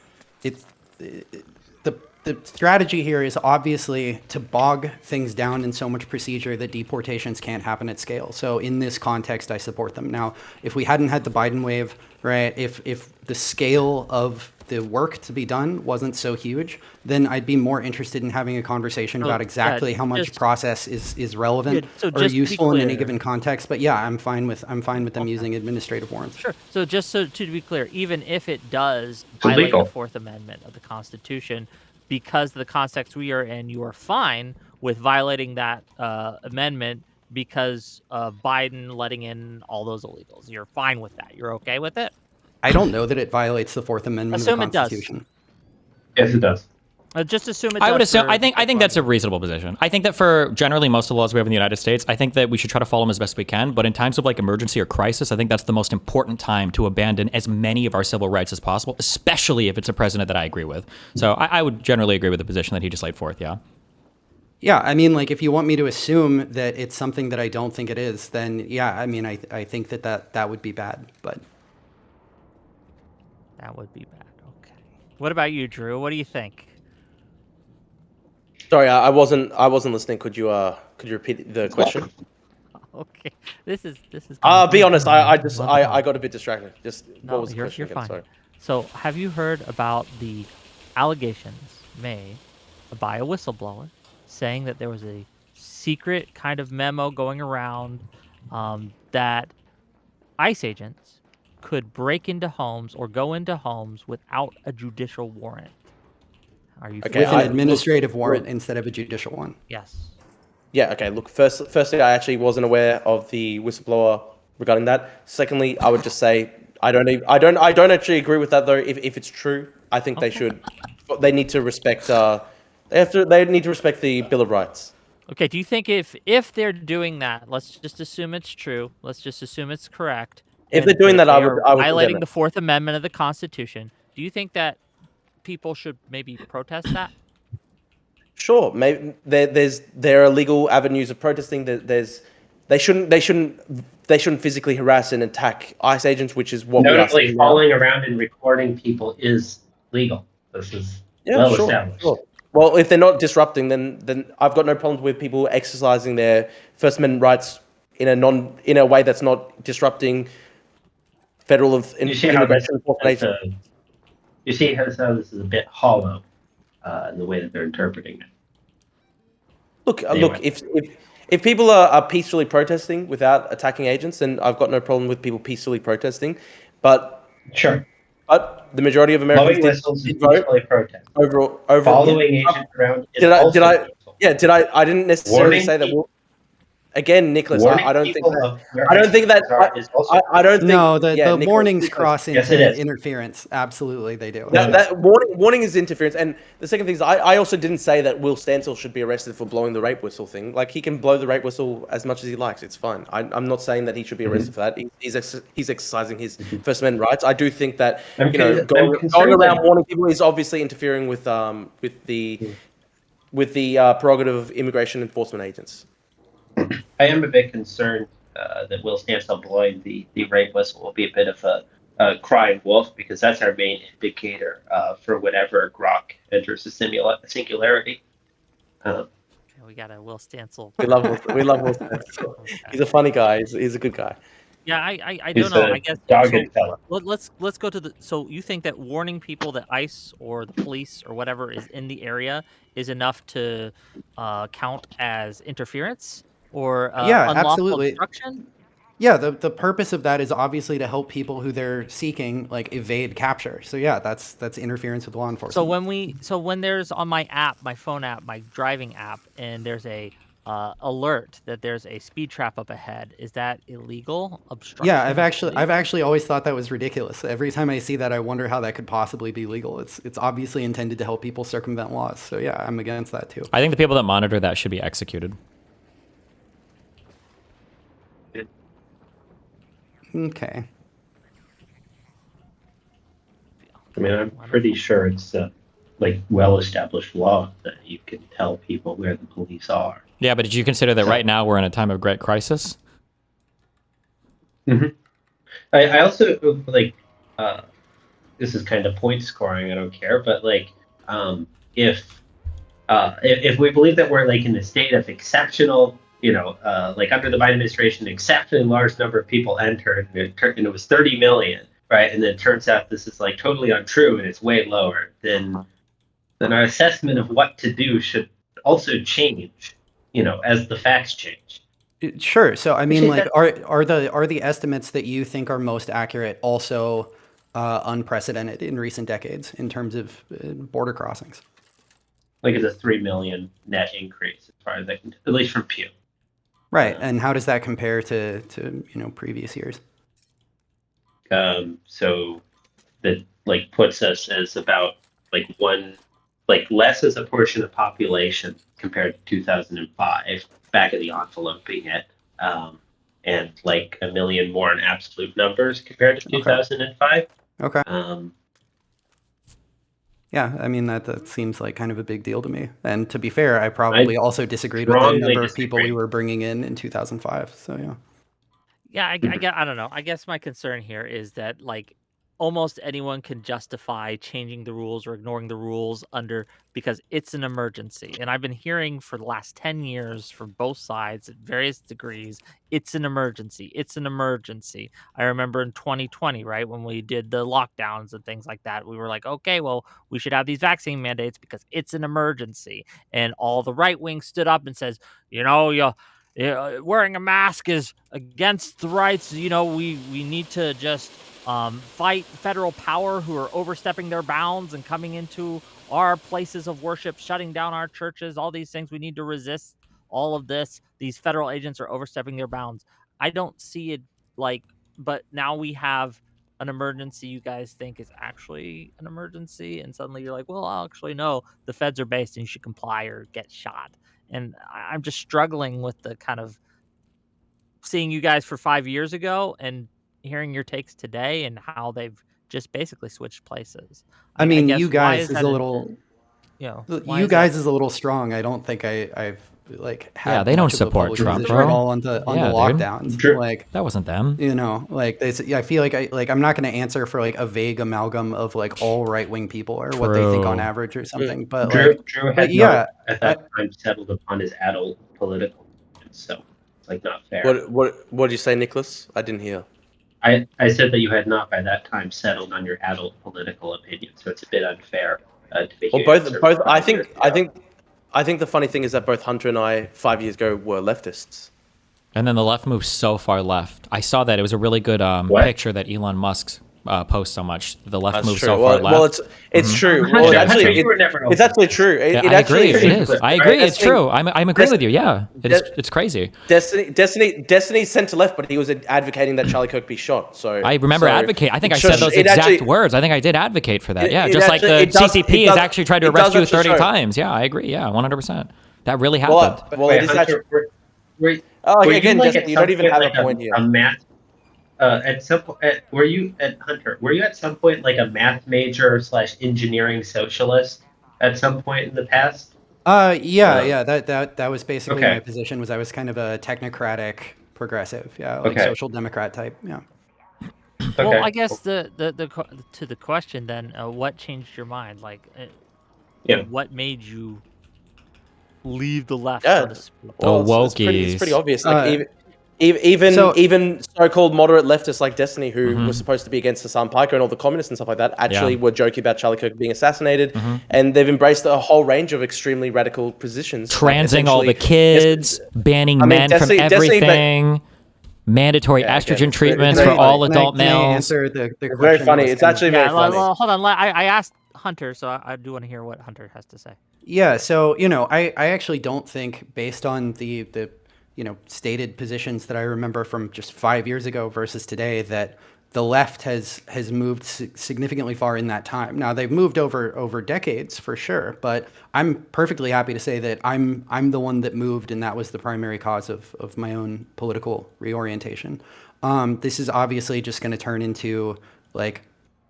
the strategy here is obviously to bog things down in so much procedure that deportations can't happen at scale. So in this context, I support them. Now, if we hadn't had the Biden wave, right, if the scale of the work to be done wasn't so huge, then I'd be more interested in having a conversation about exactly how much process is relevant or useful in any given context. But yeah, I'm fine with them using administrative warrants. Sure. So just to be clear, even if it does violate the Fourth Amendment of the Constitution, because of the context we are in, you are fine with violating that amendment because of Biden letting in all those illegals. You're fine with that. You're okay with it? I don't know that it violates the Fourth Amendment Assume of the Constitution. It does. Yes, it does. Just assume it does. I would assume. for- I think that's a reasonable position. I think that for generally most of the laws we have in the United States, I think that we should try to follow them as best we can. But in times of like emergency or crisis, I think that's the most important time to abandon as many of our civil rights as possible, especially if it's a president that I agree with. So I would generally agree with the position that he just laid forth. Yeah. Yeah, I mean, like, if you want me to assume that it's something that I don't think it is, then yeah, I mean, I think that would be bad. But That would be bad. Okay. What about you, Drew? What do you think? Sorry, I wasn't listening. Could you repeat the question? Okay. This is. Be honest. I got a bit distracted. What was the question you're again? fine. Sorry. So, have you heard about the allegations made by a whistleblower saying that there was a secret kind of memo going around that ICE agents could break into homes or go into homes without a judicial warrant? Are you Okay, with an I- administrative warrant instead of a judicial one. Yes. Yeah. Okay. Look. Firstly, I actually wasn't aware of the whistleblower regarding that. Secondly, I would just say I don't actually agree with that though. If it's true, I think they should. They need to respect. They need to respect the Bill of Rights. Okay. Do you think if they're doing that, let's just assume it's true. Let's just assume it's correct. If and they're doing that, I they would are condemn violating it. the Fourth Amendment of the Constitution. Do you think that people should maybe protest that? Sure. Maybe there are legal avenues of protesting. They shouldn't physically harass and attack ICE agents, which is what we are Notably, seeing now. following around and recording people is legal. This is well established. Sure. Well, if they're not disrupting, then I've got no problems with people exercising their First Amendment rights in a way that's not disrupting federal immigration enforcement. You see how this is a bit hollow in the way that they're interpreting it. Look, Anyway. if people are peacefully protesting without attacking agents, then I've got no problem with people peacefully protesting. But Sure. the majority of Blowing Americans whistles is did vote peacefully protest. over. Following Yeah. agents around is Did I? also Did I? peaceful. Yeah. Did I? I didn't necessarily Warning say that. people- Again, Nicholas, Warning I don't think people that. of where I don't think that. ICE is also I don't think. No, the Nicholas, warnings cross Yes, it into is. interference. Absolutely, they do. That warning is interference, and the second thing is I also didn't say that Will Stansel should be arrested for blowing the rape whistle thing. Like, he can blow the rape whistle as much as he likes. It's fine. I'm not saying that he should be arrested for that. He's exercising his First Amendment rights. I do think that going around warning people is obviously interfering with the prerogative of immigration enforcement agents. I am a bit concerned that Will Stansel blowing the rape whistle will be a bit of a crying wolf, because that's our main indicator for whenever Grok enters the singularity. Okay, we got a Will Stansel. We love Will Stansel. He's a funny guy. He's a good guy. Yeah, I He's don't know. a I guess dogged so. fella. Let's go to the. So you think that warning people that ICE or the police or whatever is in the area is enough to count as interference or Yeah, unlawful absolutely. obstruction? Yeah, the purpose of that is obviously to help people who they're seeking like evade capture. So yeah, that's interference with law enforcement. So when there's on my app, my phone app, my driving app, and there's a alert that there's a speed trap up ahead, is that illegal? Obstruction? Yeah, of I've speed? actually always thought that was ridiculous. Every time I see that, I wonder how that could possibly be legal. It's obviously intended to help people circumvent laws. So yeah, I'm against that too. I think the people that monitor that should be executed. Okay. I mean, I'm pretty sure it's like well-established law that you can tell people where the police are. Yeah, but did you consider that right now we're in a time of great crisis? Mm-hmm. I also like this is kind of point scoring. I don't care, but like if we believe that we're like in a state of exceptional, like under the Biden administration, exceptionally large number of people entered, and it was 30 million, right? And then it turns out this is like totally untrue and it's way lower. Then our assessment of what to do should also change, as the facts change. Sure. So I mean, like, That- are the estimates that you think are most accurate also unprecedented in recent decades in terms of border crossings? Like it's a 3 million net increase as far as I can, at least from Pew. Right. And how does that compare to previous years? So that like puts us as about like less as a portion of population compared to 2005, back of the enveloping it, and like 1 million more in absolute numbers compared to 2005. Okay. Um, Yeah, I mean that seems like kind of a big deal to me. And to be fair, I probably also disagreed with the strongly number of people we disagree. were bringing in 2005. So yeah. Yeah, I don't know. I guess my concern here is that like almost anyone can justify changing the rules or ignoring the rules because it's an emergency. And I've been hearing for the last 10 years from both sides at various degrees, it's an emergency. It's an emergency. I remember in 2020, right, when we did the lockdowns and things like that, we were like, okay, well, we should have these vaccine mandates because it's an emergency. And all the right wing stood up and says, wearing a mask is against the rights. We need to just fight federal power who are overstepping their bounds and coming into our places of worship, shutting down our churches, all these things. We need to resist all of this. These federal agents are overstepping their bounds. I don't see it but now we have an emergency you guys think is actually an emergency. And suddenly you're like, well, actually, no, the feds are based and you should comply or get shot. And I'm just struggling with the kind of seeing you guys for 5 years ago and hearing your takes today and how they've just basically switched places. I mean, guess you why guys is that a little why you is guys that- is a little strong. I don't think I've like had Yeah, they don't much of a support public Trump, position bro. at all on the Yeah, dude. lockdowns. True. Like, That wasn't them. like I feel like I'm not going to answer for like a vague amalgam of like all right wing people or what they think on True. average or something. But Drew but had yeah, not at that time settled upon his adult political, so it's like not fair. What did you say, Nicholas? I didn't hear. I said that you had not by that time settled on your adult political opinion, so it's a bit unfair to make Well, you both. answer Both. 5 years ago. I think the funny thing is that both Hunter and I 5 years ago were leftists. And then the left moved so far left. I saw that. It was a really good What? picture that Elon Musk posts so much. The left That's moved true. so far Well, left. it's true. Hunter, Well, Hunter, you were never it's actually true. Yeah, It I actually agree. It is. I agree. It's Destiny- true. I'm agreeing with you. Yeah, Des- it's crazy. Destiny sent to left, but he was advocating that Charlie Kirk be shot. So I remember so advocate. I think I it said shows- those it exact actually- words. I think I did advocate for that. It- Yeah, it just like actually- the it does- CCP it has does- actually tried to it arrest does you actually 30 show. times. Yeah, I agree. Yeah, 100%. That really happened. Well, Wait, it is Hunter, actually. were Oh, you, again, like, Destiny, at you don't some even have point, a point here. a math at some point, were you at Hunter? Were you at some point like a math major / engineering socialist at some point in the past? yeah. That was basically Okay. my position. Was I was kind of a technocratic progressive. Yeah, like Okay. social democrat type. Yeah. Well, Okay. I guess to the question then, what changed your mind? Like, Yeah. what made you leave the left, Yeah. so to speak? Well, it's pretty wokies. obvious. Like even So- even so-called moderate leftists like Destiny, who was supposed to be against Hassan Piker and all the communists and stuff like that, actually were joking about Charlie Kirk being assassinated, and they've embraced a whole range of extremely radical positions. Transing all the essentially, kids, banning men from Destiny- everything, mandatory estrogen treatments for all adult can I males. answer the It's question very that funny. was It's kind of- actually very funny. Well, hold on. I asked Hunter, so I do want to hear what Hunter has to say. Yeah, so I actually don't think, based on the stated positions that I remember from just 5 years ago versus today, that the left has moved significantly far in that time. Now they've moved over decades for sure, but I'm perfectly happy to say that I'm the one that moved, and that was the primary cause of my own political reorientation. This is obviously just going to turn into like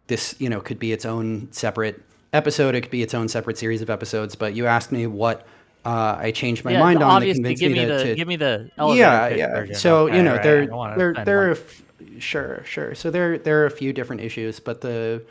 this, could be its own separate episode. It could be its own separate series of episodes. But you asked me what I changed my mind on that obviously, convinced give me me to give me the elevator pitch version. So Okay, right, I don't wanna spend there are much. sure. So there are a few different issues, but the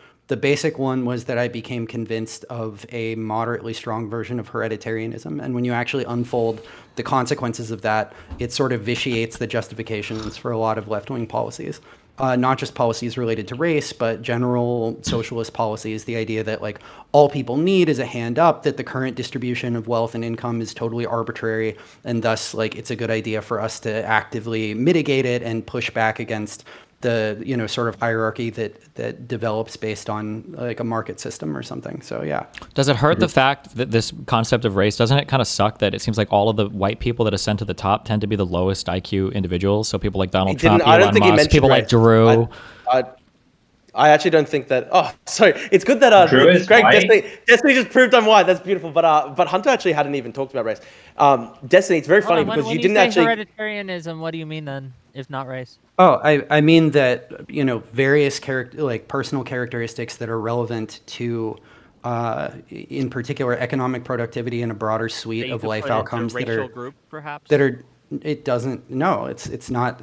basic one was that I became convinced of a moderately strong version of hereditarianism, and when you actually unfold the consequences of that, it sort of vitiates the justifications for a lot of left-wing policies. Not just policies related to race, but general socialist policies. The idea that like all people need is a hand up, that the current distribution of wealth and income is totally arbitrary, and thus like it's a good idea for us to actively mitigate it and push back against the sort of hierarchy that develops based on like a market system or something. So yeah. Does it hurt the fact that this concept of race, doesn't it kind of suck that it seems like all of the white people that ascend to the top tend to be the lowest IQ individuals? So people like Donald Trump, I don't Elon think he Musk, mentioned people like race. Drew. I actually don't think that. Oh, sorry. It's good that Drew is Greg white? Destiny just proved I'm white. That's beautiful. But Hunter actually hadn't even talked about race. Destiny, it's very funny Hold on, because when you didn't say actually. hereditarianism, what do you mean then, if not race? Oh, I mean that various personal characteristics that are relevant to, in particular, economic productivity and a broader suite of life outcomes that racial are group, perhaps. that are. It doesn't. No, it's not.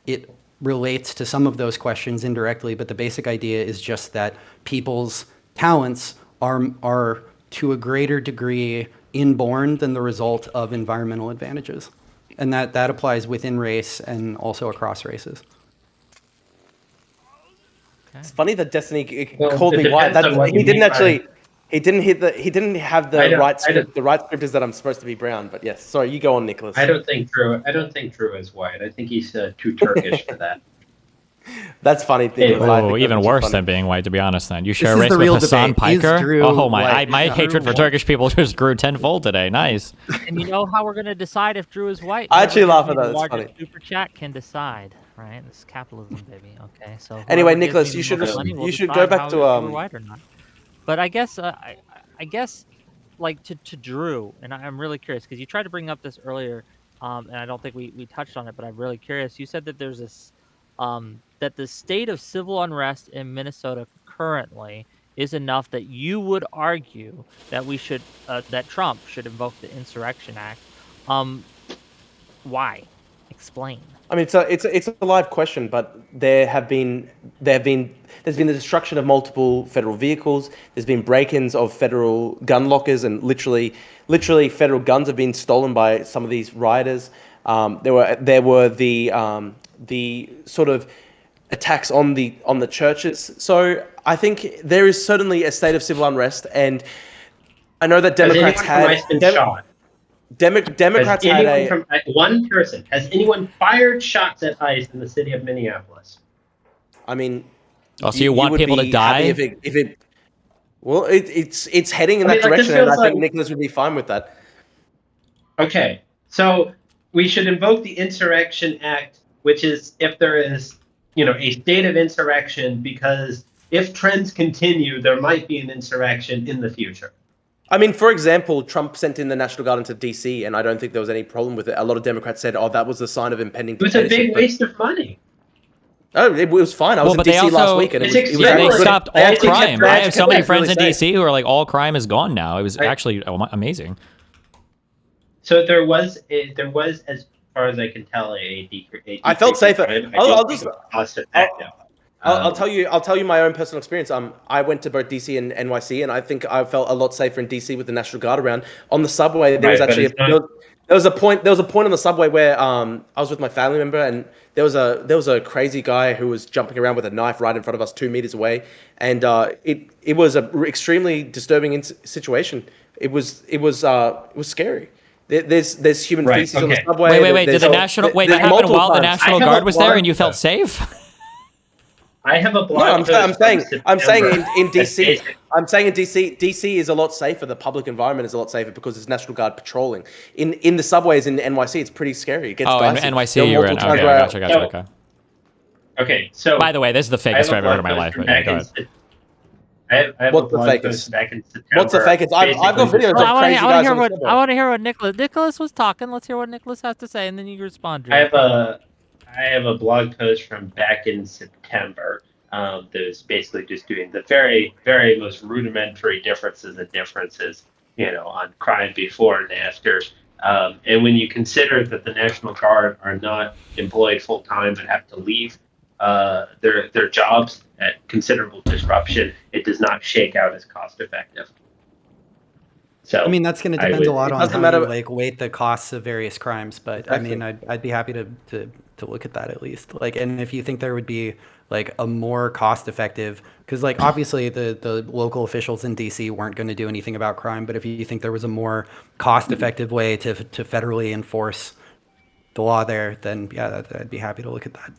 It relates to some of those questions indirectly, but the basic idea is just that people's talents are to a greater degree inborn than the result of environmental advantages. And that applies within race and also across races. It's funny that Destiny Well, called it me white. depends on what He you didn't mean by- actually. He didn't have I the don't- right I script. don't- The right script is that I'm supposed to be brown. But yes, sorry, you go on, Nicholas. I don't think Drew is white. I think he's too Turkish for that. That's funny. Nicholas. I Oh, think even that's worse funny. than being white, to be honest. Then you share is race the with real Hassan debate. Is Piker. Drew Oh my! white? My Yeah. hatred for Drew Turkish people just grew tenfold today. Nice. And you know how we're going to decide if Drew is white? I actually Whoever laugh gives at me that, the it's largest funny. Super chat can decide, right? It's capitalism, baby. Okay, so Anyway, whoever gives Nicholas, me you the should most money will you should decide go back how to if we're white or not. But I guess I guess like to Drew, and I'm really curious because you tried to bring up this earlier, and I don't think we touched on it, but I'm really curious. You said that there's this that the state of civil unrest in Minnesota currently is enough that you would argue that we should that Trump should invoke the Insurrection Act. Why? Explain. I mean, it's a live question, but there's been the destruction of multiple federal vehicles. There's been break-ins of federal gun lockers, and literally federal guns have been stolen by some of these rioters. There were the sort of attacks on the churches. So I think there is certainly a state of civil unrest, and I know that Democrats Has anyone from ICE been shot? Democrats Has had anyone from one person? Has anyone fired shots at ICE in the city of Minneapolis? I mean, Oh, so you want would people to be die? happy if it well, it's heading in I that mean, like, this direction, and I feels think like- Nicholas would be fine with that. Okay, so we should invoke the Insurrection Act, which is if there is, a state of insurrection, because if trends continue, there might be an insurrection in the future. I mean, for example, Trump sent in the National Guard into DC, and I don't think there was any problem with it. A lot of Democrats said, "Oh, that was a sign of impending It was a dictatorship." big waste of money. Oh, it was fine. I was Well, in but they DC last also- week, and it was, It's it was Yeah, extremely they good. stopped They all actually kept- crime. they I actually have so kept many that friends really in safe. DC who are like, all crime is gone now. It was Right. actually amazing. So there was, as far as I can tell, a I felt decrease in safer. crime. I I'll don't just think it's cost effective. I'll tell you my own personal experience. I went to both DC and NYC, and I think I felt a lot safer in DC with the National Guard around. On the subway, there was Right, but actually it's not- there was a point on the subway where I was with my family member, and there was a crazy guy who was jumping around with a knife right in front of us 2 meters away, and it was a extremely disturbing situation. It was scary. There's human Right, feces on the okay. subway. Wait. Did the national that happened multiple while the times. National I have Guard a was there blog and you felt post. safe? I have a No, blog I'm saying in that's DC. basic- I'm saying in DC is a lot safer. The public environment is a lot safer because there's National Guard patrolling. In the subways in NYC, it's pretty scary. It gets Oh, in dicey. NYC There were you were in. multiple Okay, times where gotcha. Okay, so By the way, this is the I have fakest a story I've ever heard in my blog life. post But yeah, back go in ahead. Sep- I have What's a the blog fakest? post back in September. What's the fakest? I've got basically videos Well, of I crazy want to guys hear on the what subway. I want to hear what Nicholas was talking. Let's hear what Nicholas has to say, and then you respond. Drew. I have a blog post from back in September that was basically just doing the very, very most rudimentary differences on crime before and after. And when you consider that the National Guard are not employed full time but have to leave their jobs at considerable disruption, it does not shake out as cost effective. So I mean, that's going to I depend a would- lot it on doesn't how matter- you weight the costs of various crimes. But Exactly. I mean, I'd be happy to look at that at least. And if you think there would be a more cost effective, because obviously the local officials in DC weren't going to do anything about crime. But if you think there was a more cost effective way to federally enforce the law there, then yeah, I'd be happy to look at that.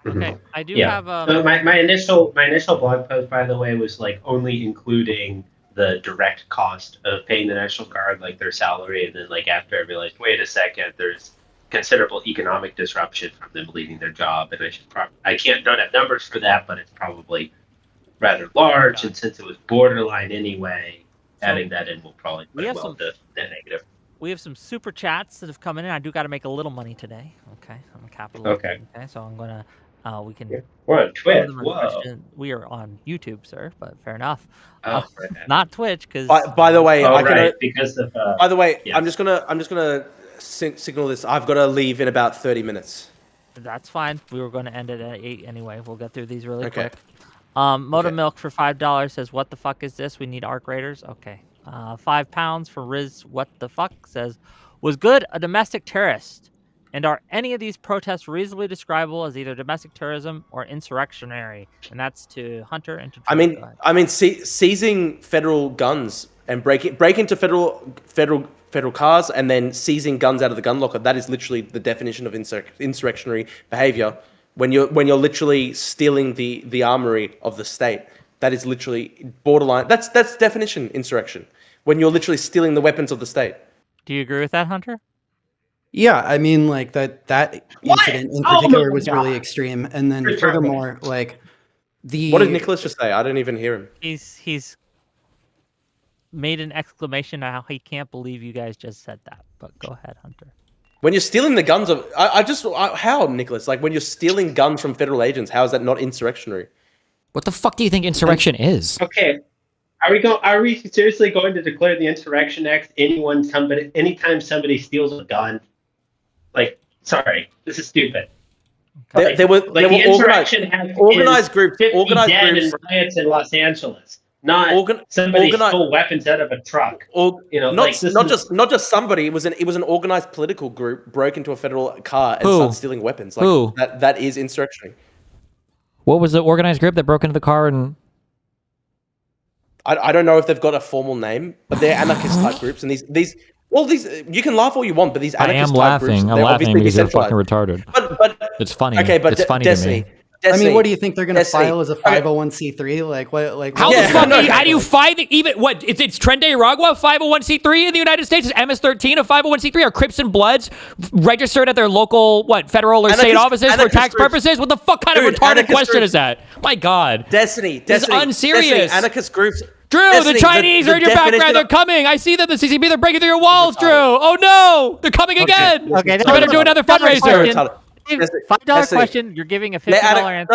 Okay, I do Yeah. have So my initial blog post, by the way, was only including the direct cost of paying the National Guard, their salary, and then after I realized, wait a second, there's considerable economic disruption from them leaving their job, and I don't have numbers for that, but it's probably rather large, and since it was borderline anyway, adding that in will probably put it well to net negative. we have some super chats that have come in. I do got to make a little money today. Okay, I'm a capitalist. Okay. Okay, so I'm gonna we can. Yeah. We're on throw Twitch. them a Whoa. question. We are on YouTube, sir, but fair enough. Oh, right. Not Twitch, because. By the way, Oh, I can. right, because of. By the way, yeah. I'm just gonna signal this. I've got to leave in about 30 minutes. That's fine. We were going to end it at 8 anyway. We'll get through these really Okay. quick. Moto Okay. Milk for $5 says, "What the fuck is this? We need Arc Raiders." Okay. £5 for Riz. What the fuck says, "Was Good a domestic terrorist? And are any of these protests reasonably describable as either domestic terrorism or insurrectionary?" And that's to Hunter and to. I Drew. mean, Go ahead. seizing federal guns and break into federal cars and then seizing guns out of the gun locker. That is literally the definition of insurrectionary behavior. When you're literally stealing the armory of the state, that is literally borderline. That's definition insurrection. When you're literally stealing the weapons of the state. Do you agree with that, Hunter? Yeah, I mean, that incident in Oh particular my was really God. extreme. And then Good furthermore, the What did Nicholas just say? I didn't even hear him. He's made an exclamation how he can't believe you guys just said that. But go ahead, Hunter. When you're stealing the guns of, how, Nicholas? When you're stealing guns from federal agents, how is that not insurrectionary? What the fuck do you think insurrection is? Okay. Are we seriously going to declare the Insurrection Act anytime somebody steals a gun? Sorry, this is stupid. There were the insurrection has organized groups, 50 organized dead groups, in riots in Los Angeles, not somebody organized- stole weapons out of a truck. not just somebody. It was an organized political group broke into a federal car and Who? started stealing weapons. Who? That is insurrectionary. What was the organized group that broke into the car and? I don't know if they've got a formal name, but they're anarchist type groups, and these you can laugh all you want, but these I am anarchist type groups, laughing. I'm they're laughing obviously because you're fucking decentralized. retarded. But It's funny. okay, but it's funny Destiny, to me. I mean, what do you think they're going to Destiny. file as a Okay. 501c3? How Yeah, the fuck? no, How do you find even what? It's Tren de Aragua 501c3 in the United States. Is MS-13 a 501c3? Are Crips and Bloods registered at their local federal or state Anarchist- offices for anarchist tax groups. purposes? What the fuck kind of Dude, retarded anarchist question groups. is that? My God, Destiny, This is unserious. Destiny, anarchist groups. Drew, Destiny, the Chinese are in your definition background. They're of- coming. I see them. The CCP. They're breaking through your walls, Drew. Oh no, they're coming again. Okay, You better do another fundraiser. question. Destiny, $5 Destiny. question. You're giving a $50 answer.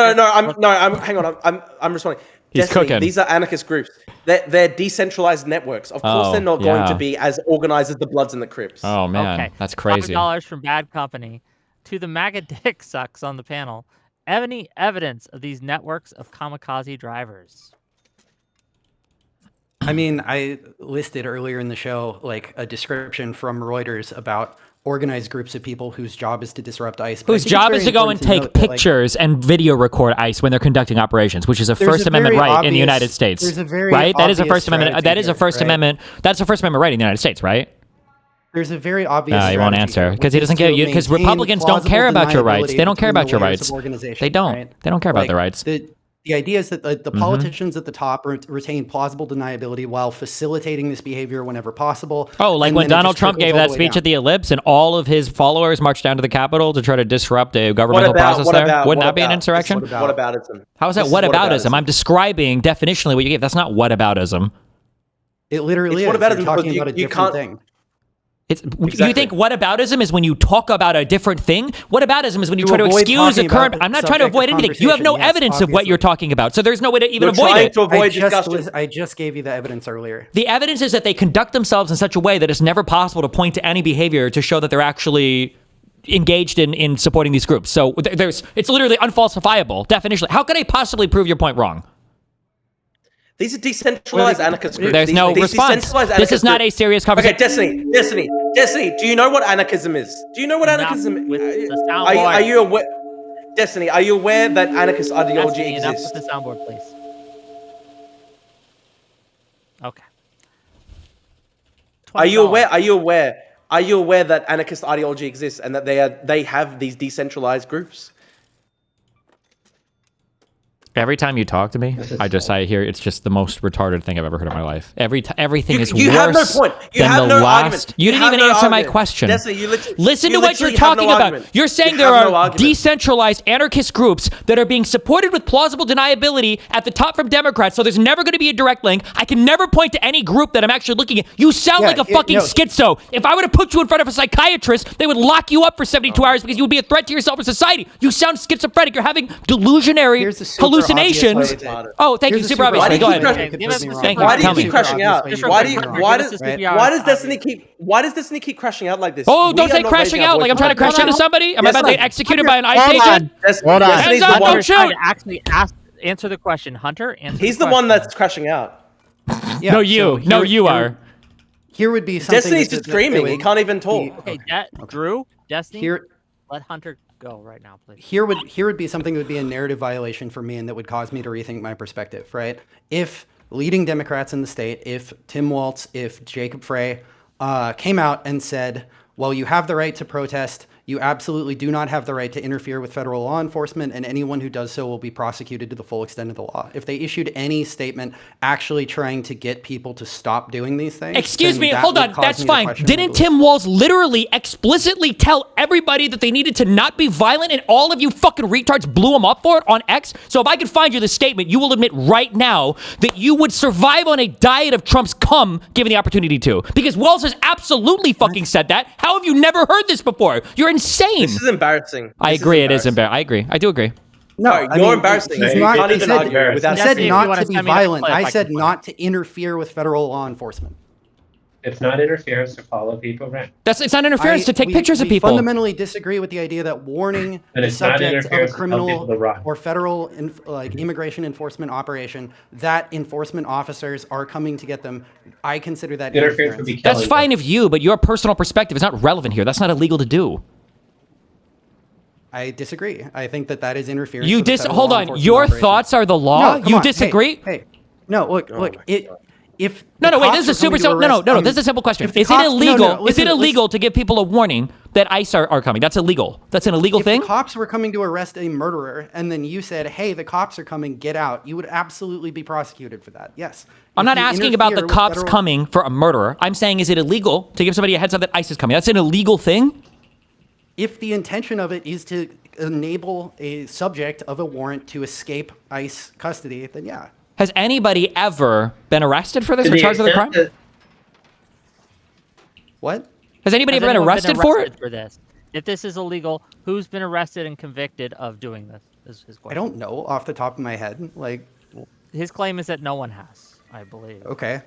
Hang on. I'm responding. He's Destiny, cooking. these are anarchist groups. They're decentralized networks. Of course, they're not going to be as organized as the Bloods and the Crips. Oh man, Okay. that's crazy. $5 from Bad Company to the MAGA dick sucks on the panel. Any evidence of these networks of kamikaze drivers? I mean, I listed earlier in the show like a description from Reuters about organized groups of people whose job is to disrupt ICE. But I Whose think it's job very is to go and important take note that, like, pictures and video record ICE when they're conducting operations, which is a There's First a Amendment very right in the obvious- United States. there's a very right. That is a obvious First Amendment. That strategy is a here, First right? Amendment. That's a First Amendment right in the United States, right? There's a very obvious. He won't strategy answer here, because he which doesn't is care. to Because maintain Republicans don't care plausible about your rights. deniability They don't care between about your the layers rights. of organization, They don't. right? They don't care about Like, their rights. The idea is that the politicians at the top retain plausible deniability while facilitating this behavior whenever possible. Oh, like and when then it Donald just Trump trickles gave all that the way speech down. at the Ellipse and all of his followers marched down to the Capitol to try to disrupt a governmental process there? Wouldn't that be an insurrection? Whataboutism. How is that This whataboutism? I'm describing definitionally what you gave. That's not whataboutism. It literally It's is. whataboutism You're talking because about a you different can't- thing. It's, You Exactly. think whataboutism is when you talk about a different thing? Whataboutism is when you To try to avoid excuse a talking current. about the I'm not trying to subject of avoid anything. You have no conversation, yes, evidence of what you're obviously. talking about, so there's no way to even You're avoid trying it. to avoid discussion. I just gave you the evidence earlier. The evidence is that they conduct themselves in such a way that it's never possible to point to any behavior to show that they're actually engaged in supporting these groups. So it's literally unfalsifiable, definitionally. How could I possibly prove your point wrong? These are decentralized anarchist groups. There's no These response. decentralized This anarchist is not a groups- serious Okay, conversation. Destiny. Do you know what anarchism is? Do you know what anarchism is? With the Are you aware? Destiny, are you aware that anarchist ideology Destiny, enough exists? with the soundboard, please. Okay. Are you aware? $20. Are you aware that anarchist ideology exists and that they have these decentralized groups? Every time you talk to me, I hear it's just the most retarded thing I've ever heard in my life. Everything is You worse have no point. You than have the no last. argument. You didn't have even no answer my argument. question. Destiny, you Listen to what you're literally have talking no about. argument. You're saying You there have no are argument. decentralized anarchist groups that are being supported with plausible deniability at the top from Democrats, so there's never going to be a direct link. I can never point to any group that I'm actually looking at. You sound like a fucking schizo. If I were to put you in front of a psychiatrist, they would lock you up for 72 hours because you would be a threat to yourself and society. You sound schizophrenic. You're having delusionary Here's the super hallucinations. obvious way Oh, thank you. Here's the Super super obvious. obvious Go way. ahead. Why Okay, give us the Thank super you. Why do Tell you me. keep crashing out? Just Why real do quick, you, why give does us the why does CPR. Destiny keep crashing out like this? Oh, We don't are say not crashing raising our out like I'm voice trying to about crash into it. somebody. Am I Yes, about to get sir. executed by an ICE Hold on. agent? Hold on. Hands Destiny's up, the one. don't shoot. Actually answer the question. Hunter, answer He's the the one question. that's crashing out. Yeah, No, you. so No, here- you here- are. Here would be something. Destiny's just dreaming. He can't even talk. Okay, Drew, Destiny, Here, let Hunter go right now, please. here would be something that would be a narrative violation for me and that would cause me to rethink my perspective, right? If leading Democrats in the state, if Tim Walz, if Jacob Frey came out and said, well, you have the right to protest, you absolutely do not have the right to interfere with federal law enforcement, and anyone who does so will be prosecuted to the full extent of the law. If they issued any statement actually trying to get people to stop doing these things, Excuse then me, that hold would on, cause that's me to fine. question my Didn't beliefs. Tim Walz literally explicitly tell everybody that they needed to not be violent and all of you fucking retards blew him up for it on X? So if I could find you the statement, you will admit right now that you would survive on a diet of Trump's cum given the opportunity to. Because Walz has absolutely fucking said that. How have you never heard this before? You're insane. This is embarrassing. I This agree, it is embarrassing. embarrassing. I agree. I do agree. No, Sorry, I you're mean, embarrassing. he's You not- can't he even said- argue without He Destiny, said if you not wanna to be send me that violent. clip, I I said can not to interfere with federal law enforcement. It's not interference to follow people around. It's not interference to take we- pictures of we people. fundamentally disagree with the idea that warning And the it's not subject of a interference to tell people criminal to run. or federal immigration enforcement operation that enforcement officers are coming to get them, I consider that Interference would be interference. That's killing fine them. of you, but your personal perspective is not relevant here. That's not illegal to do. I disagree. I think that that is interference. You with the federal hold law on. enforcement Your operation. thoughts are the law. No, come You on. Hey, disagree? Hey, no, look, Oh look. my It, if No, the no, wait. cops This is a were super coming to simple. No, arrest- no. This is a simple question. if the Is cops- it no, illegal? no, Is it listen, illegal to give people a warning that ICE are coming? That's illegal. That's an illegal If thing. the cops were coming to arrest a murderer and then you said, hey, the cops are coming, get out, you would absolutely be prosecuted for that. Yes. I'm If not you asking about the interfere with cops federal- coming for a murderer. I'm saying, is it illegal to give somebody a heads up that ICE is coming? That's an illegal thing. If the intention of it is to enable a subject of a warrant to escape ICE custody, then yeah. Has anybody ever been arrested for this To or the charged with a crime? extent that- What? Has anybody Has ever been anyone arrested for it? for this? If this is illegal, who's been arrested and convicted of doing this? Is his question. I don't know off the top of my head. Like, His claim is that no one has, I believe. Okay,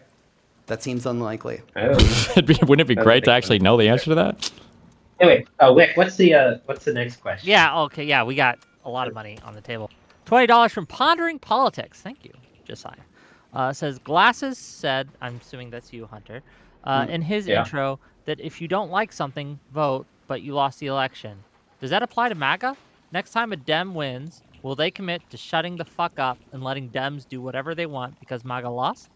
that seems unlikely. I don't know. Wouldn't it be great to actually know the answer to that? Anyway, Wick, what's the next question? Yeah, okay, yeah, we got a lot of money on the table. $20 from Pondering Politics. Thank you, Josiah. Says, Glasses said, I'm assuming that's you, Hunter, in his intro, that if you don't like something, vote, but you lost the election. Does that apply to MAGA? Next time a Dem wins, will they commit to shutting the fuck up and letting Dems do whatever they want because MAGA lost?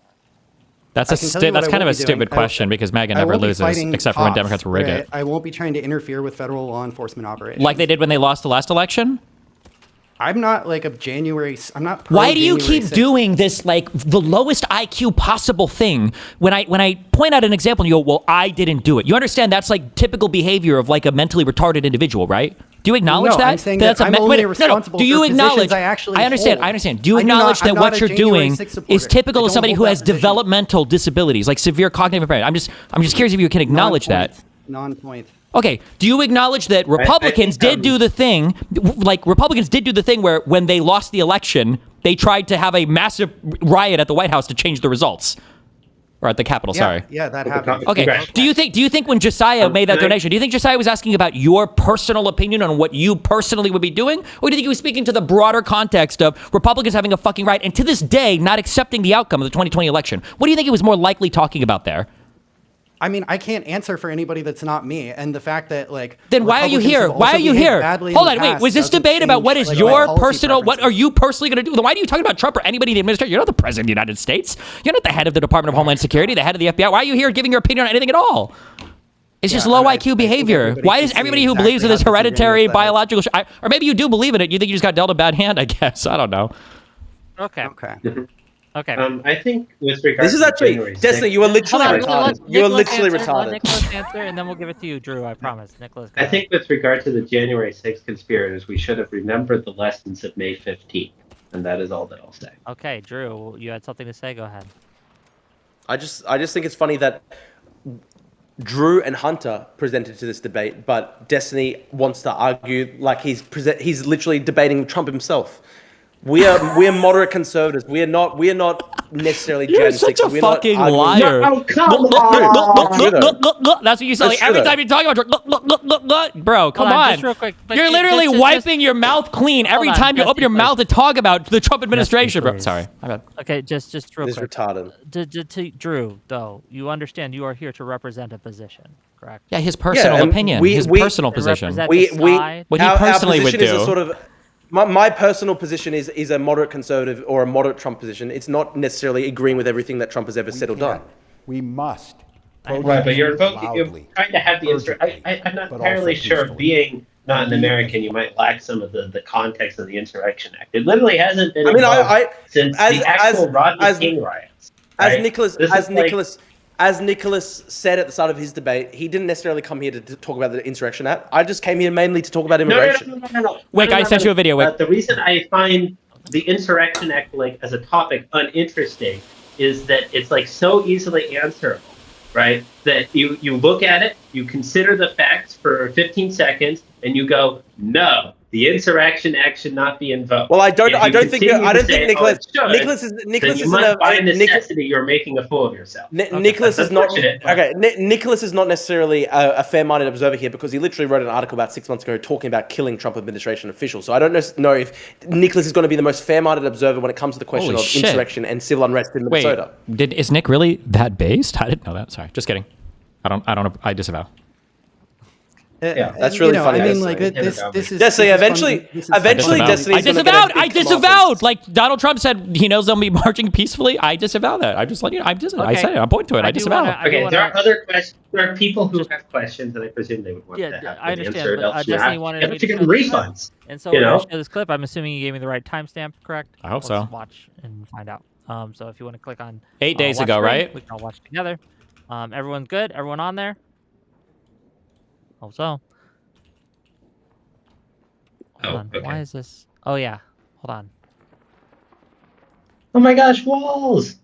That's I can tell you what that's I kind of a won't be doing. stupid question because MAGA I never won't be loses fighting except for when cops, Democrats rig right? it. I won't be trying to interfere with federal law enforcement operations. Like they did when they lost the last election? I'm not like a January. I'm not. Why do you January keep 6th. doing this, like the lowest IQ possible thing? When I point out an example and you go, well, I didn't do it. You understand that's like typical behavior of like a mentally retarded individual, right? Do you acknowledge No, that? I'm saying that I'm only responsible Do you for acknowledge? positions I actually understand. hold. I understand. Do you I'm not- acknowledge I'm that not what a you're January doing 6th supporter. is typical I of don't somebody hold who that has position. developmental disabilities, like severe cognitive impairment? I'm just curious if you can acknowledge that. Non-point. Okay, do you acknowledge that Republicans did do the thing, like Republicans did do the thing where when they lost the election, they tried to have a massive riot at the White House to change the results? Or at the Capitol, sorry. Yeah, that happened. Okay, do you think when Josiah made that donation, do you think Josiah was asking about your personal opinion on what you personally would be doing? Or do you think he was speaking to the broader context of Republicans having a fucking riot and to this day not accepting the outcome of the 2020 election? What do you think he was more likely talking about there? I mean, I can't answer for anybody that's not me, and the fact that like. Then why are you Republicans here? have Why also are you behaved here? badly in Hold the on, wait. past Was this doesn't debate about change, what is like, your my policy personal? What preferences. are you personally going to do? Then why are you talking about Trump or anybody in the administration? You're not the president of the United States. You're not the head of the Department of Homeland Security, the head of the FBI. Why are you here giving your opinion on anything at all? It's just low IQ behavior. Why is everybody who believes in this hereditary biological, or maybe you do believe in it? You think you just got dealt a bad hand? I guess I don't know. Okay. Okay. I think with regard This is to actually January Destiny. 6th, You are literally Hold on, retarded. let You are Nicholas literally answer, Let retarded. Nicholas answer, and then we'll give it to you, Drew. I promise. Nicholas. Go I ahead. think with regard to the January 6th conspirators, we should have remembered the lessons of May 15th. And that is all that I'll say. Okay, Drew, you had something to say. Go ahead. I just think it's funny that Drew and Hunter presented to this debate, but Destiny wants to argue like he's literally debating Trump himself. We're moderate conservatives. We are not necessarily You're Jan such 6. a We're not fucking arguing- liar. Oh, come on. That's what you say. That's Like, every true, time you talk about bro, come Hold on, on. just real quick, but You're it- literally just- wiping your mouth clean every on, time you Dusty, open your please. mouth to talk about the Trump administration, bro. please. Sorry. My bad. Okay, just real This quick. retarded. Drew, though, you understand you are here to represent a position, correct? Yeah, his personal and opinion, his personal position. represent- We side. What he our personally would position is do. a sort of my personal position is a moderate conservative or a moderate Trump position. It's not necessarily agreeing with everything that Trump has ever said or done. We must. Right, but you're loudly, trying to have the urgently, I'm not but entirely also sure. peacefully. Being not an American, you might lack some of the context of the Insurrection Act. It literally hasn't been I mean, invoked since as- the actual as- Rodney as- King riots. As right? Nicholas said at the start of his debate, he didn't necessarily come here to talk about the Insurrection Act. I just came here mainly to talk about immigration. No. Wick, I sent you a video, Wick. The reason I find the Insurrection Act like as a topic uninteresting is that it's like so easily answerable, right? That you look at it, you consider the facts for 15 seconds, and you go, no, the Insurrection Act should not be invoked. Well, I don't think Then Nicholas you is must by necessity you're making a fool of yourself. Nicholas is not unfortunate, but- okay. Nicholas is not necessarily a fair-minded observer here because he literally wrote an article about 6 months ago talking about killing Trump administration officials. So I don't know if Nicholas is going to be the most fair-minded observer when it comes to the question Holy of shit. insurrection and civil unrest in Minnesota. Wait, is Nick really that based? I didn't know that. Sorry, just kidding. I disavow. Yeah, that's really funny. I mean, Destiny. like this is. Destiny, this is eventually- fun- this is eventually fun. Destiny- I Destiny's gonna get a disavowed. big I disavowed. Like Donald Trump said, he knows they'll be marching peacefully. I disavow that. I just let you know. I disavow. I Okay. said it. I'm pointing to it. I do disavow. wanna- I do Okay, there wanna- are other questions. There are people who have questions, and I presume they would want Yeah, to have I them understand, answered but, elsewhere. Destiny wanted Yeah, me but to you're show getting the clip. refunds. And so You we're know? gonna show this clip. I'm assuming you gave me the right timestamp, correct? I hope Let's so. watch and find out. So if you want to click on 8 days watch ago, screen, right? we can all watch together. Everyone's good. Everyone on there. Hope so. Hold on. okay. Why is this? Oh yeah. Hold on. Oh my gosh, Walls!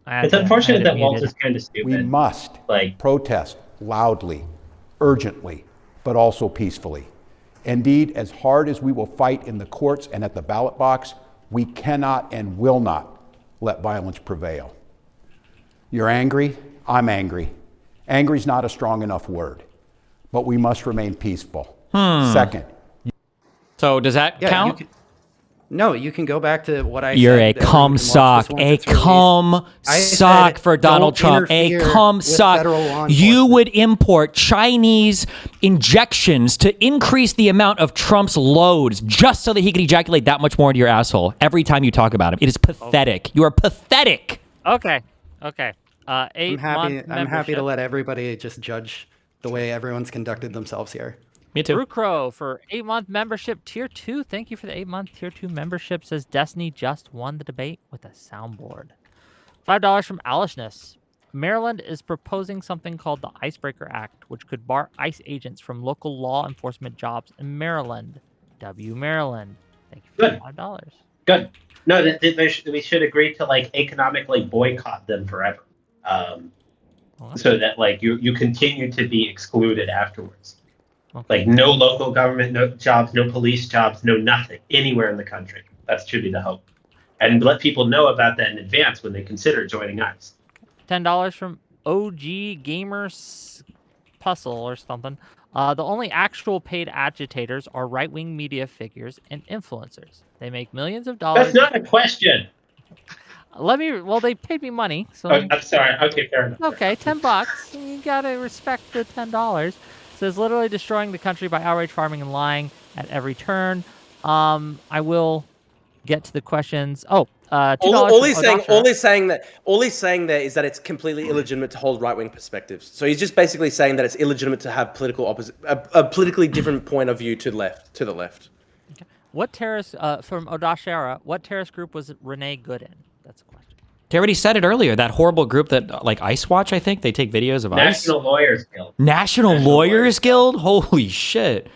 I It's had unfortunate it that Walls muted. is kind of stupid. We must Like- protest loudly, urgently, but also peacefully. Indeed, as hard as we will fight in the courts and at the ballot box, We cannot and will not let violence prevail. You're angry, I'm angry. Angry is not a strong enough word, but we must remain peaceful. Second, So does that count? No, you can go back to what I You're said. a cum sock, for Donald Trump, a cum sock. You would import Chinese injections to increase the amount of Trump's loads just so that he could ejaculate that much more into your asshole every time you talk about him. It is pathetic. You are pathetic. Okay. I'm happy to let everybody just judge the way everyone's conducted themselves here. Me too. Brew Crow for 8-month membership tier 2. Thank you for the 8-month tier 2 membership. Says Destiny just won the debate with a soundboard. $5 from Alishness. Maryland is proposing something called the Icebreaker Act, which could bar ICE agents from local law enforcement jobs in Maryland. W Maryland. Thank you for $5. Good. No, we should agree to like economically boycott them forever, so that like you continue to be excluded afterwards. Okay. Like no local government, no jobs, no police jobs, no nothing anywhere in the country. That should be the hope, and let people know about that in advance when they consider joining ICE. $10 from OG Gamers Puzzle or something. The only actual paid agitators are right-wing media figures and influencers. They make millions of dollars. That's not a question. Well, they paid me money, so. Oh, I'm sorry. Okay, fair enough. Okay, $10. You gotta respect the $10. Says literally destroying the country by outrage farming and lying at every turn. I will get to the questions. $2 all he's saying there is that it's completely illegitimate to hold right-wing perspectives. So he's just basically saying that it's illegitimate to have a politically different point of view to the left. Okay. What terrorist from Odashara? What terrorist group was Renee good in? That's a question. They already said it earlier. That horrible group that like Ice Watch, I think they take videos of National Lawyers Guild. National Lawyers Guild. Holy shit,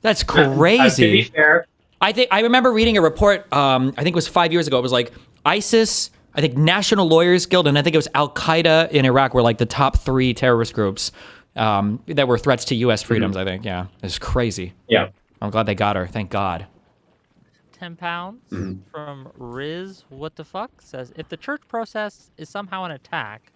that's crazy. To be fair, I remember reading a report. I think it was 5 years ago. It was like ISIS, I think National Lawyers Guild, and I think it was Al Qaeda in Iraq were like the top 3 terrorist groups that were threats to U.S. freedoms. I think, yeah, it's crazy. Yeah, I'm glad they got her. Thank God. £10 from Riz. What the fuck says if the church process is somehow an attack,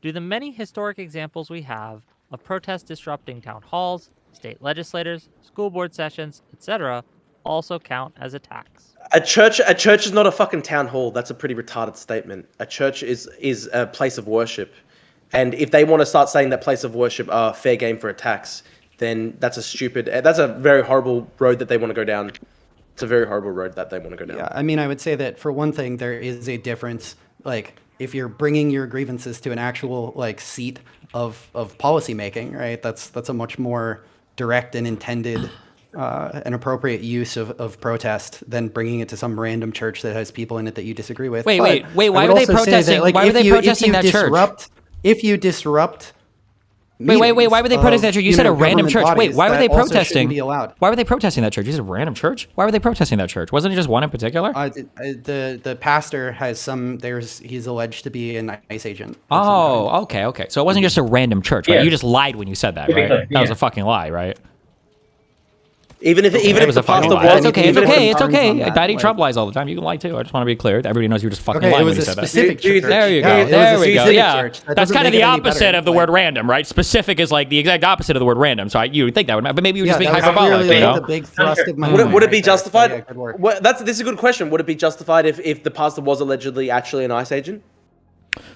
do the many historic examples we have of protests disrupting town halls, state legislators, school board sessions, etc., also count as attacks? A church is not a fucking town hall. That's a pretty retarded statement. A church is a place of worship, and if they want to start saying that place of worship are fair game for attacks, then that's a very horrible road that they want to go down. It's a very horrible road that they want to go down. Yeah, I mean, I would say that for one thing, there is a difference. Like, if you're bringing your grievances to an actual like seat of policy making, right? That's a much more direct and intended an appropriate use of protest than bringing it to some random church that has people in it that you disagree with. Wait. Why were they protesting? Why were they protesting that church? If you disrupt. Wait. Why were they protesting that church? You said a random church. Wait, why were they protesting? Why were they protesting that church? You said a random church. Why were they protesting that church? Wasn't it just one in particular? The pastor has some. He's alleged to be an ICE agent. Oh, okay. So it wasn't just a random church, right? Yeah. You just lied when you said that, right? That was a fucking lie, right? Even if the pastor was, it's okay. that, Daddy Trump lies all the time. You can lie too. I just want to be clear. Everybody knows you were just fucking lying when you said that. Church. There you go. Yeah, there we go. Yeah, That that's kind of the opposite of the like, word random, right? Specific is like the exact opposite of the word random. So you would think that would matter, but maybe you were just being that was hyperbolic. really You know? the big thrust of my would it be right there. justified? So, yeah, good work. This is a good question. Would it be justified if the pastor was allegedly actually an ICE agent?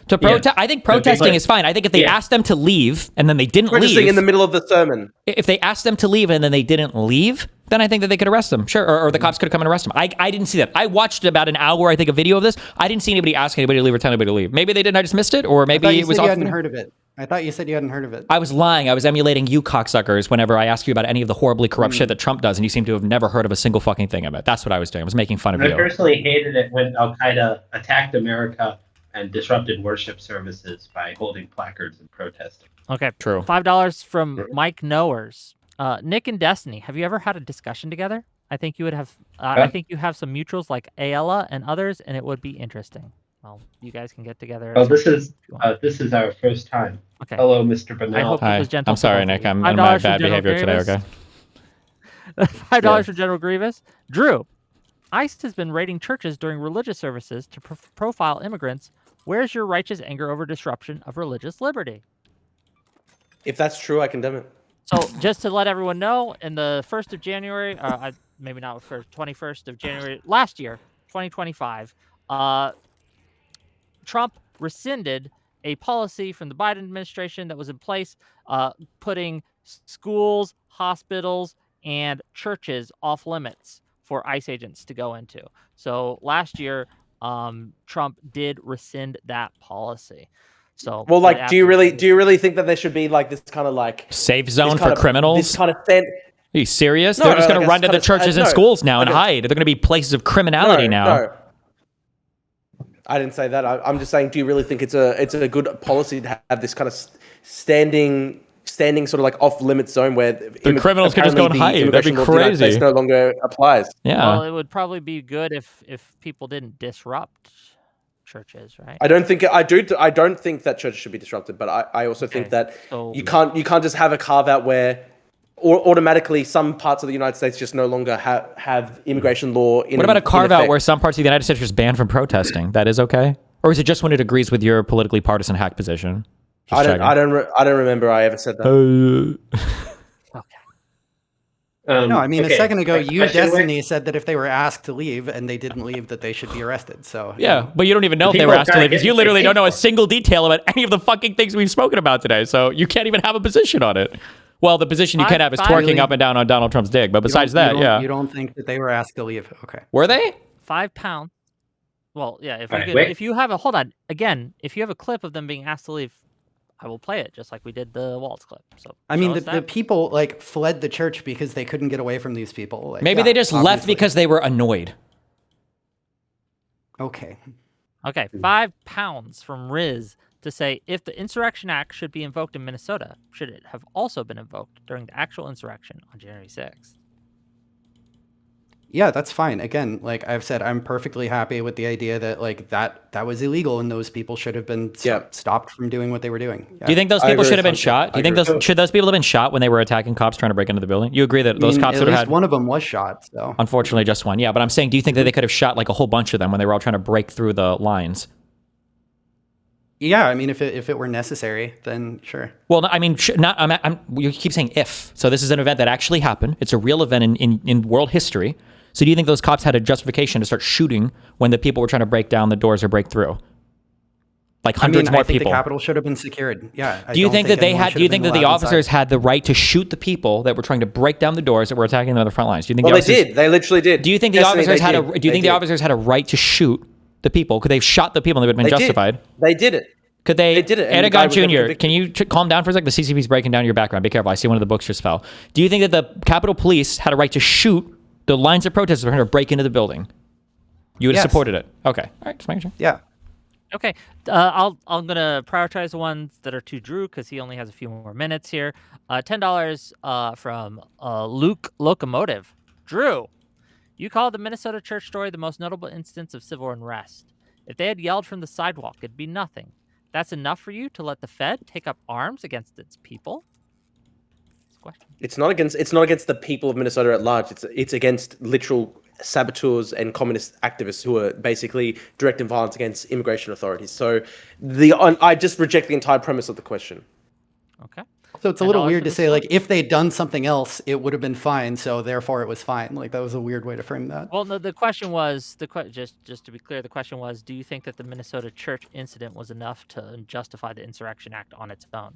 To protest, I think protesting is fine. I think if they asked them to leave and then they didn't Protesting leave in the middle of the sermon. If they asked them to leave and then they didn't leave, then I think that they could arrest them. Sure, or the cops could have come and arrest them. I didn't see that. I watched about an hour, I think, a video of this. I didn't see anybody ask anybody to leave or tell anybody to leave. Maybe they didn't. I just missed it, or maybe it was. You hadn't heard of it. I thought you said you hadn't heard of it. I was lying. I was emulating you cocksuckers whenever I ask you about any of the horribly corrupt shit that Trump does, and you seem to have never heard of a single fucking thing of it. That's what I was doing. I was making fun of you. I personally hated it when Al Qaeda attacked America and disrupted worship services by holding placards and protesting. Okay, True. $5 from Mike Knowers. Nick and Destiny, have you ever had a discussion together? I think you would have. I think you have some mutuals like Ayala and others, and it would be interesting. Well, you guys can get together. Oh, this is our first time. Okay. Hello, Mr. Bonnell. I hope it was gentle. I'm sorry, Nick. I'm my bad behavior today. Okay. $5 for General Grievous. Drew, ICE has been raiding churches during religious services to profile immigrants. Where's your righteous anger over disruption of religious liberty? If that's true, I condemn it. So just to let everyone know, in the 1st of January, maybe not first, 21st of January last year, 2025, Trump rescinded a policy from the Biden administration that was in place, putting schools, hospitals, and churches off limits for ICE agents to go into. So last year, Trump did rescind that policy. So, well, like, do you really think that there should be like this kind of like safe zone for criminals? This kind of thing. Are you serious? They're just going to run to the churches and schools now and hide. They're going to be places of criminality now. No. I didn't say that. I'm just saying, do you really think it's a good policy to have this kind of standing sort of like off limit zone where the criminals can just go and hide? That'd be crazy. It no longer applies. Yeah. Well, it would probably be good if people didn't disrupt churches, right? I don't think that churches should be disrupted, but I also think that you can't just have a carve out where automatically some parts of the United States just no longer have immigration law in. What about a carve out where some parts of the United States are just banned from protesting? That is okay, or is it just when it agrees with your politically partisan hack position? I don't remember I ever said that. No, I mean, okay. a second ago, Destiny said that if they were asked to leave and they didn't leave, that they should be arrested. So yeah, but you don't even know if they were asked to leave because you literally don't know a single detail about any of the fucking things we've spoken about today. So you can't even have a position on it. Well, the position you can have is twerking up and down on Donald Trump's dick. But besides that, you don't think that they were asked to leave? Okay. Were they? 5 pounds. Well, yeah. If you have a clip of them being asked to leave, I will play it just like we did the Waltz clip. So I mean, the people like fled the church because they couldn't get away from these people. Like, maybe they just left because they were annoyed. Okay. Okay, 5 pounds from Riz to say, if the Insurrection Act should be invoked in Minnesota, should it have also been invoked during the actual insurrection on January 6th? Yeah, that's fine. Again, like I've said, I'm perfectly happy with the idea that like that was illegal and those people should have been stopped from doing what they were doing. Yeah. Do you think those people should have been shot? Do you think should those people have been shot when they were attacking cops trying to break into the building? You agree that those cops would have had... one of them was shot, so... Unfortunately, just one. Yeah, but I'm saying, do you think that they could have shot like a whole bunch of them when they were all trying to break through the lines? Yeah, I mean, if it were necessary, then sure. Well, no, I mean, you keep saying if. So this is an event that actually happened. It's a real event in world history. So do you think those cops had a justification to start shooting when the people were trying to break down the doors or break through? Like hundreds more I think people. the Capitol should have been secured. Yeah. Do you think that do you think that the officers had the right to shoot the people that were trying to break down the doors that were attacking them on the front lines? Do you think they did. They literally did. Do you think the officers had the officers had a right to shoot the people? Could they have shot the people and they would have been justified? They did it. Could they? They did it. Aragon Jr., can you calm down for a second? The CCP's breaking down your background. Be careful. I see one of the books just fell. Do you think that the Capitol Police had a right to shoot the lines of protesters were trying to break into the building? You would have supported it. Okay. All right. Just making sure. Yeah. Okay. I'm gonna prioritize the ones that are to Drew because he only has a few more minutes here. $10 from Luke Locomotive. Drew, you called the Minnesota church story the most notable instance of civil unrest. If they had yelled from the sidewalk, it'd be nothing. That's enough for you to let the Fed take up arms against its people? It's not against the people of Minnesota at large. It's against literal saboteurs and communist activists who are basically directing violence against immigration authorities. So I just reject the entire premise of the question. Okay. So it's a little weird to say like if they'd done something else, it would have been fine. So therefore, it was fine. Like that was a weird way to frame that. Well, no, the question was just to be clear, the question was, do you think that the Minnesota church incident was enough to justify the Insurrection Act on its own?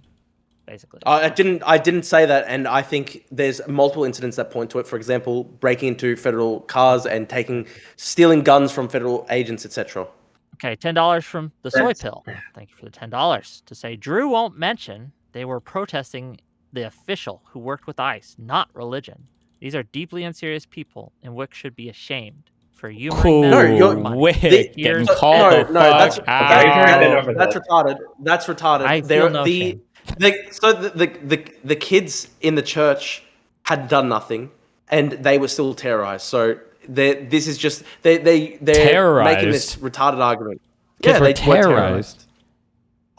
Basically. I didn't say that, and I think there's multiple incidents that point to it. For example, breaking into federal cars and stealing guns from federal agents, etc. Okay, $10 from the Soy Pill. Thank you for the $10 to say Drew won't mention they were protesting the official who worked with ICE, not religion. These are deeply unserious people, and Wick should be ashamed for humoring them. No, Wick getting called the fuck out. That's retarded. That's retarded. I feel no shame. The kids in the church had done nothing, and they were still terrorized. So this is just they're making this retarded argument. Kids were terrorized.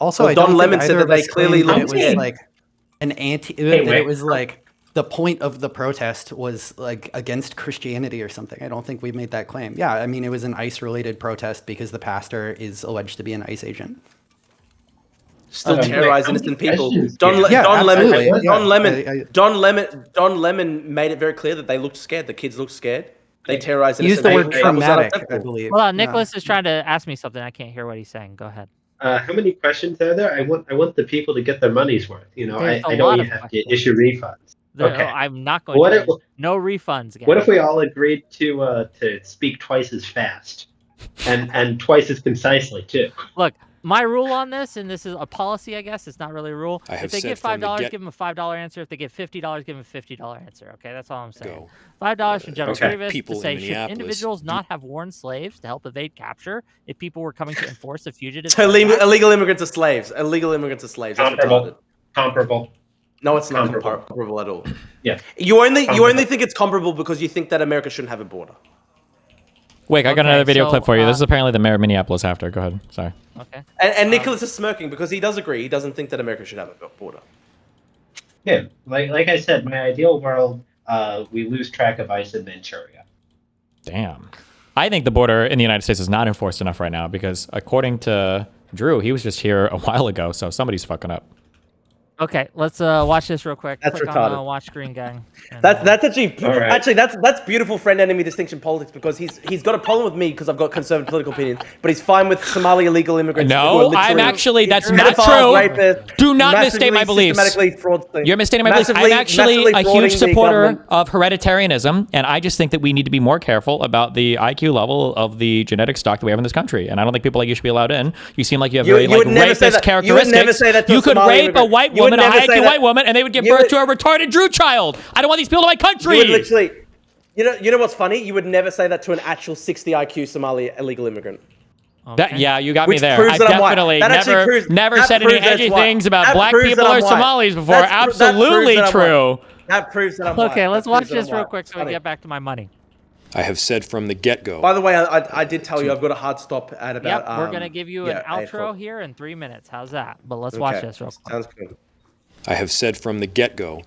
Also, Don Lemon said that they clearly it was like an anti. It was like the point of the protest was like against Christianity or something. I don't think we made that claim. Yeah, I mean, it was an ICE-related protest because the pastor is alleged to be an ICE agent. Still Okay. terrorize How many innocent people. questions Don, do you Le- have? Don Lemon, absolutely. Don Yeah. Lemon, Don Lemon made it very clear that they looked scared. The kids looked scared. They terrorized He used innocent the word people. That was traumatic, I unacceptable. believe. Well, Yeah. Nicholas is trying to ask me something. I can't hear what he's saying. Go ahead. How many questions are there? I want the people to get their money's worth. You know, There's I a know lot you of have questions. to issue refunds. Okay. I'm not going What to. if- No refunds, again. What if we all agreed to speak twice as fast and twice as concisely too? Look, my rule on this, and this is a policy, I guess. It's not really a rule. I have If they said get from the $5, get- give them a $5 answer. If they get $50, give them a $50 answer. Okay, that's all I'm saying. Go. $5 from General Okay. Grievous People to in say, should Minneapolis individuals do- not have worn slaves to help evade capture if people were coming to enforce a fugitive? So illegal immigrants are slaves. Illegal immigrants are slaves. That's retarded. Comparable. No, it's not Comparable. comparable at all. Yeah. You only Comparable. think it's comparable because you think that America shouldn't have a border. Wait, I got Okay, another video so, clip for you. This is apparently the mayor of Minneapolis after. Go ahead. Sorry. Okay. And Nicholas is smirking because he does agree. He doesn't think that America should have a border. Yeah. Like I said, my ideal world, we lose track of ICE in Manchuria. Damn. I think the border in the United States is not enforced enough right now because according to Drew, he was just here a while ago, so somebody's fucking up. Okay, let's watch this real quick. That's Click retarded. on watch screen, gang. And, That's actually All right. that's beautiful friend enemy distinction politics because he's got a problem with me because I've got conservative political opinions, but he's fine with Somali illegal immigrants. who are No, literally I'm actually, that's not pedophiles, true. rapists, Do not misstate my massively, beliefs. systematically fraudulent- You're misstating my beliefs. I'm massively- actually massively a frauding huge the supporter government. of hereditarianism, and I just think that we need to be more careful about the IQ level of the genetic stock that we have in this country. And I don't think people like you should be allowed in. You seem like you have very you would never say rapist that. You would characteristics. never say that to a You could Somali rape a immigrant. white You would woman, a never high say IQ that. white woman, and they would give You birth would- to a retarded Drew child. I don't want these people in my country. You would literally, you know what's funny? You would never say that to an actual 60 IQ Somali illegal immigrant. That, yeah, you got me Which there. proves I that I'm white. definitely That actually proves- never that said any proves that's edgy white. things about That black proves people that or I'm white. Somalis before. That proves Absolutely that I'm true. white. That proves that I'm white. Okay, let's That watch proves that I'm this real white. quick so we Funny. get back to my money. I have said from the get-go. By the way, I did tell you I've got a hard stop at about. Yep, we're gonna give you an 8 outro o'clock. here in 3 minutes. How's that? But let's watch Okay, this real quick. Sounds good. I have said from the get-go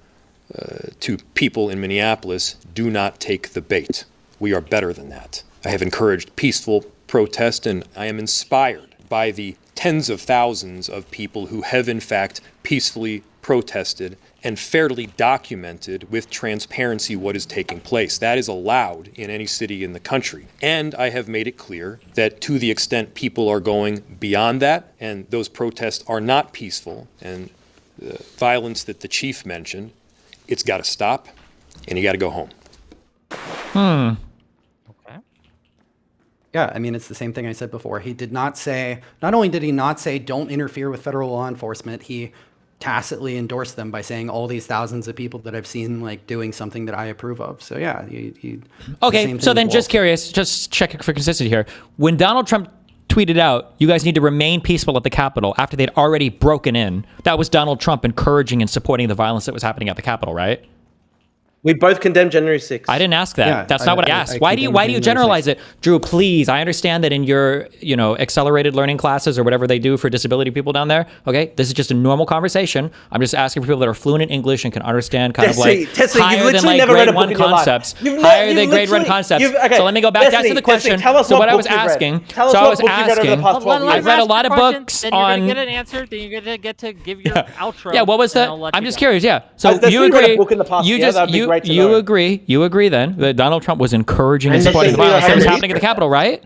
to people in Minneapolis, do not take the bait. We are better than that. I have encouraged peaceful protest, and I am inspired by the tens of thousands of people who have in fact peacefully protested and fairly documented with transparency what is taking place. That is allowed in any city in the country. And I have made it clear that to the extent people are going beyond that, and those protests are not peaceful, and the violence that the chief mentioned, it's got to stop, and you got to go home. Okay. Yeah, I mean, it's the same thing I said before. He did not say, not only did he not say don't interfere with federal law enforcement, he tacitly endorsed them by saying all these thousands of people that I've seen like doing something that I approve of. So yeah, Okay, so then just curious, just checking for consistency here. When Donald Trump tweeted out, you guys need to remain peaceful at the Capitol after they'd already broken in, that was Donald Trump encouraging and supporting the violence that was happening at the Capitol, right? We both condemned January 6th. I didn't ask that. Yeah, That's not what I asked. Why do you condemn generalize it? Drew, please, I understand that in your, accelerated learning classes or whatever they do for disability people down there, okay? This is just a normal conversation. I'm just asking for people that are fluent in English and can understand kind of like Tessie, you've higher than literally like never read grade a book one in your life. concepts. You've Higher you've than grade one literally- concepts. okay, So let me go back to answer Tessie, the question. Tessie, tell us So what I book was you've read. asking, Tell us so I what was book you've read over the asking, past 12 I've years. read a lot of Question, books then you're on. gonna get an answer. Then you're gonna get to give your outro. Yeah, what was and that? I'll let I'm you just go. curious. Yeah. So Has you Destiny read a agree? book in the past You year? just That'd be great to you know. agree? You agree then that Donald Trump was encouraging and And supporting the Destiny violence that knows was how to happening at the read. Capitol, right?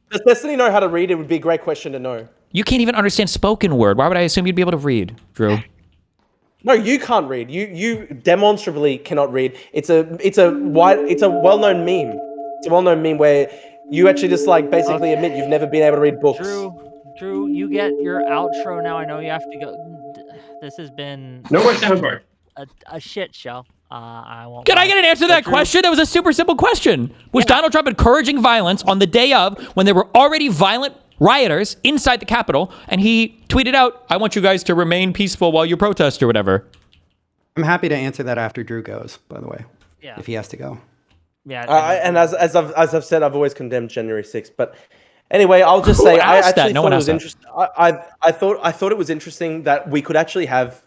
Does Destiny know how to read? It would be a great question to know. You can't even understand spoken word. Why would I assume you'd be able to read, Drew? No, you can't read. You demonstrably cannot read. It's a well-known meme. It's a well-known meme where you actually just like basically admit you've never been able to read books. Drew, you get your outro now. I know you have to go. This has been No more soundboard. a shit show. I won't. Can I lie. get an answer to But that Drew- question? That was a super simple question. Was Donald Trump encouraging violence on the day of when there were already violent rioters inside the Capitol, and he tweeted out, "I want you guys to remain peaceful while you protest," or whatever? I'm happy to answer that after Drew goes, by the way, Yeah. if he has to go. Yeah. And as I've said, I've always condemned January 6th. But anyway, I'll just say I asked that? actually No thought one it was asked interesting. I thought it was interesting that we could actually have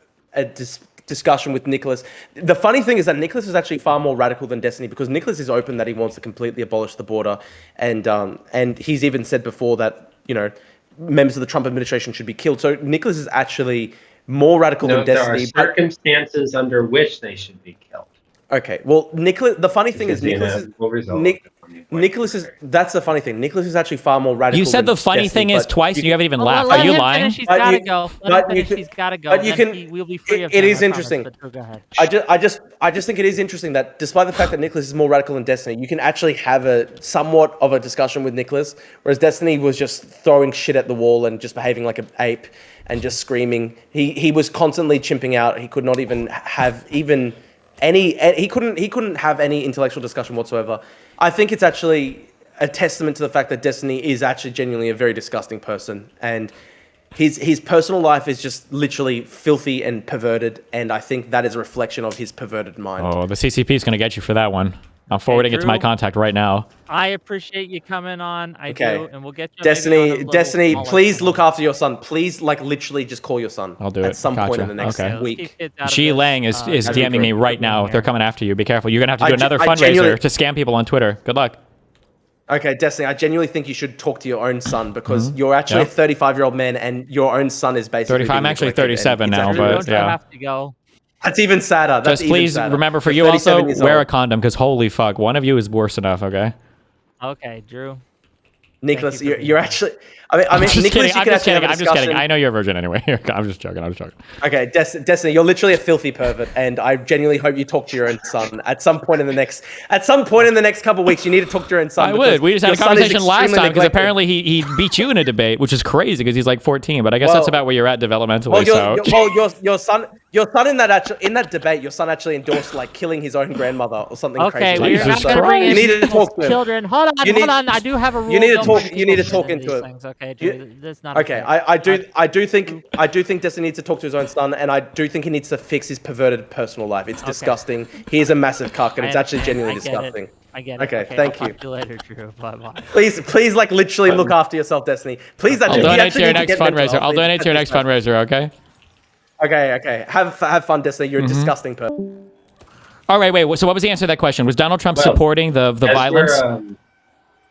discussion with Nicholas. The funny thing is that Nicholas is actually far more radical than Destiny, because Nicholas is open that he wants to completely abolish the border, and he's even said before that, you know, members of the Trump administration should be killed. So Nicholas is actually more radical than Destiny. There are circumstances under which they should be killed. Okay, well, Nicholas. The funny thing is, Because, Nicholas is. That's the funny thing. Nicholas is actually far more radical. You said than the funny Destiny, thing is but twice, and you haven't even laughed. Let Are you him lying? finish, he's gotta go. Let him finish, he's gotta go. But you Then can. we'll be free of It him, is I interesting. promise, but go ahead. I just think it is interesting that despite the fact that Nicholas is more radical than Destiny, you can actually have a somewhat of a discussion with Nicholas, whereas Destiny was just throwing shit at the wall and just behaving like an ape and just screaming. He was constantly chimping out. He could not even have he couldn't have any intellectual discussion whatsoever. I think it's actually a testament to the fact that Destiny is actually genuinely a very disgusting person, and his personal life is just literally filthy and perverted, and I think that is a reflection of his perverted mind. Oh, the CCP is going to get you for that one. I'm forwarding it to my contact right now. I appreciate you coming on. I do, and we'll get you. Destiny, please look after your son. Please, like, literally just call your son. I'll do it. At some point in the next Okay. week. Xi Lang is DMing me right now. They're coming after you. Be careful. You're going to have to do another I fundraiser genuinely- to scam people on Twitter. Good luck. Okay, Destiny, I genuinely think you should talk to your own son, because you're actually a 35-year-old man, and your own son is basically 35. I'm being actually neglected, 37 and now, it's but actually- yeah. Have to go. That's even sadder. That's Just please remember, for you also, wear a condom, because holy fuck, one of you is worse enough, okay? Okay, Drew. Nicholas, Thank you for you're actually. I mean, Just Nicholas, kidding. you can actually have a I'm just discussion. kidding. I know you're a virgin anyway. I'm just joking. Okay, Destiny, you're literally a filthy pervert, and I genuinely hope you talk to your own son at some point in the next couple of weeks. You need to talk to your own son. I would. We just had a your son is conversation last extremely time, because neglected. apparently he beat you in a debate, which is crazy because he's like 14. But I guess that's about where you're at developmentally. Your son in that debate, your son actually endorsed like killing his own grandmother or something Okay, crazy. we're Jesus not gonna bring in You need to talk to him. children. Hold on. I do have a rule. You need to Don't talk. bring You need to people talk into into these it. things, okay, Drew, that's not Okay, I do think Destiny needs to talk to his own son, and I do think he needs to fix his perverted personal life. It's disgusting. He is a massive cuck, and it's actually genuinely disgusting. I get it. Okay, thank you. Talk to you later, Drew. Bye-bye. Please, like literally look after yourself, Destiny. Please, I'll you donate actually to your need next get mental fundraiser. health. I'll donate to your next fundraiser, okay? Okay. Have fun, Destiny. You're a disgusting person. All right, wait. So what was the answer to that question? Was Donald Trump supporting the violence?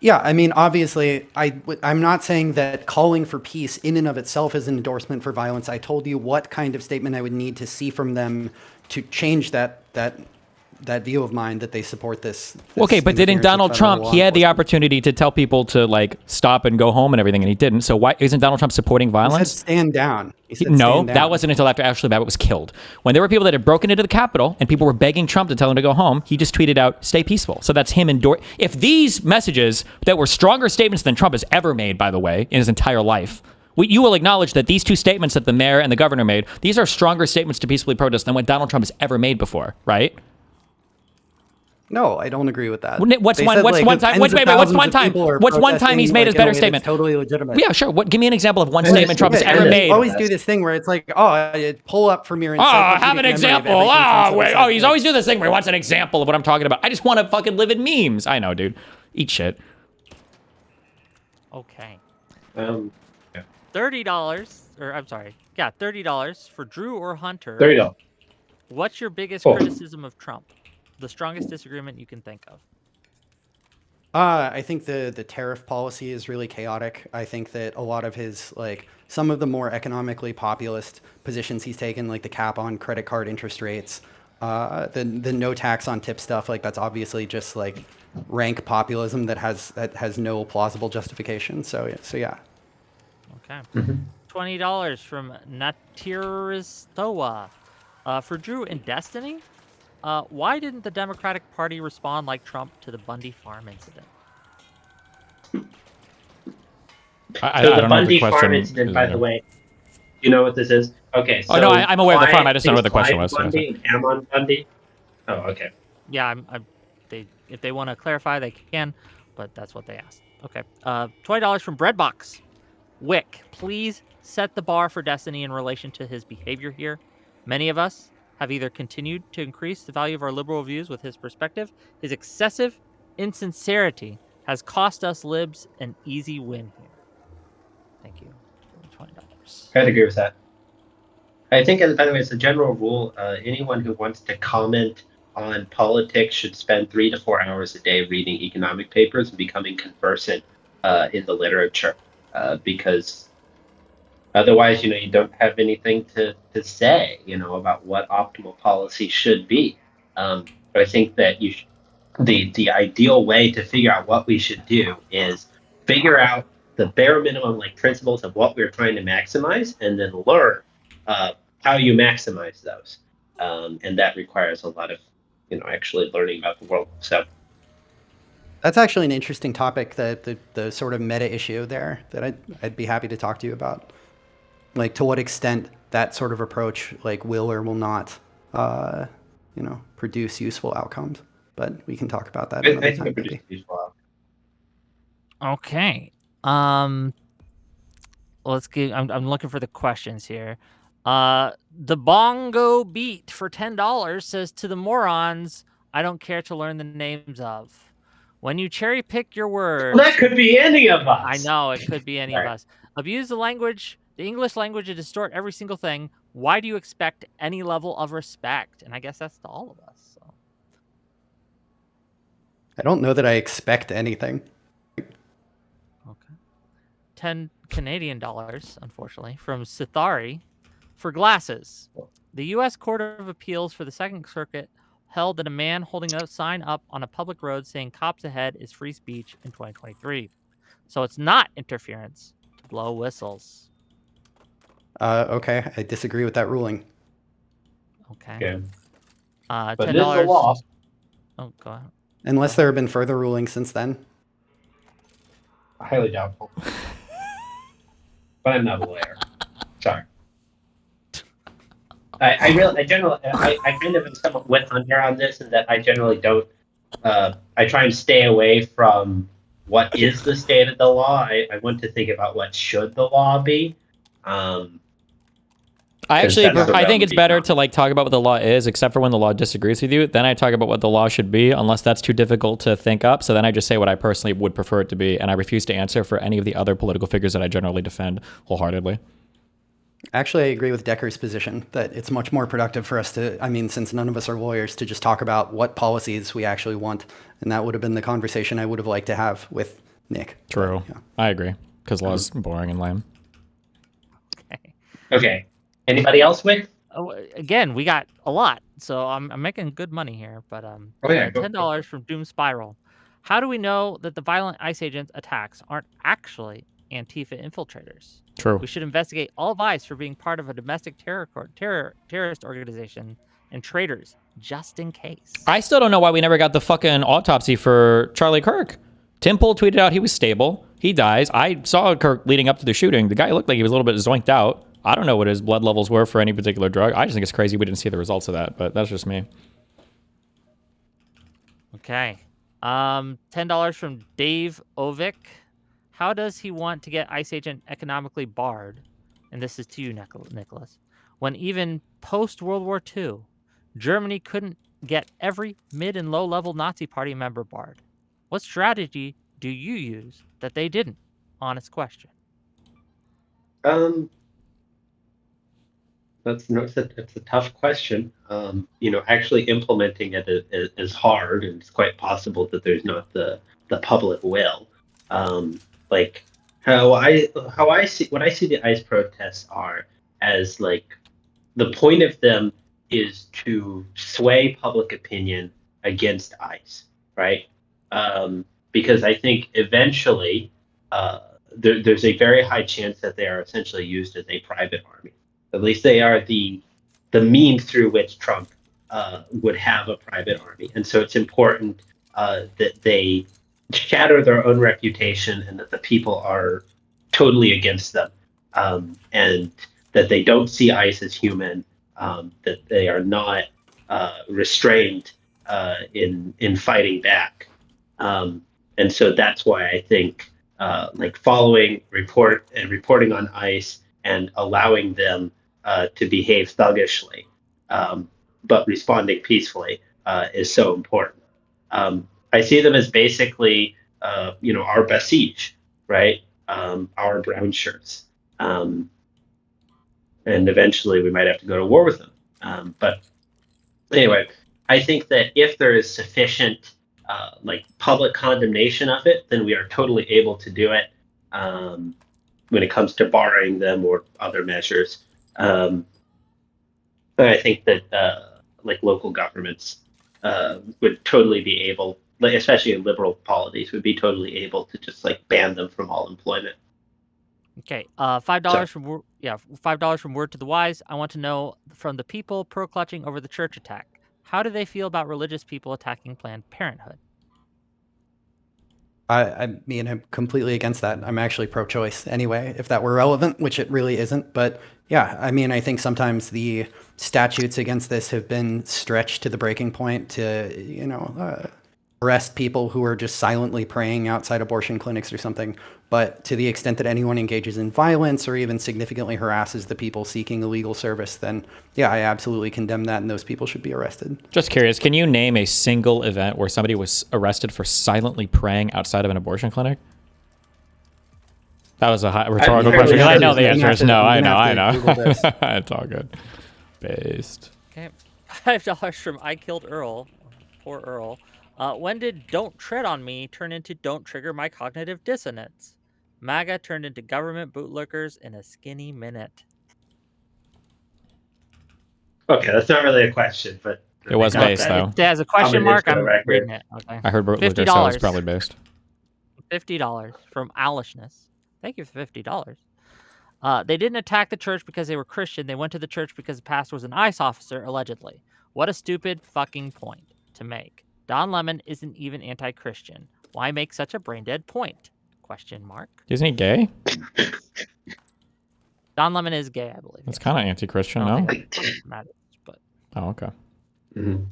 Yeah, I mean, obviously, I'm not saying that calling for peace in and of itself is an endorsement for violence. I told you what kind of statement I would need to see from them to change that view of mine that they support this. Okay, but didn't Donald Trump, he had the opportunity to tell people to like stop and go home and everything, and he didn't. So why isn't Donald Trump supporting violence? He said stand down. No, that wasn't until after Ashley Babbitt was killed. When there were people that had broken into the Capitol and people were begging Trump to tell him to go home, he just tweeted out, "Stay peaceful." So that's him If these messages that were stronger statements than Trump has ever made, by the way, in his entire life, you will acknowledge that these two statements that the mayor and the governor made, these are stronger statements to peacefully protest than what Donald Trump has ever made before, right? No, I don't agree with that. What's one time he's made his better statement? Totally legitimate. Yeah, sure. Give me an example of one statement Trump has ever made. You always do this thing where it's like, pull up from your have an example. He's always do this thing where he wants an example of what I'm talking about. I just want to fucking live in memes. I know, dude. Eat shit. Okay. $30 for Drew or Hunter. $30. What's your biggest criticism of Trump? The strongest disagreement you can think of? I think the tariff policy is really chaotic. I think that a lot of his, some of the more economically populist positions he's taken, like the cap on credit card interest rates, the no tax on tip stuff, that's obviously just rank populism that has no plausible justification. So yeah. Okay. $20 from Natiristoa. For Drew and Destiny, why didn't the Democratic Party respond like Trump to the Bundy Farm incident? I don't know Bundy Farm incident, by the way, you know what this is? Okay. So no, I'm aware of the farm. I just don't know what the question was. Bundy and Ammon Bundy. Oh, okay. Yeah, if they want to clarify, they can, but that's what they asked. Okay. $20 from Breadbox. Wick, please set the bar for Destiny in relation to his behavior here. Many of us have either continued to increase the value of our liberal views with his perspective. His excessive insincerity has cost us libs an easy win here. Thank you for $20. I'd agree with that. I think, by the way, as a general rule, anyone who wants to comment on politics should spend 3 to 4 hours a day reading economic papers and becoming conversant in the literature, because otherwise, you don't have anything to say, about what optimal policy should be. But I think that the ideal way to figure out what we should do is figure out the bare minimum like principles of what we're trying to maximize, and then learn how you maximize those. And that requires a lot of actually learning about the world. So That's actually an interesting topic, the sort of meta issue there that I'd be happy to talk to you about. Like, to what extent that sort of approach will or will not produce useful outcomes. But we can talk about that I another think time, it maybe. produces useful. Okay. Let's get. I'm looking for the questions here. The Bongo Beat for $10 says, to the morons I don't care to learn the names of. When you cherry pick your words, Well, that could be any of us. I know it could be any of Right. us. Abuse the language, the English language, to distort every single thing. Why do you expect any level of respect? And I guess that's to all of us. So. I don't know that I expect anything. Okay. 10 Canadian dollars, unfortunately, from Sithari for glasses. The U.S. Court of Appeals for the Second Circuit held that a man holding a sign up on a public road saying cops ahead is free speech in 2023. So it's not interference to blow whistles. Okay, I disagree with that ruling. Okay. But $10. it is the law. Oh, go ahead. Unless there have been further rulings since then. Highly doubtful. But I'm not a lawyer. Sorry. I kind of am somewhat with Hunter on this, in that I generally don't. I try and stay away from what is the state of the law. I want to think about what should the law be. I think it's better to to talk about what the law is, except for when the law disagrees with you. Then I talk about what the law should be, unless that's too difficult to think up. So then I just say what I personally would prefer it to be, and I refuse to answer for any of the other political figures that I generally defend wholeheartedly. Actually, I agree with Decker's position that it's much more productive for us to, since none of us are lawyers, to just talk about what policies we actually want. And that would have been the conversation I would have liked to have with Nick. True. But, yeah. I agree, because law's boring and lame. Okay. Anybody else with? Again, we got a lot, so I'm making good money here. But $10 from Doom Spiral. How do we know that the violent ICE agents attacks aren't actually Antifa infiltrators? True. We should investigate all of ICE for being part of a domestic terrorist organization and traitors, just in case. I still don't know why we never got the fucking autopsy for Charlie Kirk. Tim Pool tweeted out he was stable. He dies. I saw Kirk leading up to the shooting. The guy looked like he was a little bit zoinked out. I don't know what his blood levels were for any particular drug. I just think it's crazy we didn't see the results of that, but that's just me. Okay. $10 from Dave Ovick. How does he want to get ICE agent economically barred? And this is to you, Nicholas. When even post-World War II, Germany couldn't get every mid and low-level Nazi party member barred. What strategy do you use that they didn't? Honest question. That's a tough question. Actually implementing it is hard, and it's quite possible that there's not the public will. How I see the ICE protests are as the point of them is to sway public opinion against ICE, right? Because I think eventually there's a very high chance that they are essentially used as a private army. At least they are the means through which Trump would have a private army. And so it's important that they shatter their own reputation and that the people are totally against them, and that they don't see ICE as human, that they are not restrained in fighting back. And so that's why I think following reporting on ICE and allowing them to behave thuggishly, but responding peacefully is so important. I see them as basically, our Basij, right? Our brown shirts. and eventually we might have to go to war with them. But anyway, I think that if there is sufficient public condemnation of it, then we are totally able to do it when it comes to barring them or other measures. And I think that local governments would totally be able, especially in liberal polities, would be totally able to just ban them from all employment. Okay, $5 $5 from Word to the Wise. I want to know from the people pro-clutching over the church attack. How do they feel about religious people attacking Planned Parenthood? I mean, I'm completely against that. I'm actually pro-choice anyway, if that were relevant, which it really isn't. But yeah, I mean, I think sometimes the statutes against this have been stretched to the breaking point to, arrest people who are just silently praying outside abortion clinics or something. But to the extent that anyone engages in violence or even significantly harasses the people seeking a legal service, then yeah, I absolutely condemn that, and those people should be arrested. Just curious, can you name a single event where somebody was arrested for silently praying outside of an abortion clinic? That was a rhetorical question. I know the answer is no. I know. It's all good. Based. Okay, $5 from I Killed Earl. Poor Earl. When did Don't Tread on Me turn into Don't Trigger My Cognitive Dissonance? MAGA turned into government bootlickers in a skinny minute. Okay, that's not really a question, but it was based, though. It has a question mark. I'm reading it. Okay. I heard bootlicker, so it's probably based. $50 from Alishness. Thank you for $50. They didn't attack the church because they were Christian. They went to the church because the pastor was an ICE officer, allegedly. What a stupid fucking point to make. Don Lemon isn't even anti-Christian. Why make such a brain-dead point? Question mark. Isn't he gay? Don Lemon is gay, I believe. That's kind of anti-Christian, no? Matters, but... Oh, okay. Mm-hmm.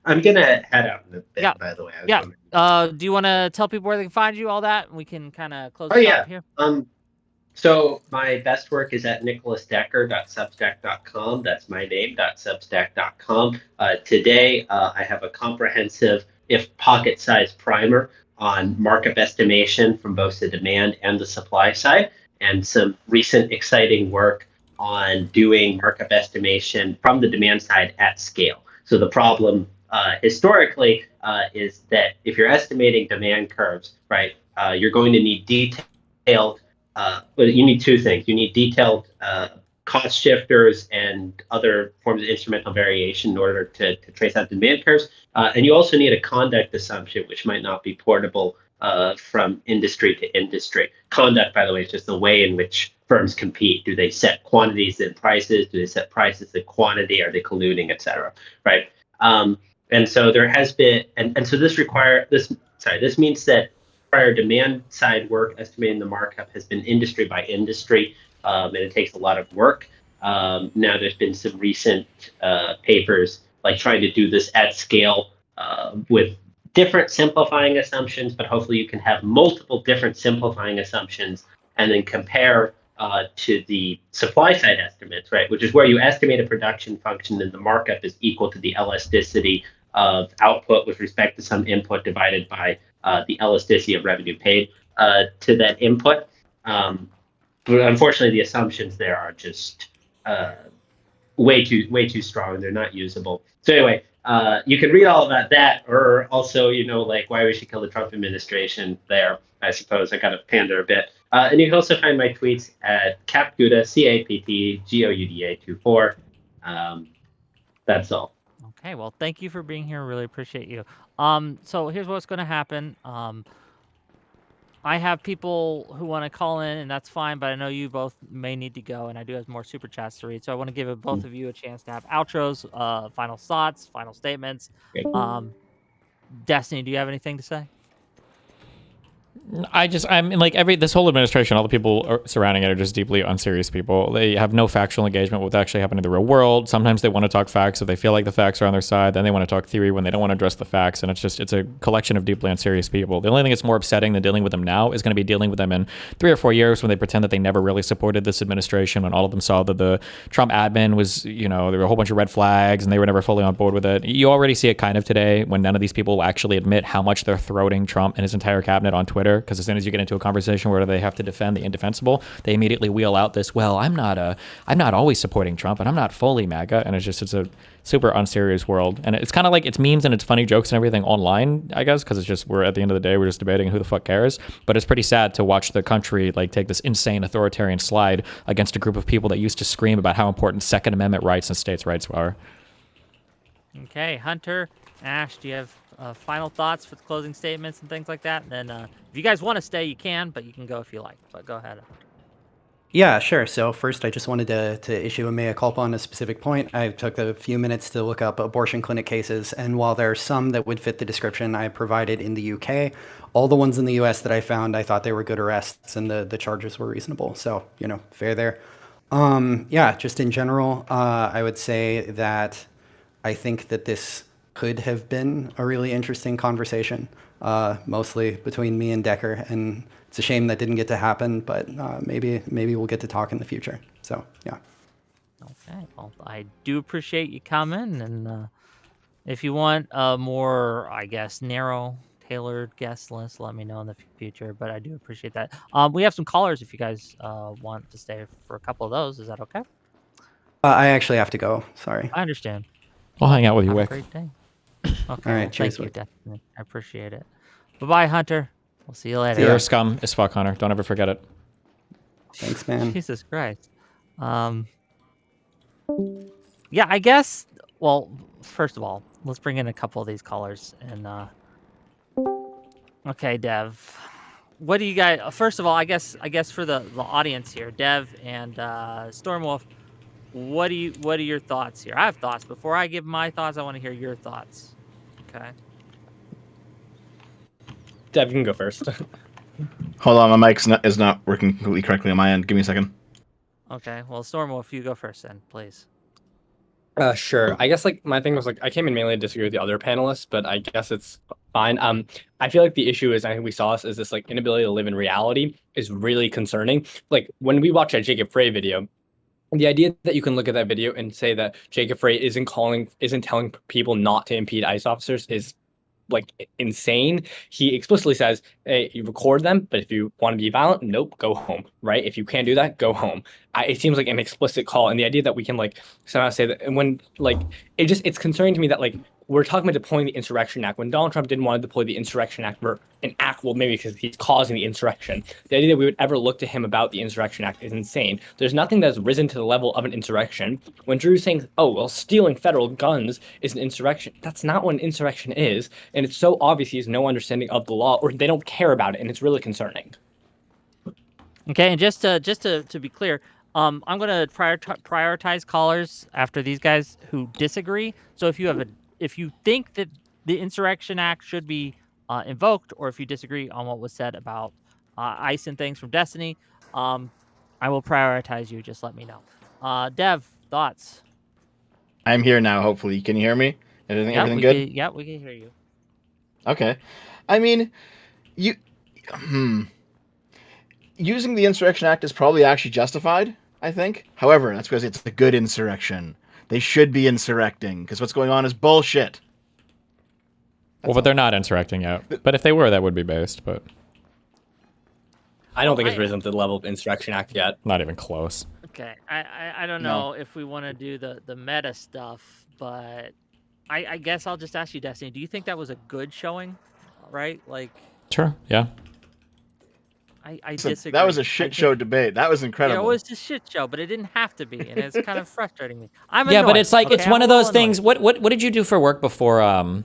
I'm going to head out in a bit, by the way. Do you want to tell people where they can find you, all that? And we can kind of close it up here. So my best work is at nicholasdecker.substack.com. That's my name, .substack.com. Today, I have a comprehensive, if pocket-sized primer on markup estimation from both the demand and the supply side, and some recent exciting work on doing markup estimation from the demand side at scale. So the problem historically is that if you're estimating demand curves, right, you're going to need detailed but you need two things. You need detailed cost shifters and other forms of instrumental variation in order to trace out demand curves. And you also need a conduct assumption, which might not be portable from industry to industry. Conduct, by the way, is just the way in which firms compete. Do they set quantities and prices? Do they set prices and quantity? Are they colluding, et cetera, right? And so there has been, and so this means that prior demand side work estimating the markup has been industry by industry, and it takes a lot of work. Now there's been some recent papers trying to do this at scale with different simplifying assumptions, but hopefully you can have multiple different simplifying assumptions and then compare to the supply side estimates, right? Which is where you estimate a production function and the markup is equal to the elasticity of output with respect to some input divided by the elasticity of revenue paid to that input. But unfortunately, the assumptions there are just way too strong. They're not usable. So anyway, you can read all about that, or also, why we should kill the Trump administration there. I suppose I got to pander a bit. And you can also find my tweets at Capgouda, CAPTGOUDA24. That's all. Okay, well, thank you for being here. Really appreciate you. So here's what's going to happen. I have people who want to call in, and that's fine, but I know you both may need to go, and I do have more super chats to read. So I want to give both of you a chance to have outros, final thoughts, final statements. Destiny, do you have anything to say? This whole administration, all the people surrounding it are just deeply unserious people. They have no factual engagement with what's actually happening in the real world. Sometimes they want to talk facts if they feel like the facts are on their side. Then they want to talk theory when they don't want to address the facts. And it's a collection of deeply unserious people. The only thing that's more upsetting than dealing with them now is going to be dealing with them in 3 or 4 years when they pretend that they never really supported this administration, when all of them saw that the Trump admin was, there were a whole bunch of red flags and they were never fully on board with it. You already see it kind of today when none of these people actually admit how much they're throating Trump and his entire cabinet on Twitter. because as soon as you get into a conversation where they have to defend the indefensible, they immediately wheel out this, well, I'm not always supporting Trump and I'm not fully MAGA. And it's a super unserious world. And it's kind of like it's memes and it's funny jokes and everything online, I guess, because it's just, we're at the end of the day, we're just debating who the fuck cares. But it's pretty sad to watch the country like take this insane authoritarian slide against a group of people that used to scream about how important Second Amendment rights and states' rights are. Okay, Hunter, Ash, do you have final thoughts for the closing statements and things like that? And then if you guys want to stay, you can, but you can go if you like. But go ahead. Yeah, sure. So first, I just wanted to issue a mea culpa on a specific point. I took a few minutes to look up abortion clinic cases, and while there are some that would fit the description I provided in the UK, all the ones in the US that I found, I thought they were good arrests and the charges were reasonable. So, fair there. Yeah, just in general, I would say that I think that this could have been a really interesting conversation, mostly between me and Decker, and it's a shame that didn't get to happen, but maybe we'll get to talk in the future. So, yeah. Okay, well, I do appreciate you coming, and if you want a more, I guess, narrow, tailored guest list, let me know in the future, but I do appreciate that. We have some callers if you guys want to stay for a couple of those. Is that okay? I actually have to go. Sorry. I understand. I'll hang out with you, Have a Wick. great day. Okay, All right, well, cheers, thank you, Wick. definitely. I appreciate it. Bye-bye, Hunter. We'll see you later. You're a scum as fuck, Hunter. Don't ever forget it. Thanks, man. Jesus Christ. Yeah, I guess. Well, first of all, let's bring in a couple of these callers. And okay, Dev, what do you guys? First of all, I guess for the audience here, Dev and Stormwolf, what are your thoughts here? I have thoughts. Before I give my thoughts, I want to hear your thoughts. Okay. Dev, you can go first. Hold on, my mic is not working completely correctly on my end. Give me a second. Okay. Well, Stormwolf, you go first then, please. Sure. I guess my thing was I came in mainly to disagree with the other panelists, but I guess it's fine. I feel like the issue is, I think we saw this, is this inability to live in reality is really concerning. When we watch that Jacob Frey video, the idea that you can look at that video and say that Jacob Frey isn't telling people not to impede ICE officers is insane. He explicitly says, hey, you record them, but if you want to be violent, nope, go home, right? If you can't do that, go home. It seems like an explicit call, and the idea that we can somehow say that, and when it's concerning to me that we're talking about deploying the Insurrection Act when Donald Trump didn't want to deploy the Insurrection Act for an act, well, maybe because he's causing the insurrection. The idea that we would ever look to him about the Insurrection Act is insane. There's nothing that's risen to the level of an insurrection. When Drew's saying, oh, well, stealing federal guns is an insurrection, that's not what an insurrection is. And it's so obvious he has no understanding of the law, or they don't care about it, and it's really concerning. Okay, and just to be clear, I'm going to prioritize callers after these guys who disagree. So if you think that the Insurrection Act should be invoked, or if you disagree on what was said about ICE and things from Destiny, I will prioritize you. Just let me know. Dev, thoughts? I'm here now, hopefully. Can you hear me? Everything good? Yeah, we can hear you. Okay. I mean, using the Insurrection Act is probably actually justified, I think. However, that's because it's a good insurrection. They should be insurrecting, because what's going on is bullshit. But they're not insurrecting yet. But if they were, that would be based, but I don't think it's risen to the level of Insurrection Act yet. not even close. Okay, I don't know if we want to do the meta stuff, but I guess I'll just ask you, Destiny, do you think that was a good showing? Right? Sure, yeah. I disagree. That was a shit show debate. That was incredible. Yeah, it was a shit show, but it didn't have to be, and it's kind of frustrating me. I'm Yeah, but annoyed, it's it's okay? one I'm of a those little things. annoyed. What did you do for work before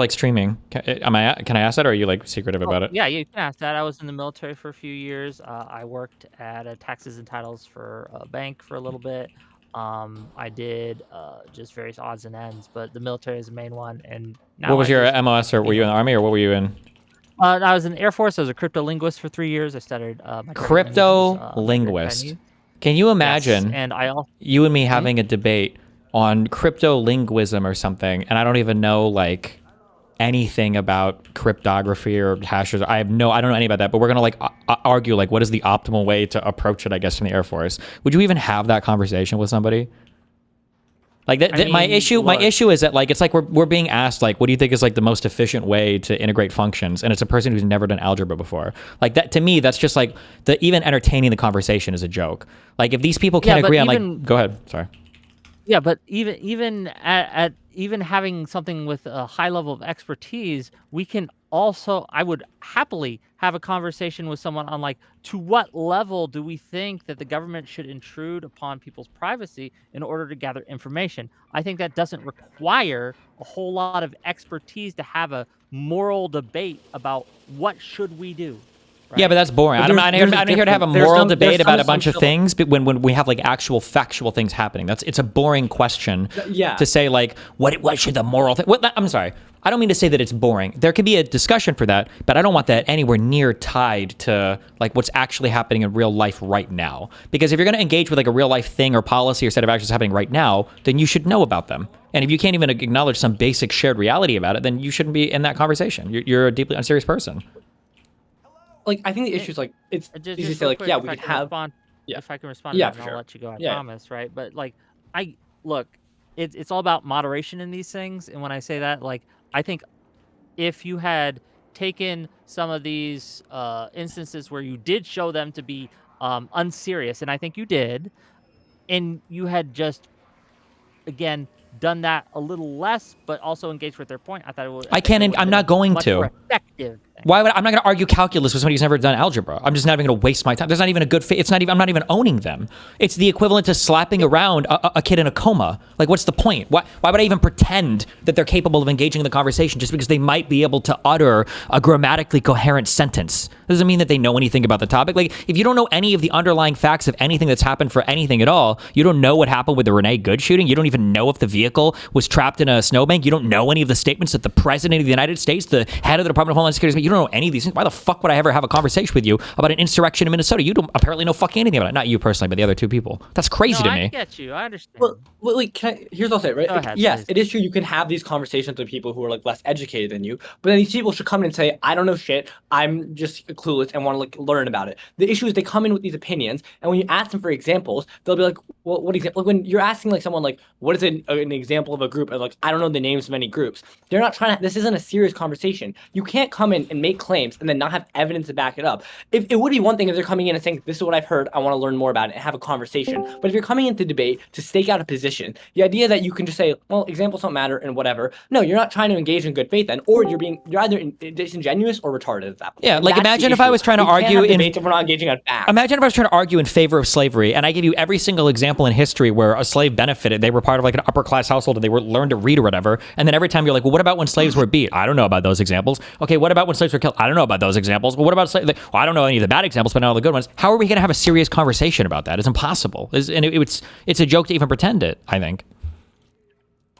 streaming? Can I ask that, or are you secretive about it? Yeah, you can ask that. I was in the military for a few years. I worked at taxes and titles for a bank for a little bit. I did just various odds and ends, but the military is the main one. And now What was your MOS, or were you in the Army, or what were you in? I was in the Air Force. I was a crypto linguist for 3 years. I studied Crypto linguist. Can you imagine? Yes, and I also you and me having a debate on crypto linguism or something, and I don't even know anything about cryptography or hashes. I don't know any about that, but we're gonna argue what is the optimal way to approach it, I guess, from the Air Force. Would you even have that conversation with somebody? Like that, I my mean, issue is that like it's like we're being asked like what do you think is like the most efficient way to integrate functions, and it's a person who's never done algebra before. Like that to me, that's just like even entertaining the conversation is a joke. Like if these people can't agree on like, go ahead, sorry. Yeah, but even at even having something with a high level of expertise, we can also I would happily have a conversation with someone on like to what level do we think that the government should intrude upon people's privacy in order to gather information? I think that doesn't require a whole lot of expertise to have a moral debate about what should we do. Yeah, but that's boring. But I'm not here to have a moral debate about a bunch of things, but when we have like actual factual things happening, it's a boring question to say like what should the moral thing. I'm sorry, I don't mean to say that it's boring. There could be a discussion for that, but I don't want that anywhere near tied to like what's actually happening in real life right now. Because if you're going to engage with like a real life thing or policy or set of actions happening right now, then you should know about them. And if you can't even acknowledge some basic shared reality about it, then you shouldn't be in that conversation. You're a deeply unserious person. Like, I think the issue is like it's easy to say like, yeah, we can have. If I can respond to that, and I'll let you go. I promise, right? But like, it's all about moderation in these things. And when I say that, like, I think if you had taken some of these instances where you did show them to be unserious, and I think you did, and you had just again done that a little less, but also engaged with their point, I thought it would. I'm not going to. More effective. Why would I'm not going to argue calculus with somebody who's never done algebra? I'm just not even going to waste my time. There's not even a good fit. I'm not even owning them. It's the equivalent to slapping around a kid in a coma. Like, what's the point? Why would I even pretend that they're capable of engaging in the conversation just because they might be able to utter a grammatically coherent sentence? Doesn't mean that they know anything about the topic. Like, if you don't know any of the underlying facts of anything that's happened for anything at all, you don't know what happened with the Renee Good shooting. You don't even know if the vehicle was trapped in a snowbank. You don't know any of the statements that the President of the United States, the head of the Department of Homeland Security, you don't know any of these things. Why the fuck would I ever have a conversation with you about an insurrection in Minnesota? You don't apparently know fucking anything about it. Not you personally, but the other two people. That's crazy to me. I get you. I understand. Well, like, here's what I'll say, right? Go ahead, yes, please. it is true you can have these conversations with people who are like less educated than you, but then these people should come in and say, I don't know shit, I'm just clueless and want to like learn about it. The issue is they come in with these opinions, and when you ask them for examples, they'll be like, well, what example? Like when you're asking like someone like, what is an example of a group? And like, I don't know the names of any groups. They're not trying to, this isn't a serious conversation. You can't come in and make claims and then not have evidence to back it up. If it would be one thing if they're coming in and saying, this is what I've heard, I want to learn more about it and have a conversation. But if you're coming into debate to stake out a position, the idea that you can just say, well, examples don't matter and whatever. No, you're not trying to engage in good faith then, or you're either disingenuous or retarded at that point. Yeah, like imagine if I was trying to argue in debates if we're not engaging on facts. Imagine if I was trying to argue in favor of slavery, and I give you every single example in history where a slave benefited. They were part of like an upper class household, and they learned to read or whatever. And then every time you're like, well, what about when slaves were beat? I don't know about those examples. Okay, what about when slaves were killed? I don't know about those examples. Well, what about slaves? Well, I don't know any of the bad examples, but not all the good ones. How are we going to have a serious conversation about that? It's impossible. It's a joke to even pretend it, I think.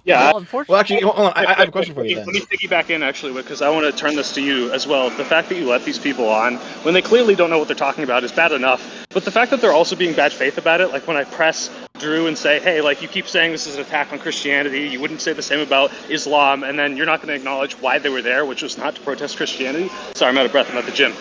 Yeah. Well, unfortunately, Well, actually, hold on. I have a question for you then. Let me piggyback in actually, because I want to turn this to you as well. The fact that you let these people on when they clearly don't know what they're talking about is bad enough. But the fact that they're also being bad faith about it, like when I press Drew and say, hey, like you keep saying this is an attack on Christianity, you wouldn't say the same about Islam, and then you're not going to acknowledge why they were there, which was not to protest Christianity. Sorry, I'm out of breath. I'm at the gym.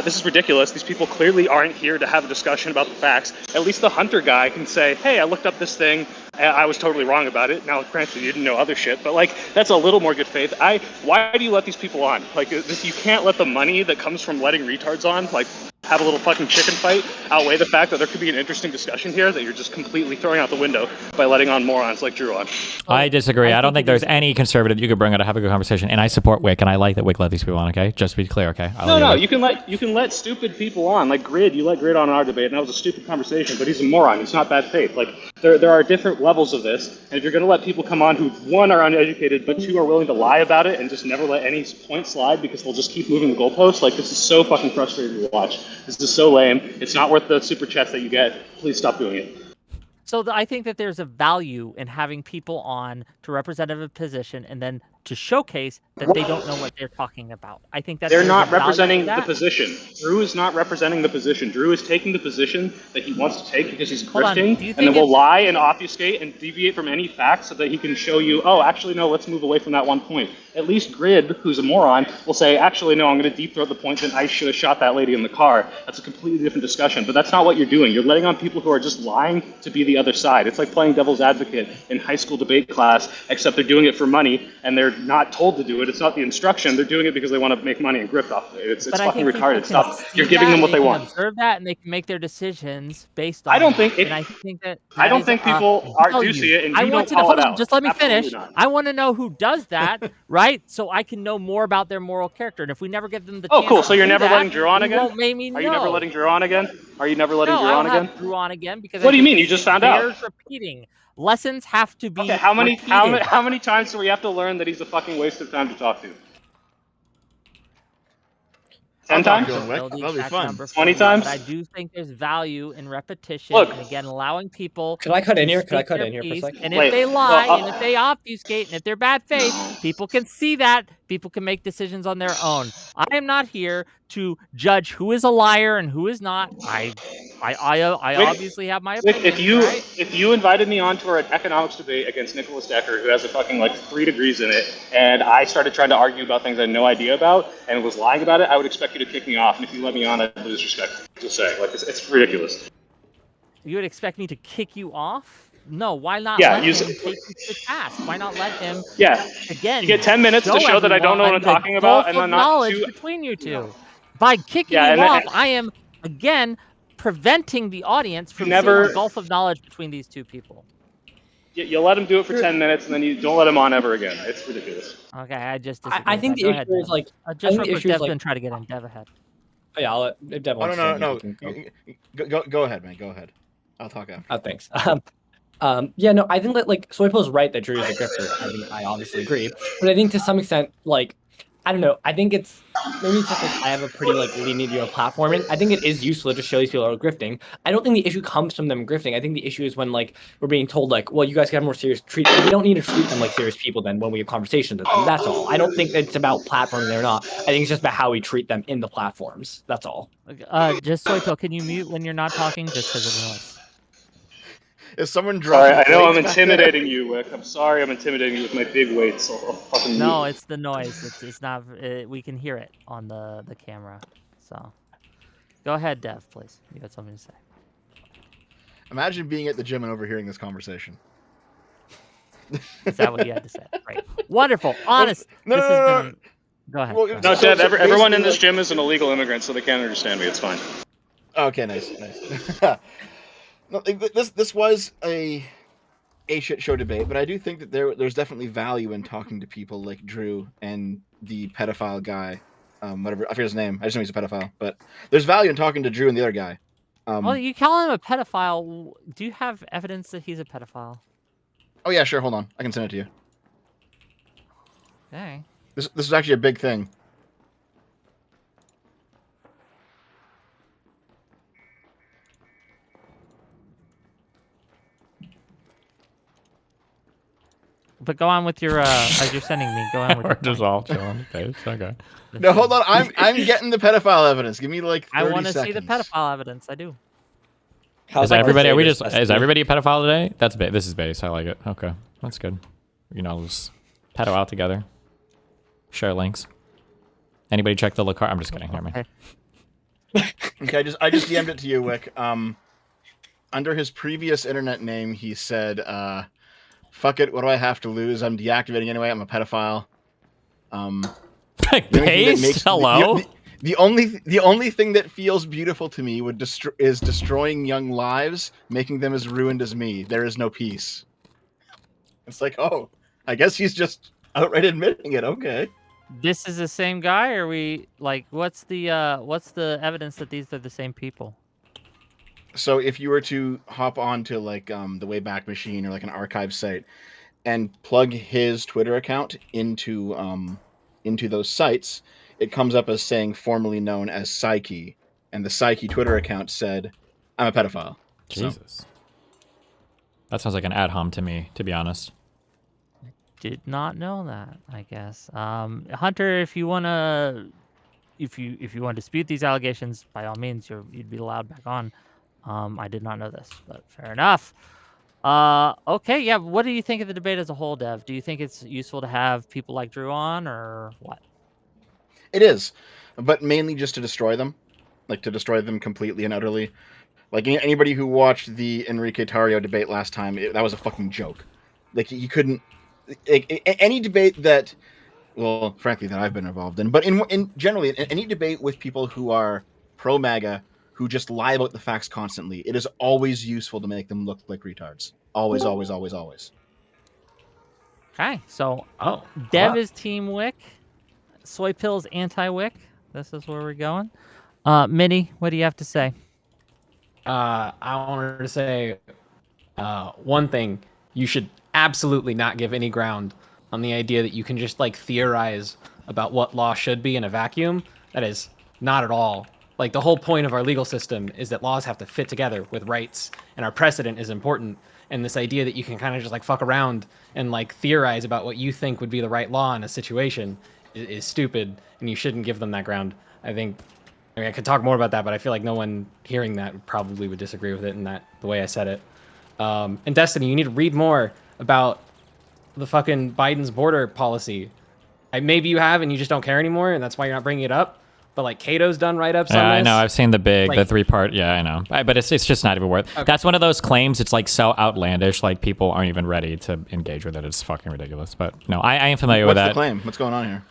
This is ridiculous. These people clearly aren't here to have a discussion about the facts. At least the Hunter guy can say, hey, I looked up this thing. I was totally wrong about it. Now, granted, you didn't know other shit, but like that's a little more good faith. Why do you let these people on? Like, you can't let the money that comes from letting retards on, like, have a little fucking chicken fight outweigh the fact that there could be an interesting discussion here that you're just completely throwing out the window by letting on morons like Drew on. I disagree. I don't think there's any conservative you could bring on to have a good conversation, and I support Wick, and I like that Wick let these people on. Okay, just to be clear. Okay. No, you can let stupid people on. Like Grid, you let Grid on our debate, and that was a stupid conversation. But he's a moron. He's not bad faith. Like there are different levels of this, and if you're going to let people come on who one are uneducated, but two are willing to lie about it and just never let any point slide because they'll just keep moving the goalposts, like this is so fucking frustrating to watch. This is so lame. It's not worth the super chats that you get. Please stop doing it. So I think that there's a value in having people on to represent a position and then to showcase that they don't know what they're talking about. I think that They're there's not a value to representing the that. position. Drew is not representing the position. Drew is taking the position that he wants to take because he's Hold on, grifting, do you and then think will lie and obfuscate and deviate from any facts so that he can show you, oh, actually, no, let's move away from that one point. At least Grid, who's a moron, will say, actually, no, I'm going to deep throat the point that I should have shot that lady in the car. That's a completely different discussion, but that's not what you're doing. You're letting on people who are just lying to be the other side. It's like playing devil's advocate in high school debate class, except they're doing it for money, and they're not told to do it. It's not the instruction. They're doing it because they want to make money and grift off of it. It's But I fucking think people retarded can stuff. see You're giving that, them what they they can want. observe that, and they can make their decisions based on I don't that. think And I think that I don't is think a people do see value. it, and I you want don't to know. call Hold it on, out. just let me Absolutely finish. not. I want to know who does that, right? So I can know more about their moral character. And if we never give them the Oh, chance cool. to So you're do never that, letting Drew on we again? won't maybe Are you never know. letting Drew on again? Are you never letting No, Drew I on don't have again? Drew on again because What I do you think mean? You this just found out? bears repeating. Lessons have to be Okay, how many repeated. times do we have to learn that he's a fucking waste of time to talk to? 10 I'll talk times? to him, Don't Wick. know the That'll be exact fun. number for 20 you, times? but I do think there's value in repetition Look. and again allowing people Could I cut in to here? Could I speak cut their in here for a piece. second? And Wait, if they well, lie and if they obfuscate and if they're bad faith, No. people can see that. People can make decisions on their own. I am not here to judge who is a liar and who is not. I Wick, obviously have my Wick, opinions, right? if you invited me on to an economics debate against Nicholas Decker, who has a fucking like 3 degrees in it, and I started trying to argue about things I had no idea about and was lying about it, I would expect you to kick me off. And if you let me on, I'd lose respect. Just say, like, it's ridiculous. You would expect me to kick you off? No, why not Yeah, let you him take you to task? Why not let him Yeah. again, You get 10 minutes to show that I don't know what I'm everyone talking the about, gulf and of then not knowledge too. between you two. By kicking Yeah, you and off, then- I am again preventing the audience from never- seeing the gulf of knowledge between these two people. You let him do it for 10 minutes, and then you don't let him on ever again. It's ridiculous. Okay, I just disagree. I with think that. the Go issue ahead, is Dev. like Just I think real the quick, issue is Dev's like gonna try to get in. Dev ahead. oh, yeah, I'll let, if Dev Oh, wants no, to, no, he can no. Go ahead, man. Go ahead. I'll talk after. Oh, thanks. Yeah, no, I think that like Soypo's right that Drew is a grifter. I think I obviously agree, but I think to some extent, like, I don't know. I think it's maybe it's just like I have a pretty like lenient view of platforming. I think it is useful to show these people are grifting. I don't think the issue comes from them grifting. I think the issue is when like we're being told like, well, you guys can have more serious treatment. We don't need to treat them like serious people then when we have conversations with them. That's all. I don't think it's about platforming or not. I think it's just about how we treat them in the platforms. That's all. Just Soypo, can you mute when you're not talking just because of the noise? Is someone Sorry, dropping I know I'm plates back there? intimidating you, Wick. I'm sorry I'm intimidating you with my big weight, so I'll fucking No, mute. it's the noise. It's not. We can hear it on the camera. So, go ahead, Dev, please. You got something to say. Imagine being at the gym and overhearing this conversation. Is that what you had to say? Right. Wonderful. Honest. No, This no, has no, been. Go ahead. Well, go ahead. No, Dev, So everyone in basically, this gym is an illegal immigrant, so they can't understand me. It's fine. Okay, nice. No, like, this was a shit show debate, but I do think that there's definitely value in talking to people like Drew and the pedophile guy, whatever, I forget his name. I just know he's a pedophile, but there's value in talking to Drew and the other guy. Well, you call him a pedophile. Do you have evidence that he's a pedophile? Oh yeah, sure. Hold on, I can send it to you. Okay. This is actually a big thing. But go on with your as you're sending me. Go on with We're your just point. all chilling. Okay. No, hold on. I'm getting the pedophile evidence. Give me like 30 I want to see the seconds. pedophile evidence. I do. Is everybody? Is everybody a pedophile today? That's this is base. I like it. Okay, that's good. You know, just pedo out together. Share links. Anybody check the Lacar? I'm just kidding. Never mind. Okay, I just DM'd it to you, Wick. Under his previous internet name, he said, "Fuck it. What do I have to lose? I'm deactivating anyway. I'm a pedophile." Base? Hello. The only thing that feels beautiful to me is destroying young lives, making them as ruined as me. There is no peace. It's like, oh, I guess he's just outright admitting it. Okay. This is the same guy, or we like? What's the evidence that these are the same people? So if you were to hop on to like the Wayback Machine or like an archive site and plug his Twitter account into those sites, it comes up as saying formerly known as Psyche, and the Psyche Twitter account said, "I'm a pedophile." Jesus, that sounds like an ad hom to me, to be honest. did not know that, I guess. Hunter, if you wanna if you want to dispute these allegations, by all means, you'd be allowed back on. I did not know this, but fair enough. Okay, yeah. What do you think of the debate as a whole, Dev? Do you think it's useful to have people like Drew on, or what? It is, but mainly just to destroy them, like to destroy them completely and utterly. Like anybody who watched the Enrique Tarrio debate last time, that was a fucking joke. Like he couldn't. Any debate that, well, frankly, that I've been involved in, but in generally, in any debate with people who are pro MAGA, who just lie about the facts constantly, it is always useful to make them look like retards. Always, always, always, always. Okay, so Dev is Team Wick, Soy Pills anti-Wick. This is where we're going. Minnie, what do you have to say? I wanted to say one thing. You should absolutely not give any ground on the idea that you can just like theorize about what law should be in a vacuum. That is not at all. Like the whole point of our legal system is that laws have to fit together with rights, and our precedent is important. And this idea that you can kind of just like fuck around and like theorize about what you think would be the right law in a situation is stupid, and you shouldn't give them that ground. I mean, I could talk more about that, but I feel like no one hearing that probably would disagree with it in that the way I said it. And Destiny, you need to read more about the fucking Biden's border policy. Maybe you have and you just don't care anymore, and that's why you're not bringing it up. But like Cato's done write-ups on this. I know. I've seen the Like- 3-part. Yeah, I know. But it's just not even worth. Okay. That's one of those claims. It's like so outlandish. Like people aren't even ready to engage with it. It's fucking ridiculous. But no, I am familiar with What's that. the claim? What's going on here?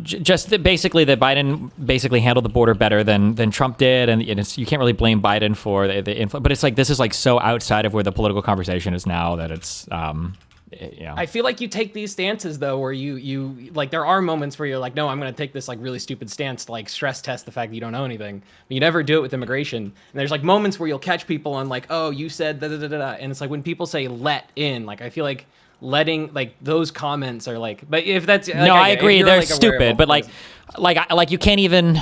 Just that basically that Biden basically handled the border better than Trump did, and you can't really blame Biden for the influence. But it's like this is like so outside of where the political conversation is now that it's yeah. I feel like you take these stances though, where you like there are moments where you're like, no, I'm gonna take this like really stupid stance to like stress test the fact that you don't know anything. But you never do it with immigration. And there's like moments where you'll catch people on like, oh, you said da da da da, and it's like when people say let in, like I feel like letting like those comments are like, but if that's like, no, I agree. you're, They're like, aware of stupid, all but things. like you can't even.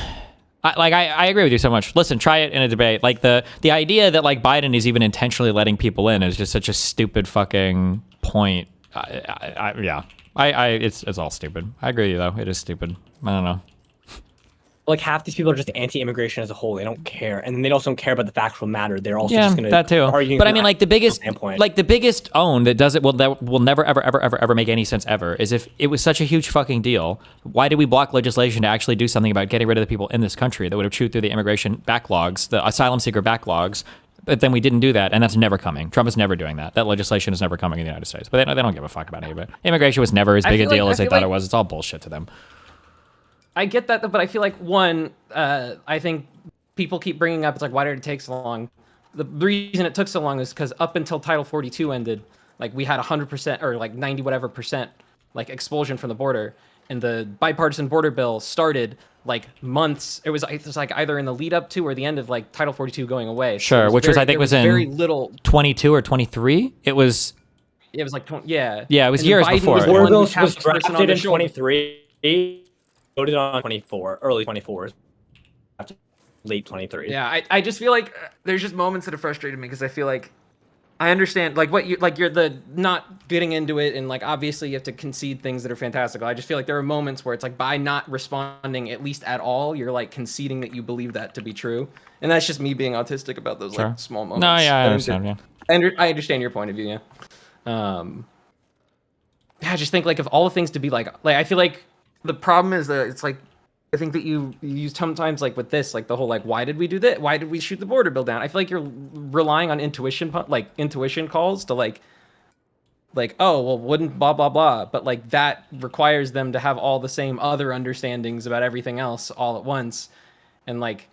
I agree with you so much. Listen, try it in a debate. Like the idea that like Biden is even intentionally letting people in is just such a stupid fucking point. Yeah, it's all stupid. I agree with you though. It is stupid. I don't know. Like half these people are just anti-immigration as a whole. They don't care, and they also don't care about the factual matter. They're also Yeah, just going to that too. argue. But I mean, like the biggest standpoint. own that does it that will never ever make any sense ever is if it was such a huge fucking deal. Why did we block legislation to actually do something about getting rid of the people in this country that would have chewed through the immigration backlogs, the asylum seeker backlogs? But then we didn't do that, and that's never coming. Trump is never doing that. That legislation is never coming in the United States. But they don't give a fuck about any of it. Immigration was never as big a deal as they thought it was. It's all bullshit to them. I get that, but I feel like one, I think people keep bringing up, it's like, why did it take so long? The reason it took so long is because up until Title 42 ended, like we had 100% or like 90 whatever percent like expulsion from the border, and the bipartisan border bill started like months. It was like either in the lead up to or the end of like Title 42 going away. Sure, So which was I think was in very little 22 or 23. It was. It was like 20, yeah. Yeah, it was And years Biden before. Was the Border one who bill tapped was this person on drafted the in shoulder. 23, voted on 24, early 24, late 23. Yeah, I just feel like there's just moments that have frustrated me because I feel like I understand like what you like you're the not getting into it, and like obviously you have to concede things that are fantastical. I just feel like there are moments where it's like by not responding at least at all, you're like conceding that you believe that to be true, and that's just me being autistic about those Sure. like small moments. No, yeah, I But understand. Yeah. I understand your point of view. Yeah. Yeah, I just think like of all the things to be like I feel like the problem is that it's like I think that you use sometimes like with this like the whole like why did we do that? Why did we shoot the border bill down? I feel like you're relying on intuition calls to like oh well wouldn't blah blah blah, but like that requires them to have all the same other understandings about everything else all at once, and like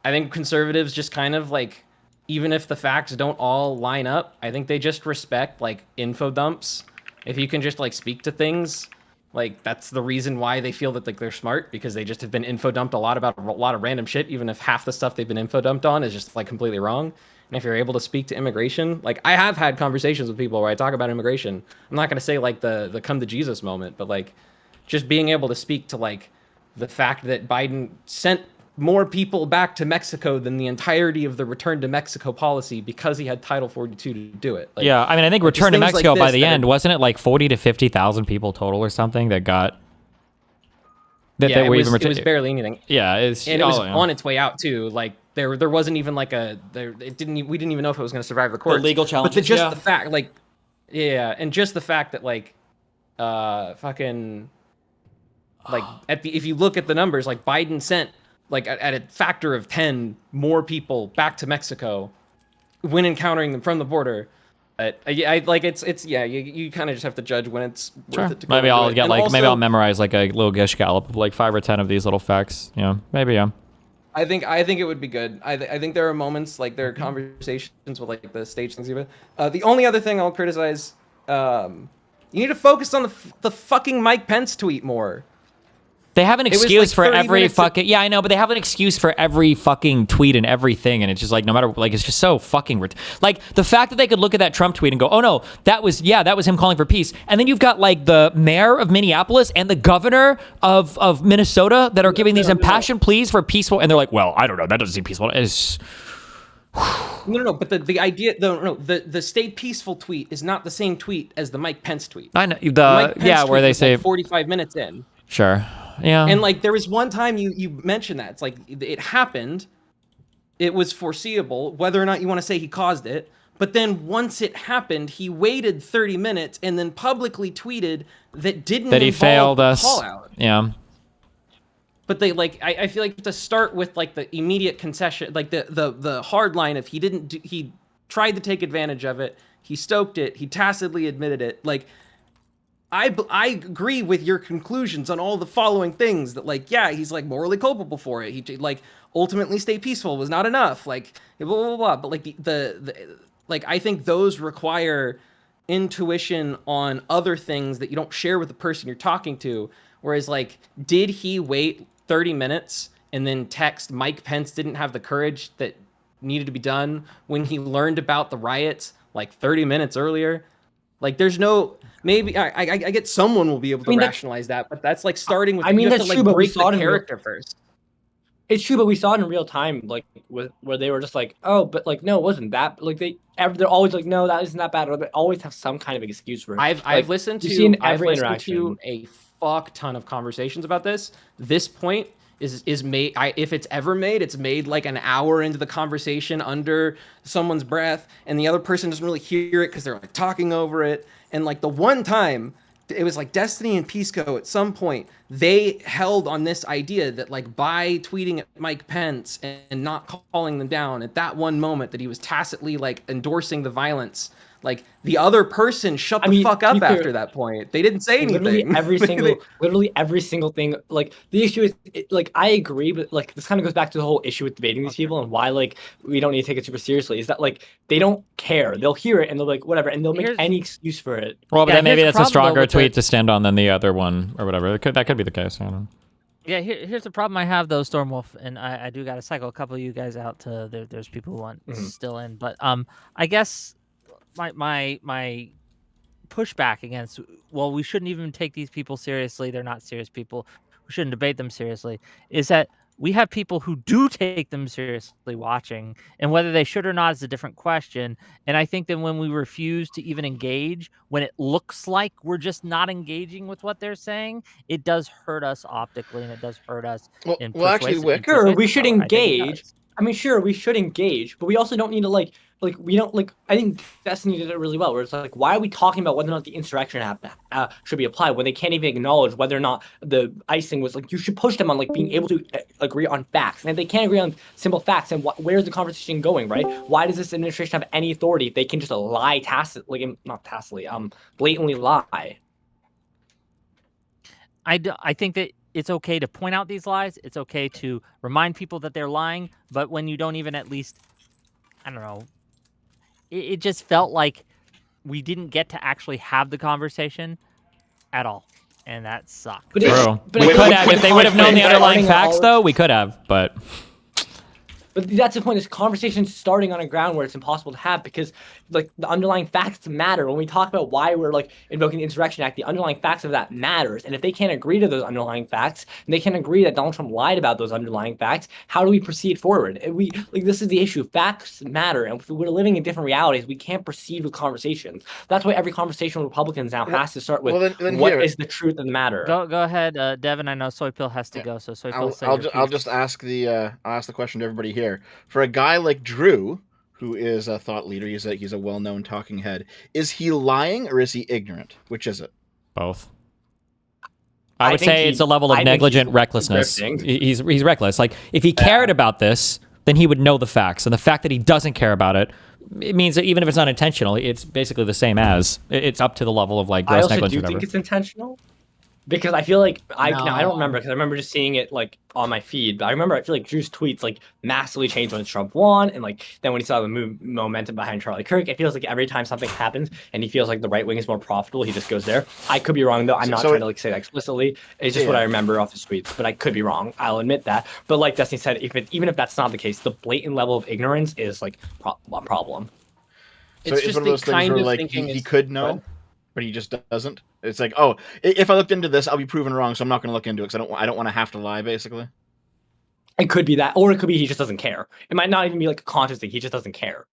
I think conservatives just kind of like even if the facts don't all line up, I think they just respect like info dumps. If you can just like speak to things, like that's the reason why they feel that like they're smart, because they just have been info dumped a lot about a lot of random shit, even if half the stuff they've been info dumped on is just like completely wrong. And if you're able to speak to immigration, like I have had conversations with people where I talk about immigration. I'm not going to say like the come to Jesus moment, but like just being able to speak to like the fact that Biden sent more people back to Mexico than the entirety of the return to Mexico policy because he had Title 42 to do it. Like, yeah, I mean, I think like, return to things like Mexico by this the that end, are- wasn't it like 40 to 50,000 people total or something that got that, yeah, that were even it was barely anything. Yeah, it's And it was oh, yeah. on its way out too. Like there wasn't even like we didn't even know if it was going to survive the courts. legal But challenges, just yeah. the fact, like, yeah, and just the fact that like, fucking, like if you look at the numbers, like Biden sent like at a factor of 10 more people back to Mexico when encountering them from the border. But I like it's yeah, you kind of just have to judge when it's worth it to go Maybe into I'll it. get And like maybe also, I'll memorize like a little gish gallop of like 5 or 10 of these little facts. Yeah, maybe yeah. I think it would be good. I think there are moments, like there are conversations with like the stage things even. The only other thing I'll criticize, you need to focus on the fucking Mike Pence tweet more. They have an was, excuse like, for 30 every minutes fucking yeah, I know, but they have an excuse for every fucking tweet and everything, and it's just like no matter like it's just so fucking like the fact that they could look at that Trump tweet and go, oh no, that was him calling for peace, and then you've got like the mayor of Minneapolis and the governor of Minnesota that are giving these impassioned pleas for peaceful, and they're like, well, I don't know, that doesn't seem peaceful. It's No, but the idea, the stay peaceful tweet is not the same tweet as the Mike Pence tweet. I know Mike Pence yeah where tweet they was, say like 45 minutes in. sure. Yeah. And like there was one time you mentioned that it's like it happened, it was foreseeable, whether or not you want to say he caused it. But then once it happened, he waited 30 minutes and then publicly tweeted that didn't that he involve failed the us. call out. Yeah. But they like I feel like to start with like the immediate concession, like the hard line of he tried to take advantage of it, he stoked it, he tacitly admitted it, like. I agree with your conclusions on all the following things that like, yeah, he's like morally culpable for it. He like ultimately stay peaceful was not enough. Like blah, blah, blah. But like the like, I think those require intuition on other things that you don't share with the person you're talking to. Whereas like, did he wait 30 minutes and then text Mike Pence didn't have the courage that needed to be done when he learned about the riots like 30 minutes earlier? Like, there's no, maybe I get someone will be able to rationalize that, but that's like starting with. I mean, you have that's to, true, like, but we break saw it the in real- character first. It's true, but we saw it in real time, like where they were just like, oh, but like no, it wasn't that. Like they're always like, no, that isn't that bad. Or they always have some kind of excuse for it. I've listened you see in to every I've listened interaction. to a fuck ton of conversations about this. This point is made. If it's ever made, it's made like an hour into the conversation under someone's breath, and the other person doesn't really hear it because they're like talking over it. And like the one time, it was like Destiny and Pisco at some point, they held on this idea that like by tweeting at Mike Pence and not calling them down at that one moment that he was tacitly like endorsing the violence, like the other person shut the fuck up after that point. They didn't say anything. Literally every single thing. Like the issue is, like I agree, but like this kind of goes back to the whole issue with debating these people and why like we don't need to take it super seriously. Is that like they don't care? They'll hear it and they'll be like whatever, and they'll make any excuse for it. Well, but then maybe that's a stronger tweet to stand on than the other one or whatever. That could be the case. I don't know. Yeah, here's the problem I have though, Stormwolf, and I do gotta cycle a couple of you guys out to there's people who want still in, but I guess my pushback against, well, we shouldn't even take these people seriously, they're not serious people, we shouldn't debate them seriously, is that we have people who do take them seriously watching, and whether they should or not is a different question. And I think that when we refuse to even engage, when it looks like we're just not engaging with what they're saying, it does hurt us optically, and it does hurt us in persuasive. Sure, we should engage. I mean, sure, we should engage, but we also don't need to like we don't like. I think Destiny did it really well. Where it's like, why are we talking about whether or not the insurrection should be applied when they can't even acknowledge whether or not the icing was like? You should push them on like being able to agree on facts, and if they can't agree on simple facts, then where's the conversation going, right? Why does this administration have any authority if they can just lie blatantly lie? I think that it's okay to point out these lies. It's okay to remind people that they're lying. But when you don't even at least, I don't know, it just felt like we didn't get to actually have the conversation at all. And that sucked. True. We could have, if they would have known the underlying facts, though, we could have, but... But that's the point. This conversation's starting on a ground where it's impossible to have because like the underlying facts matter. When we talk about why we're like invoking the Insurrection Act, the underlying facts of that matters. And if they can't agree to those underlying facts, and they can't agree that Donald Trump lied about those underlying facts, how do we proceed forward? And this is the issue. Facts matter, and if we're living in different realities, we can't proceed with conversations. That's why every conversation with Republicans now has to start with what is the truth of the matter. Go ahead, Devin. I know Soy Pill has to go, so Soy Pill, say your I'll piece. just ask the question to everybody here. For a guy like Drew, who is a thought leader, he's a well-known talking head. Is he lying or is he ignorant? Which is it? Both. I would say it's a level of negligent recklessness. He's reckless. Like, if he cared about this, then he would know the facts. And the fact that he doesn't care about it, it means that even if it's not intentional, it's basically the same as. It's up to the level of, like, gross negligence or whatever. I also do think it's intentional. Because I feel like I don't remember because I remember just seeing it like on my feed. But I feel like Drew's tweets like massively changed when Trump won, and like then when he saw the momentum behind Charlie Kirk, it feels like every time something happens and he feels like the right wing is more profitable, he just goes there. I could be wrong though. I'm not trying to like say that explicitly. It's just what I remember off his tweets, but I could be wrong. I'll admit that. But like Destiny said, even if that's not the case, the blatant level of ignorance is like a problem. So it's just one of those things where like he could know, but he just doesn't. It's like, oh, if I looked into this, I'll be proven wrong, so I'm not going to look into it because I don't want to have to lie, basically. It could be that, or it could be he just doesn't care. It might not even be like a conscious thing. He just doesn't care.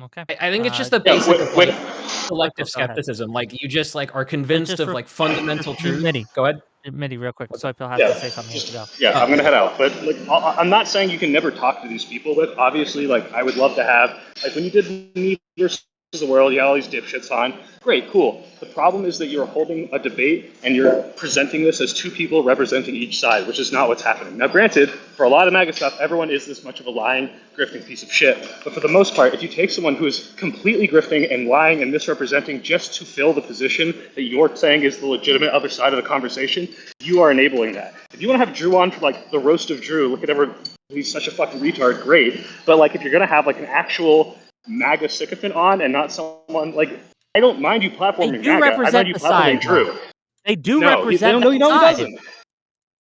Okay. I think it's just the basic of like selective skepticism. Like you just like are convinced of like fundamental truth. Go ahead. Mitty, real quick. Soy Pill has to say something. He has to go. Yeah, I'm gonna head out. But like, I'm not saying you can never talk to these people. But obviously, like, I would love to have like when you did Me versus the World, you had all these dipshits on. Great, cool. The problem is that you're holding a debate and you're presenting this as two people representing each side, which is not what's happening. Now, granted, for a lot of MAGA stuff, everyone is this much of a lying, grifting piece of shit. But for the most part, if you take someone who is completely grifting and lying and misrepresenting just to fill the position that you're saying is the legitimate other side of the conversation, you are enabling that. If you want to have Drew on for like the roast of Drew, look at everyone, he's such a fucking retard, great. But like if you're gonna have like an actual MAGA sycophant on and not someone like, I don't mind you platforming MAGA. I mind you platforming Drew. They do represent no, he side. doesn't.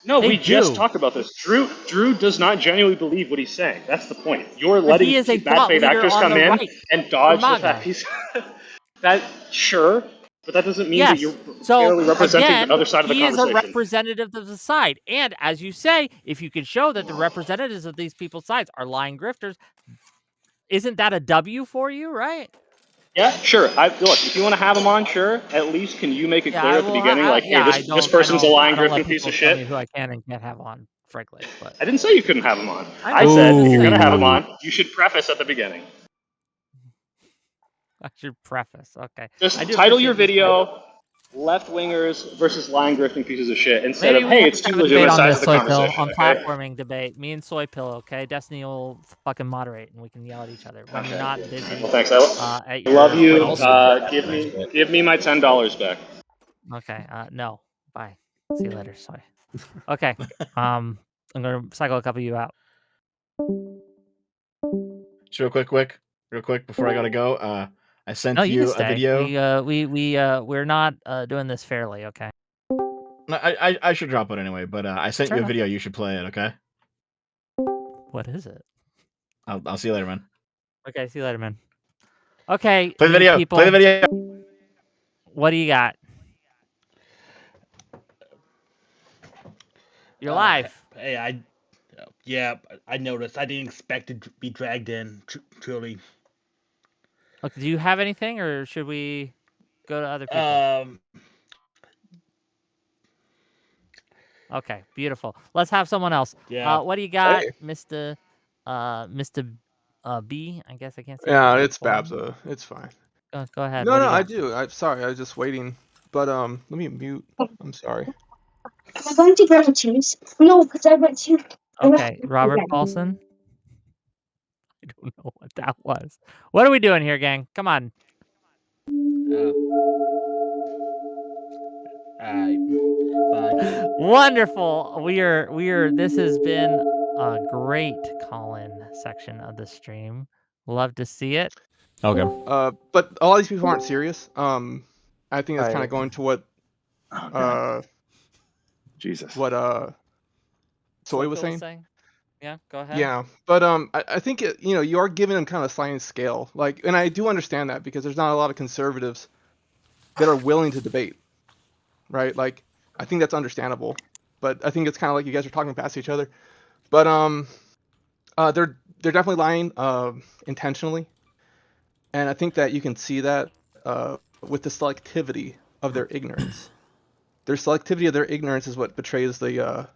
No, we just talked about this. Drew does not genuinely believe what he's saying. That's the point. You're letting bad faith actors come in and dodge the fact he's sure, but that doesn't mean that you're fairly representing the other side of the conversation. He is a representative of the side. And as you say, if you can show that the representatives of these people's sides are lying grifters, isn't that a W for you, right? Yeah, sure. Look, if you want to have him on, sure. At least can you make it clear at the beginning, hey, this person's a lying, grifting piece of shit? Who I can and can't have on, frankly. But I didn't say you couldn't have him on. I said if you're gonna have him on, you should preface at the beginning. I should preface, okay. Just title your video "Left-wingers versus lying, grifting pieces of shit" instead of "Hey, it's two legitimate sides of the conversation." On platforming debate, me and Soy Pill, okay? Destiny will fucking moderate, and we can yell at each other. When you're not busy. Well, thanks. I love you. Give me my $10 back. Okay. No. Bye. See you later, Soy. Okay. I'm gonna cycle a couple of you out. Just real quick before I gotta go. I sent you a video. We're not doing this fairly, okay? No, I should drop it anyway, but I sent you a video. You should play it, okay? What is it? I'll see you later, man. Okay, see you later, man. Okay. Play the video. People, play the video. What do you got? You're live. Hey, I noticed. I didn't expect to be dragged in. Truly. Okay, do you have anything, or should we go to other people? Okay, beautiful. Let's have someone else. Yeah. What do you got, Mr. B? I guess I can't say. Yeah, it's Babza. It's fine. Go ahead. No, I do. I'm sorry. I was just waiting. But let me mute. I'm sorry. I'm going to grab a cheese. No, because I went to. Okay, Robert Paulson. I don't know what that was. What are we doing here, gang? Come on. Wonderful. We are. This has been a great call-in section of the stream. Love to see it. Okay. But a lot of these people aren't serious. I think that's kind of going to what. Jesus. What Soy was saying. Yeah, go ahead. Yeah, but I think you are giving them kind of a sliding scale, like, and I do understand that because there's not a lot of conservatives that are willing to debate, right? Like, I think that's understandable, but I think it's kind of like you guys are talking past each other. But they're definitely lying intentionally, and I think that you can see that with the selectivity of their ignorance. Their selectivity of their ignorance is what betrays the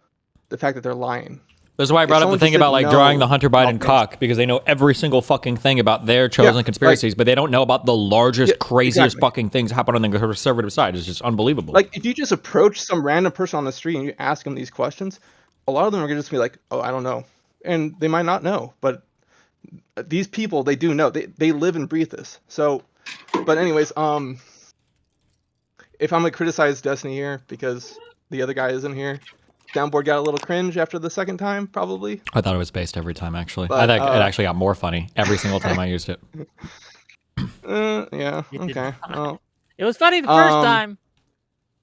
fact that they're lying. That's why I If brought up the someone just thing about didn't like drawing the know Hunter about Biden things, cock because they know every single fucking thing about their chosen like, conspiracies, but they don't know about the largest, yeah, craziest exactly. fucking things happen on the conservative side. It's just unbelievable. Like, if you just approach some random person on the street and you ask them these questions, a lot of them are gonna just be like, "Oh, I don't know," and they might not know, but these people, they do know. They live and breathe this. So, but anyways, if I'm gonna criticize Destiny here because the other guy isn't here, Downboard got a little cringe after the second time, probably. I thought it was based every time, actually. I But think it actually got more funny every single time I used it. Yeah, It did okay. not. Well, It was funny the first time.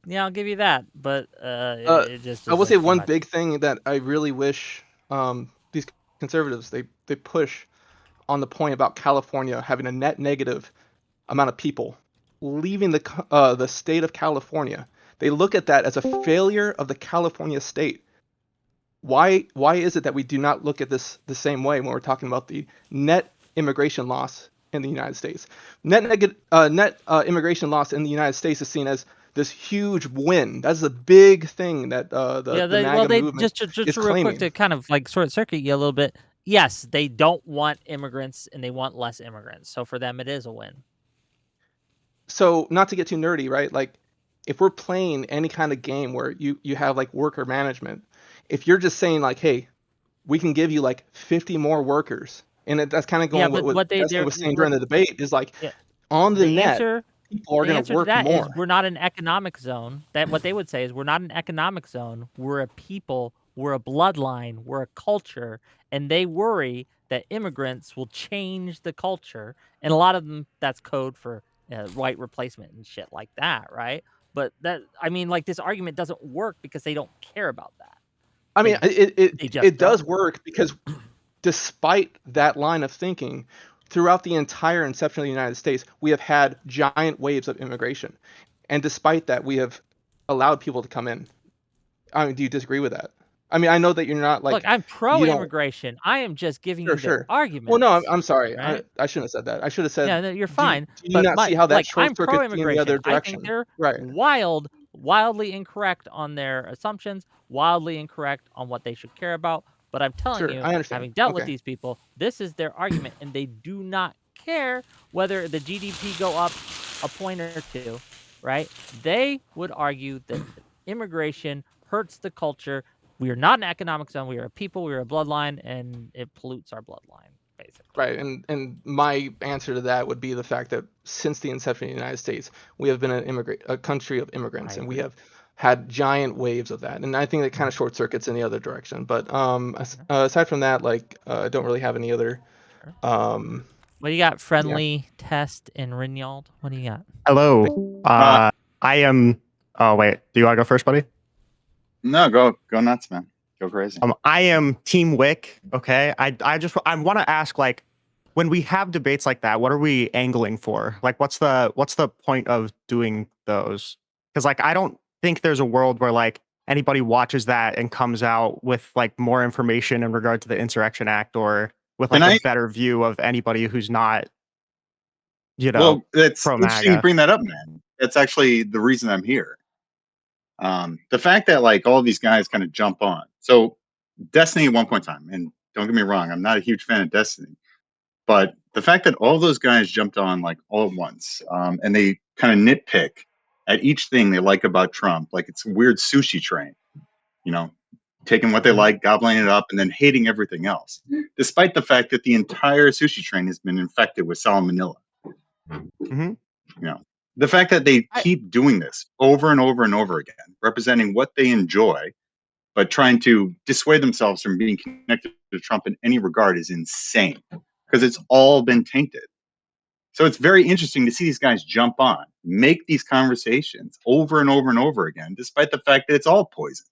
Yeah, I'll give you that, but it just I is will say like too one much. big thing that I really wish these conservatives they push on the point about California having a net negative amount of people leaving the state of California. They look at that as a failure of the California state. Why is it that we do not look at this the same way when we're talking about the net immigration loss in the United States? Net immigration loss in the United States is seen as this huge win. That's a big thing that Yeah, the well, MAGA they movement just is real quick claiming. to kind of like short circuit you a little bit. Yes, they don't want immigrants and they want less immigrants. So for them, it is a win. So not to get too nerdy, right? Like, if we're playing any kind of game where you have like worker management, if you're just saying like, hey, we can give you like 50 more workers, and that's kind of Yeah, going but what what they Destiny they're was saying what during the debate is like, yeah, on the the net, answer people are the going to answer to work that is more. we're not an economic zone. That what they would say is we're not an economic zone. We're a people. We're a bloodline. We're a culture, and they worry that immigrants will change the culture. And a lot of them, that's code for white replacement and shit like that, right? But that I mean, like this argument doesn't work because they don't care about that. I mean, They just it does don't. work because despite that line of thinking, throughout the entire inception of the United States, we have had giant waves of immigration, and despite that, we have allowed people to come in. I mean, do you disagree with that? I mean, I know that you're not Look, like I'm you don't. pro-immigration. I am just giving Sure, you their sure. Well, no, arguments, I'm sorry. right? I shouldn't have said that. I should have Yeah, said, no, you're do fine. you But not see how that like short I'm circuits in the pro-immigration. other I think direction? they're Right. wildly incorrect on their assumptions, wildly incorrect on what they should care about. But I'm telling Sure, you, I understand. having dealt with Okay. these people, this is their argument, and they do not care whether the GDP go up a point or two, right? They would argue that immigration hurts the culture. We are not an economic zone. We are a people. We are a bloodline, and it pollutes our bloodline, basically. Right, and my answer to that would be the fact that since the inception of the United States, we have been a country of immigrants, and we have had giant waves of that. And I think that kind of short circuits in the other direction. But aside from that, like I don't really have any other. What do you got? Yeah. Friendly Test and Rinyald. What do you got? Hello. I am. Oh wait, do you want to go first, buddy? No, go nuts, man. Go crazy. I am Team Wick. Okay. I want to ask, like, when we have debates like that, what are we angling for? Like, what's the point of doing those? Because like I don't think there's a world where like anybody watches that and comes out with like more information in regard to the Insurrection Act or with like a better view of anybody who's not, Well, it's pro interesting you MAGA. bring that up, man. That's actually the reason I'm here. The fact that like all these guys kind of jump on. So Destiny at one point in time, and don't get me wrong, I'm not a huge fan of Destiny, but the fact that all those guys jumped on like all at once, and they kind of nitpick at each thing they like about Trump, like it's a weird sushi train, you know, taking what they like, gobbling it up, and then hating everything else, despite the fact that the entire sushi train has been infected with salmonella. Mm-hmm. You know, the fact that they keep doing this over and over and over again, representing what they enjoy, but trying to dissuade themselves from being connected to Trump in any regard is insane because it's all been tainted. So it's very interesting to see these guys jump on, make these conversations over and over and over again, despite the fact that it's all poison.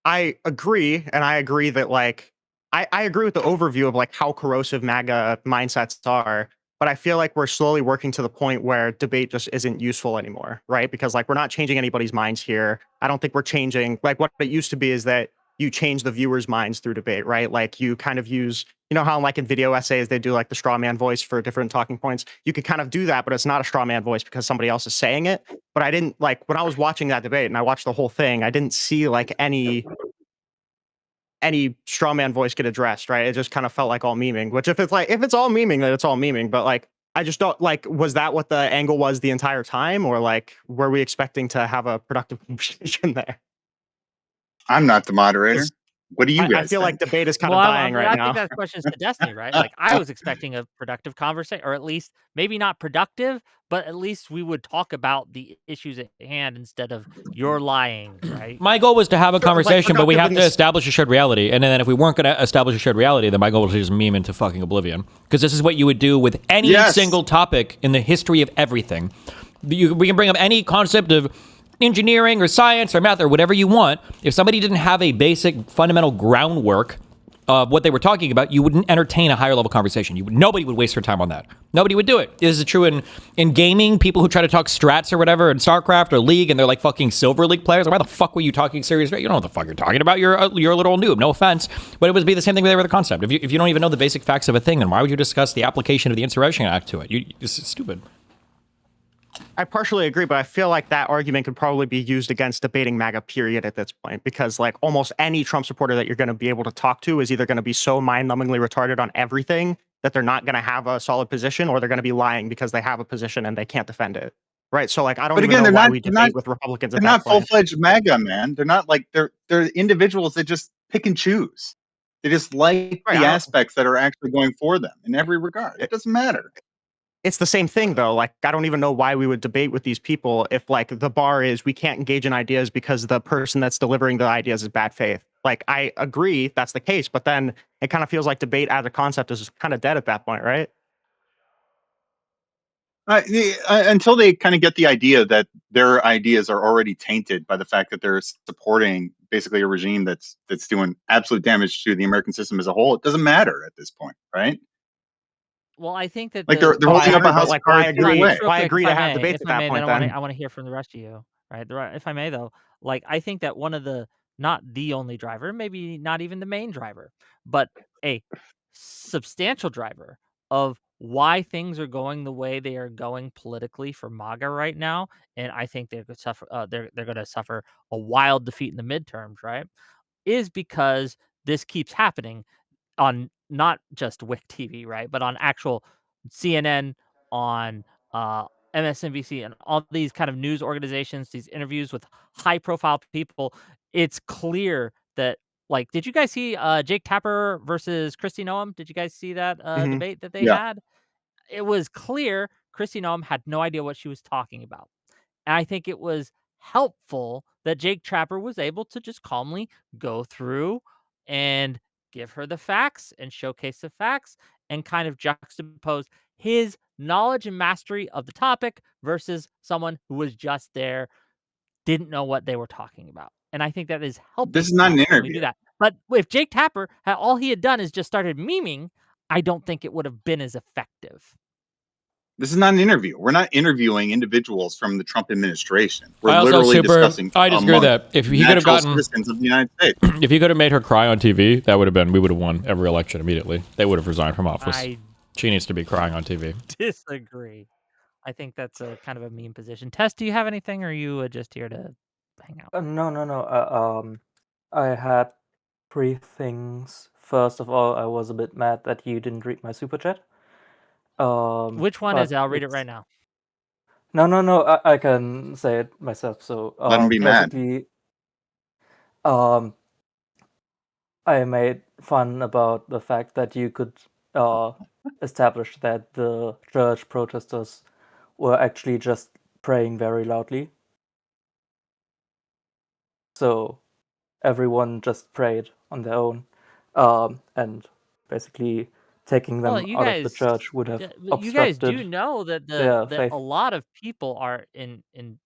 I agree, and I agree that like I agree with the overview of like how corrosive MAGA mindsets are, but I feel like we're slowly working to the point where debate just isn't useful anymore, right? Because like we're not changing anybody's minds here. I don't think we're changing like what it used to be is that you change the viewers' minds through debate, right? Like you kind of use, you know how like in video essays they do like the straw man voice for different talking points. You could kind of do that, but it's not a straw man voice because somebody else is saying it. But I didn't like when I was watching that debate and I watched the whole thing, I didn't see like any straw man voice get addressed, right? It just kind of felt like all memeing, which if it's all memeing, then it's all memeing. But like I just don't like, was that what the angle was the entire time? Or like were we expecting to have a productive conversation there? I'm not the moderator. What do you I guys feel like think? debate is kind Well, of dying right I now. think that question is to Destiny, right? Like I was expecting a productive conversation, or at least maybe not productive, but at least we would talk about the issues at hand instead of you're lying, right? My goal was to have a Sure, like conversation, but we productive have in to this- establish a shared reality. And then if we weren't going to establish a shared reality, then my goal was to just meme into fucking oblivion. Because this is what you would do with any Yes. single topic in the history of everything. We can bring up any concept of engineering or science or math or whatever you want. If somebody didn't have a basic fundamental groundwork of what they were talking about, you wouldn't entertain a higher level conversation. Nobody would waste their time on that. Nobody would do it. This is true in gaming. People who try to talk strats or whatever in StarCraft or League, and they're like fucking Silver League players. Why the fuck were you talking serious? You don't know what the fuck you're talking about. You're a little noob. No offense, but it would be the same thing with the concept. If you don't even know the basic facts of a thing, then why would you discuss the application of the Insurrection Act to it? This is stupid. I partially agree, but I feel like that argument could probably be used against debating MAGA period at this point, because like almost any Trump supporter that you're going to be able to talk to is either going to be so mind-numbingly retarded on everything that they're not going to have a solid position, or they're going to be lying because they have a position and they can't defend it. Right. So like I don't But even again, know they're why not we they're debate not with Republicans they're at not that point. full-fledged MAGA, man. They're not like they're individuals that just pick and choose. They just like Right, the I don't- aspects that are actually going for them in every regard. It doesn't matter. It's the same thing though. Like I don't even know why we would debate with these people if like the bar is we can't engage in ideas because the person that's delivering the ideas is bad faith. Like I agree that's the case, but then it kind of feels like debate as a concept is kind of dead at that point, right? Until they kind of get the idea that their ideas are already tainted by the fact that they're supporting basically a regime that's doing absolute damage to the American system as a whole, it doesn't matter at this point, right? Well, I think that Like they're the holding up a but house like of why cards either agree? way. just real Why quick, agree if I to have may, debates if at I that may, point? then Then I want to hear from the rest of you, right? If I may, though, like I think that one of the not the only driver, maybe not even the main driver, but a substantial driver of why things are going the way they are going politically for MAGA right now, and I think they're going to suffer. They're going to suffer a wild defeat in the midterms, right? Is because this keeps happening on not just WIC TV, right, but on actual CNN, on uh, MSNBC, and all these kind of news organizations, these interviews with high-profile people. It's clear that, like, did you guys see Jake Tapper versus Kristi Noem? Did you guys see that Mhm. debate that they Yeah. had? It was clear Kristi Noem had no idea what she was talking about. And I think it was helpful that Jake Tapper was able to just calmly go through and give her the facts and showcase the facts and kind of juxtapose his knowledge and mastery of the topic versus someone who was just there, didn't know what they were talking about. And I think that is This helping is not an to calmly interview. do that. But if Jake Tapper had all he had done is just started memeing, I don't think it would have been as effective. This is not an interview. We're not interviewing individuals from the Trump administration. We're I also literally discussing I disagree with among that. If he could have natural gotten, citizens of the United States. if he could have made her cry on TV, we would have won every election immediately. They would have resigned from office. I She needs to be crying on TV. disagree. I think that's a kind of a meme position. Tess, do you have anything, or are you just here to hang out? No. I had three things. First of all, I was a bit mad that you didn't read my super chat. Which one is it? I'll read it right now. No. I can say it myself. So Let him be mad. basically, I made fun about the fact that you could establish that the church protesters were actually just praying very loudly. So everyone just prayed on their own, and basically taking them Well, you out of the guys, church would have but you guys do obstructed know that their that faith. a lot of people are in.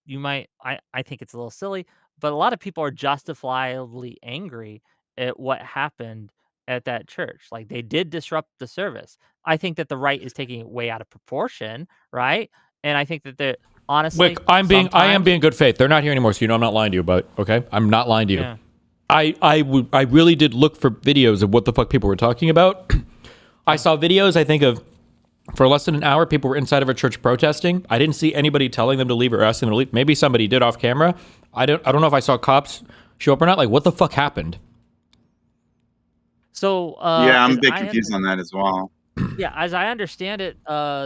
You might. I think it's a little silly, but a lot of people are justifiably angry at what happened at that church. Like they did disrupt the service. I think that the right is taking it way out of proportion, right? And I think that the honestly, Wick, I am sometimes being good faith. They're not here anymore, so you know I'm not lying to you. But okay, I'm not lying to you. Yeah. I really did look for videos of what the fuck people were talking about. I saw videos, I think, of for less than an hour, people were inside of a church protesting. I didn't see anybody telling them to leave or asking them to leave. Maybe somebody did off camera. I don't know if I saw cops show up or not. Like, what the fuck happened? So yeah, I'm as a bit I confused on that as well. Yeah, as I understand it,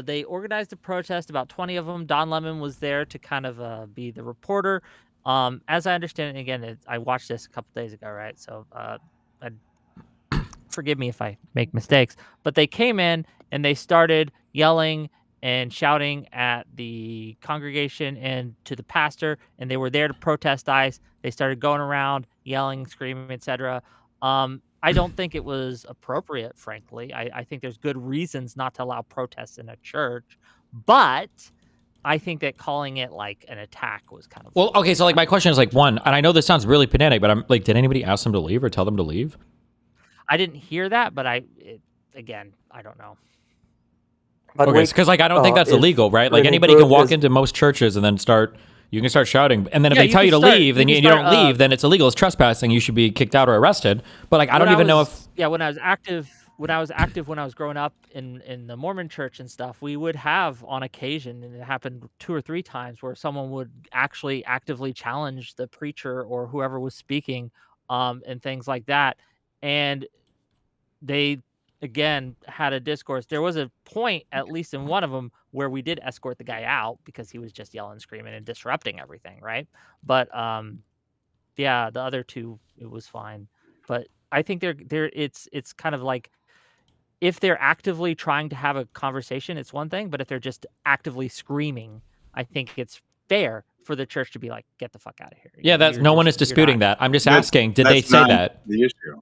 they organized a protest, about 20 of them. Don Lemon was there to kind of be the reporter. As I understand it, again, I watched this a couple days ago, right? So forgive me if I make mistakes, but they came in and they started yelling and shouting at the congregation and to the pastor, and they were there to protest ICE. They started going around yelling, screaming, etc. I don't think it was appropriate, frankly. I think there's good reasons not to allow protests in a church, but I think that calling it like an attack was kind of Well, okay, so like my question is like one, and I know this sounds really pedantic, but I'm like, did anybody ask them to leave or tell them to leave? I didn't hear that, but again, I don't know. But Okay, wait, because like I don't think that's if illegal, right? Like living anybody can proof walk is- into most churches and then you can start shouting, and then if Yeah, they you tell can you to start- leave, you and can you don't start, leave, then it's illegal. It's trespassing. You should be kicked out or arrested. But like I don't even know if when I was active when I was growing up in the Mormon church and stuff, we would have on occasion, and it happened 2 or 3 times, where someone would actually actively challenge the preacher or whoever was speaking, and things like that. And they again had a discourse. There was a point, at least in one of them, where we did escort the guy out because he was just yelling, screaming, and disrupting everything, right? But yeah, the other 2, it was fine. But I think it's kind of like, if they're actively trying to have a conversation, it's one thing, but if they're just actively screaming, I think it's fair for the church to be like, get the fuck out of here. yeah, that's no one is disputing that. I'm just asking, did they That's say not that? the issue.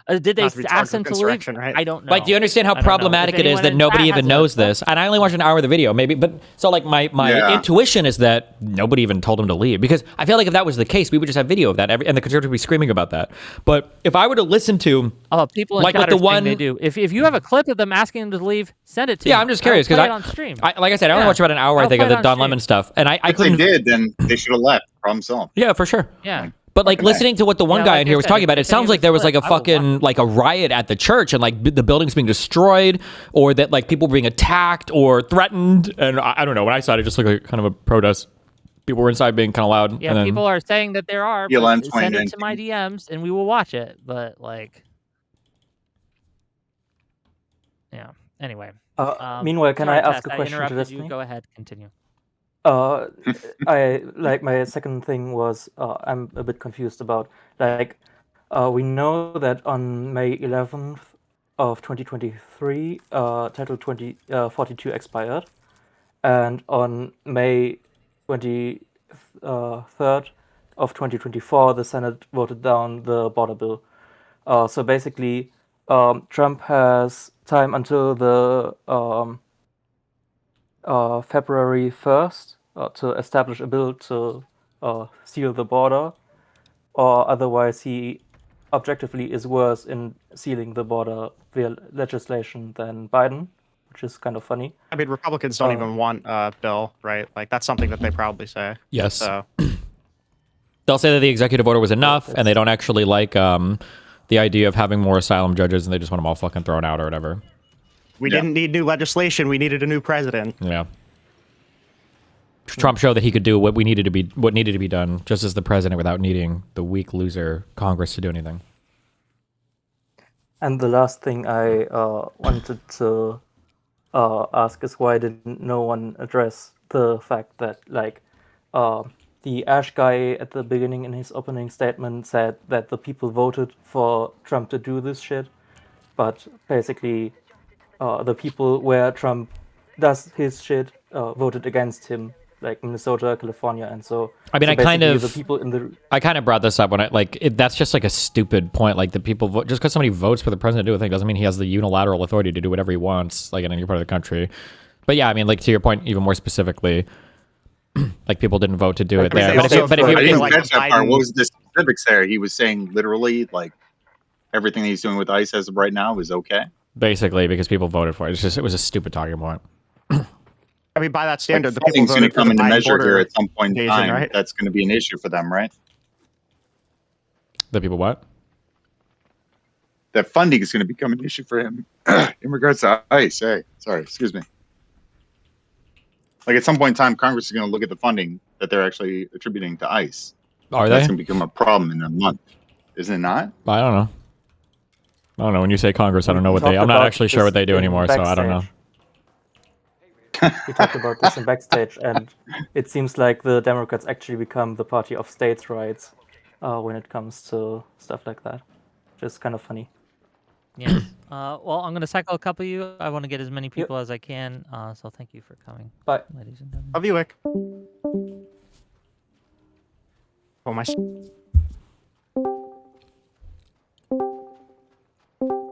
Did they Not to be ask charged them with to leave? insurrection, right? I don't know. Like, do you understand how I don't know. problematic If it is anyone that in nobody chat even has knows this? And I only watched an hour of the video, maybe. But so, like, my Yeah. intuition is that nobody even told him to leave, because I feel like if that was the case, we would just have video of that, and the conservatives would be screaming about that. But if I were to listen to, people in like chat what the are saying one, they do. If you have a clip of them asking them to leave, send it to me. yeah, I'm just curious I'll because play it on stream. like I said, I only Yeah. watched about an hour, I I'll think, of play the it on Don stream. Lemon stuff, and I If they couldn't. did, then they should have left. Problem solved. Yeah, for sure. Yeah. But like Okay. listening to what the one Yeah, guy like in I here was said, talking if about, it it's any sounds of like it's there was like clip, a I will watch fucking like a riot at the church, and like the building's being destroyed, or that like people were being attacked or threatened. And I don't know. When I saw it, it just looked like kind of a protest. People were inside being kind of loud. Yeah, and then, people are saying that there are. BLM But send it to my DMs and we will watch it. But like, yeah. Anyway. Meanwhile, can sorry, I ask Tess, a question to interrupted you. Destiny? Go ahead. Continue. I like my second thing was I'm a bit confused about, like, we know that on May 11th of 2023, Title 42 expired, and on May 23rd of 2024, the Senate voted down the border bill. So basically, Trump has time until the February 1st to establish a bill to seal the border, or otherwise he objectively is worse in sealing the border via legislation than Biden, which is kind of funny. I mean, Republicans don't even want a bill, right? Like that's something that they probably say. Yes. So they'll say that the executive order was enough, and they don't actually like the idea of having more asylum judges, and they just want them all fucking thrown out or whatever. we didn't need new legislation. We needed a new president. Yeah. Trump showed that he could do what needed to be done, just as the president, without needing the weak loser Congress to do anything. And the last thing I wanted to ask is, why didn't no one address the fact that, like, the Ash guy at the beginning in his opening statement said that the people voted for Trump to do this shit, but basically the people where Trump does his shit voted against him, like Minnesota, California, and so. I mean, so I kind basically of, the people in the I kind of brought this up when that's just like a stupid point. Like the people vote, just because somebody votes for the president to do a thing doesn't mean he has the unilateral authority to do whatever he wants, like in any part of the country. But yeah, I mean, like to your point, even more specifically, like people didn't vote to do it I mean, there. they But if you, also but if voted you, I for, if, didn't like, catch that part. Biden- What was the specifics there? He was saying literally like everything he's doing with ICE as of right now is okay. basically because people voted for it. It was a stupid talking point. I mean, by that Like standard, the people funding's going to voted for come the into Biden measure here border at some point in invasion, time. right? That's going to be an issue for them, right? The people what? That funding is going to become an issue for him in regards to ICE. Hey, sorry, excuse me. Like at some point in time, Congress is going to look at the funding that they're actually attributing to ICE. Are That's they? going to become a problem in a month, isn't it not? I don't know. I don't know. When you say Congress, I don't know what they. talked I'm not about actually sure what this they do in anymore, so I don't know. We talked about this in backstage, and it seems like the Democrats actually become the party of states' rights when it comes to stuff like that. Which is kind of funny. Yes. Well, I'm going to cycle a couple of you. I want to get as many people as I can. So thank you for coming, Bye. ladies and gentlemen. Love you, Wick. Oh my.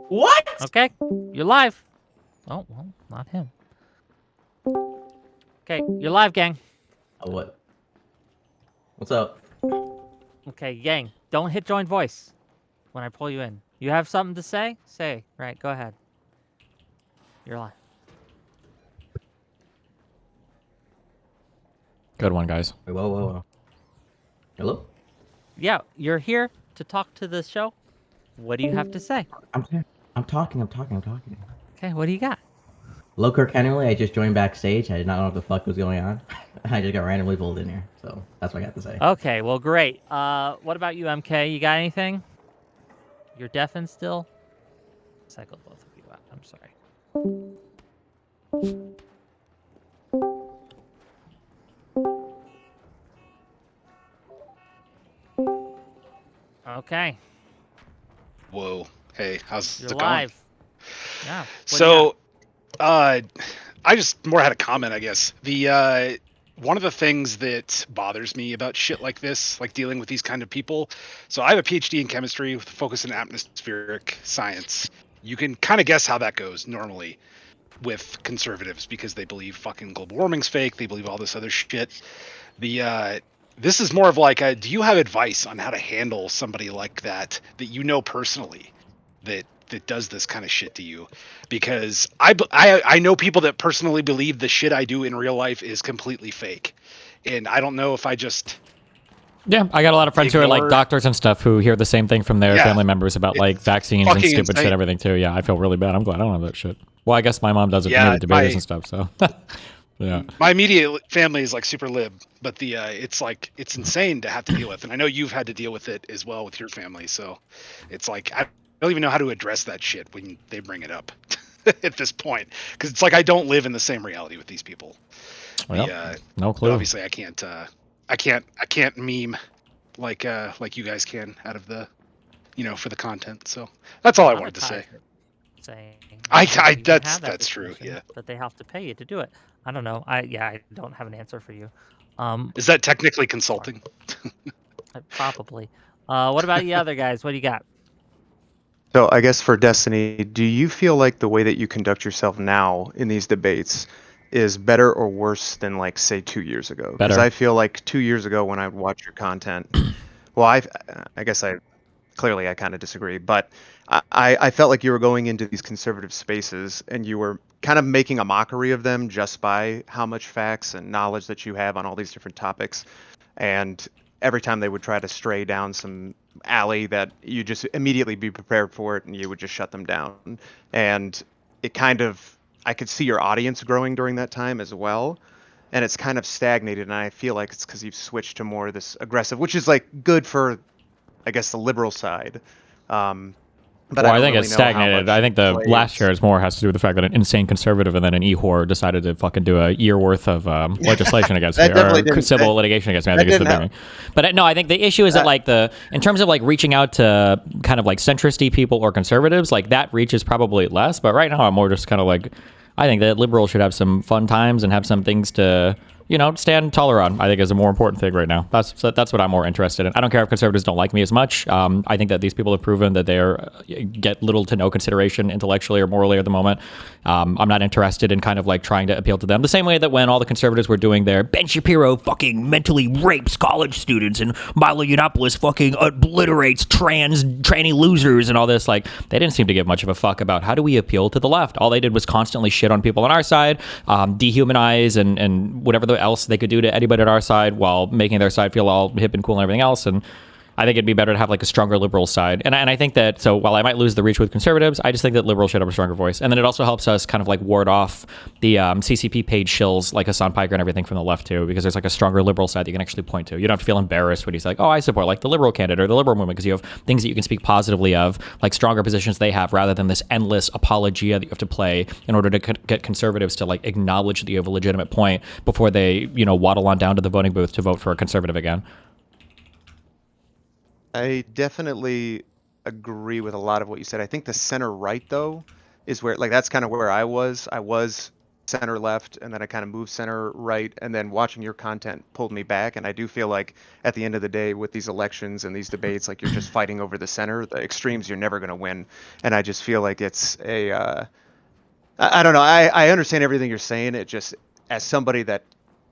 What? Okay, you're live. Oh, well, not him. Okay, you're live, gang. What? What's up? Okay, gang, don't hit join voice when I pull you in. You have something to say? Say. Right, go ahead. You're live. Good one, guys. Wait, whoa. Hello? Yeah, you're here to talk to the show. What do you have to say? I'm talking. Okay, what do you got? Hello, Kirk Henry. I just joined backstage. I did not know what the fuck was going on. I just got randomly pulled in here, so that's what I got to say. Okay, well, great. What about you, MK? You got anything? You're deafened still? Cycle both of you out. I'm sorry. Okay. Whoa. Hey, how's You're it going? live. Yeah. So, I just more had a comment, I guess. The one of the things that bothers me about shit like this, like dealing with these kind of people. So I have a PhD in chemistry with a focus in atmospheric science. You can kind of guess how that goes normally with conservatives because they believe fucking global warming's fake. They believe all this other shit. This is more of like, do you have advice on how to handle somebody like that you know personally that does this kind of shit to you? Because I know people that personally believe the shit I do in real life is completely fake, and I don't know if I just Yeah, I got a lot of friends who are like doctors and stuff who hear the same thing from their family members about like vaccines and fucking stupid insane. shit, everything too. Yeah, I feel really bad. I'm glad I don't have that shit. Well, I guess my mom does it to me with debaters and stuff. So, yeah. My immediate family is like super lib, but it's like it's insane to have to deal with, and I know you've had to deal with it as well with your family. So, it's like I don't even know how to address that shit when they bring it up at this point, because it's like I don't live in the same reality with these people. Well, no clue. Obviously, I can't meme like you guys can out of the, for the content. So that's all I wanted to say. Saying That's true. Yeah. But they have to pay you to do it. I don't know. I don't have an answer for you. Is that technically consulting? Probably. What about you other guys? What do you got? So I guess for Destiny, do you feel like the way that you conduct yourself now in these debates is better or worse than like say 2 years ago? Because Better. I feel like 2 years ago when I would watch your content, well, I guess I kind of disagree, but I felt like you were going into these conservative spaces and you were kind of making a mockery of them just by how much facts and knowledge that you have on all these different topics. And every time they would try to stray down some alley that you just immediately be prepared for it and you would just shut them down. And it kind of, I could see your audience growing during that time as well. And it's kind of stagnated. And I feel like it's because you've switched to more of this aggressive, which is like good for, I guess, the liberal side. But Well, I don't think really it's know how stagnated. much I think the plays. last year is more has to do with the fact that an insane conservative and then an e-whore decided to fucking do a year worth of legislation against me, That definitely or didn't- civil that- litigation against me. I that think it's the didn't thing. But no, I think the issue is that like in terms of like reaching out to kind of like centristy people or conservatives, like that reach is probably less. But right now, I'm more just kind of like, I think that liberals should have some fun times and have some things to stand taller on, I think, is a more important thing right now. That's what I'm more interested in. I don't care if conservatives don't like me as much. I think that these people have proven that they get little to no consideration intellectually or morally at the moment. I'm not interested in kind of like trying to appeal to them. The same way that when all the conservatives were doing their Ben Shapiro fucking mentally rapes college students and Milo Yiannopoulos fucking obliterates tranny losers and all this, like, they didn't seem to give much of a fuck about how do we appeal to the left. All they did was constantly shit on people on our side, dehumanize and whatever else they could do to anybody on our side while making their side feel all hip and cool and everything else. And I think it'd be better to have like a stronger liberal side. And I think that, so while I might lose the reach with conservatives, I just think that liberals should have a stronger voice. And then it also helps us kind of like ward off the CCP page shills like Hassan Piker and everything from the left too, because there's like a stronger liberal side that you can actually point to. You don't have to feel embarrassed when he's like, oh, I support like the liberal candidate or the liberal movement, because you have things that you can speak positively of, like stronger positions they have, rather than this endless apologia that you have to play in order to get conservatives to like acknowledge that you have a legitimate point before they, waddle on down to the voting booth to vote for a conservative again. I definitely agree with a lot of what you said. I think the center right, though, is where, like, that's kind of where I was. I was center left, and then I kind of moved center right, and then watching your content pulled me back. And I do feel like at the end of the day, with these elections and these debates, like, you're just fighting over the center. The extremes, you're never going to win. And I just feel like it's a, I don't know. I understand everything you're saying. It just, as somebody that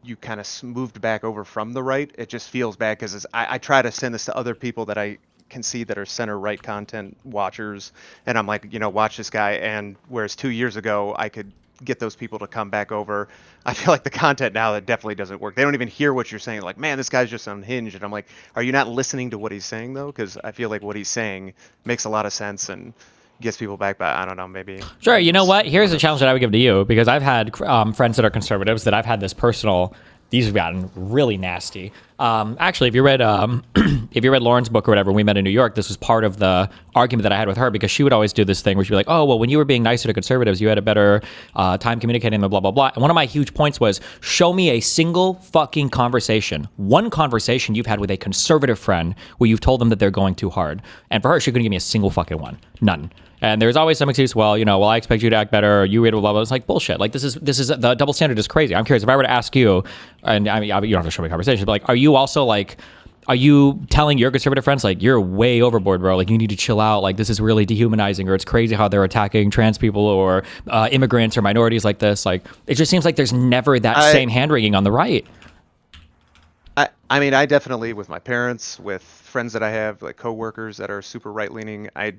you kind of moved back over from the right, it just feels bad because I try to send this to other people that I can see that are center right content watchers, and I'm like, watch this guy. And whereas 2 years ago I could get those people to come back over, I feel like the content now, that definitely doesn't work. They don't even hear what you're saying. Like, man, this guy's just unhinged. And I'm like, are you not listening to what he's saying though? Because I feel like what he's saying makes a lot of sense and gets people back, but I don't know, maybe. Sure, you know what? Here's a challenge that I would give to you, because I've had friends that are conservatives that I've had this personal. These have gotten really nasty. Actually, if you read Lauren's book or whatever, we met in New York, this was part of the argument that I had with her, because she would always do this thing where she'd be like, oh, well, when you were being nicer to conservatives, you had a better time communicating, blah, blah, blah. And one of my huge points was, show me a single fucking conversation, one conversation you've had with a conservative friend where you've told them that they're going too hard. And for her, she couldn't give me a single fucking one. None. And there's always some excuse, well, I expect you to act better, or you read blah, blah, blah. It's like bullshit. Like, this is the double standard is crazy. I'm curious, if I were to ask you, and I mean, you don't have to show me conversations, but like, are you also like, are you telling your conservative friends, like, you're way overboard, bro, like, you need to chill out, like, this is really dehumanizing, or it's crazy how they're attacking trans people or immigrants or minorities like this? Like, it just seems like there's never that same hand-wringing on the right. I mean, I definitely, with my parents, with friends that I have, like coworkers that are super right-leaning, I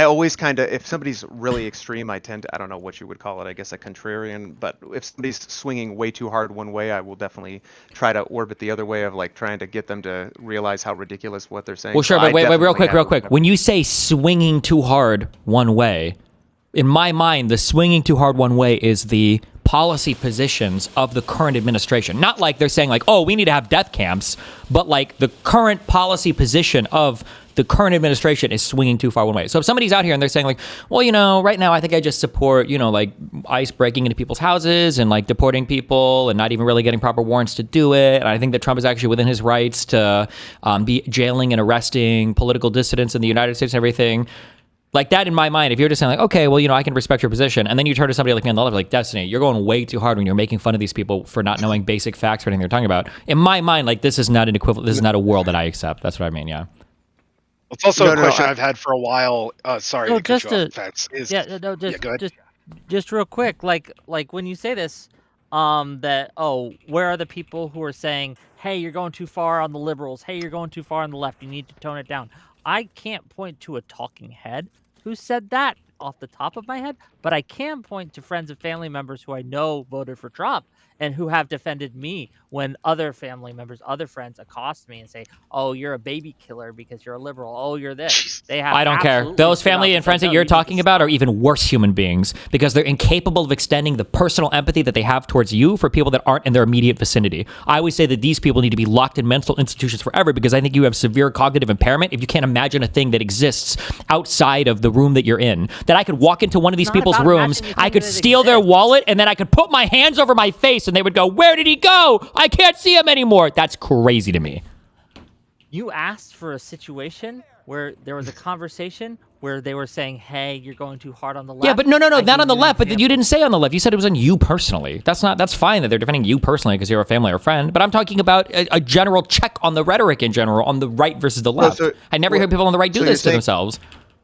always kind of, if somebody's really extreme, I tend to, I don't know what you would call it, I guess a contrarian, but if somebody's swinging way too hard one way, I will definitely try to orbit the other way of like trying to get them to realize how ridiculous what they're saying. Well, sure, but wait, real quick. When you say swinging too hard one way, in my mind, the swinging too hard one way is the policy positions of the current administration. Not like they're saying like, oh, we need to have death camps, but like the current policy position of the current administration is swinging too far one way. So if somebody's out here and they're saying like, well, right now I think I just support, like ICE breaking into people's houses and like deporting people and not even really getting proper warrants to do it. And I think that Trump is actually within his rights to be jailing and arresting political dissidents in the United States and everything. Like that, in my mind, if you're just saying like, okay, well, I can respect your position, and then you turn to somebody like me on the left, like, Destiny, you're going way too hard when you're making fun of these people for not knowing basic facts or anything they're talking about. In my mind, like, this is not an equivalent. This is not a world that I accept. That's what I mean. Yeah. It's also a question I've had for a while. Sorry, No, to cut just you off, to- Fats. Just go ahead. just real quick, like when you say this, that where are the people who are saying, hey, you're going too far on the liberals, hey, you're going too far on the left, you need to tone it down. I can't point to a talking head who said that off the top of my head, but I can point to friends and family members who I know voted for Trump and who have defended me when other family members, other friends accost me and say, oh, you're a baby killer because you're a liberal. Oh, you're this. They have I don't care. absolutely Those stood up family and and friends said, that "No, you're you need to talking about are even worse human beings because they're incapable of extending the personal empathy that they have towards you for people that aren't in their immediate vicinity. I always say that these people need to be locked in mental institutions forever because I think you have severe cognitive impairment if you can't imagine a thing that exists outside of the room that you're in. That I could walk into one of these people's rooms, I could steal their wallet, and then I could put my hands over my face and they would go, where did he go? I can't see him anymore. That's crazy to me. You asked for a situation where there was a conversation where they were saying, "Hey, you're going too hard on the left." Yeah, but no, I not gave on the you an left. But you example. didn't say on the left. You said it was on you personally. That's fine that they're defending you personally because you're a family or friend. But I'm talking about a general check on the rhetoric in general on the right versus the left. I never hear people on the right do so this you're to themselves.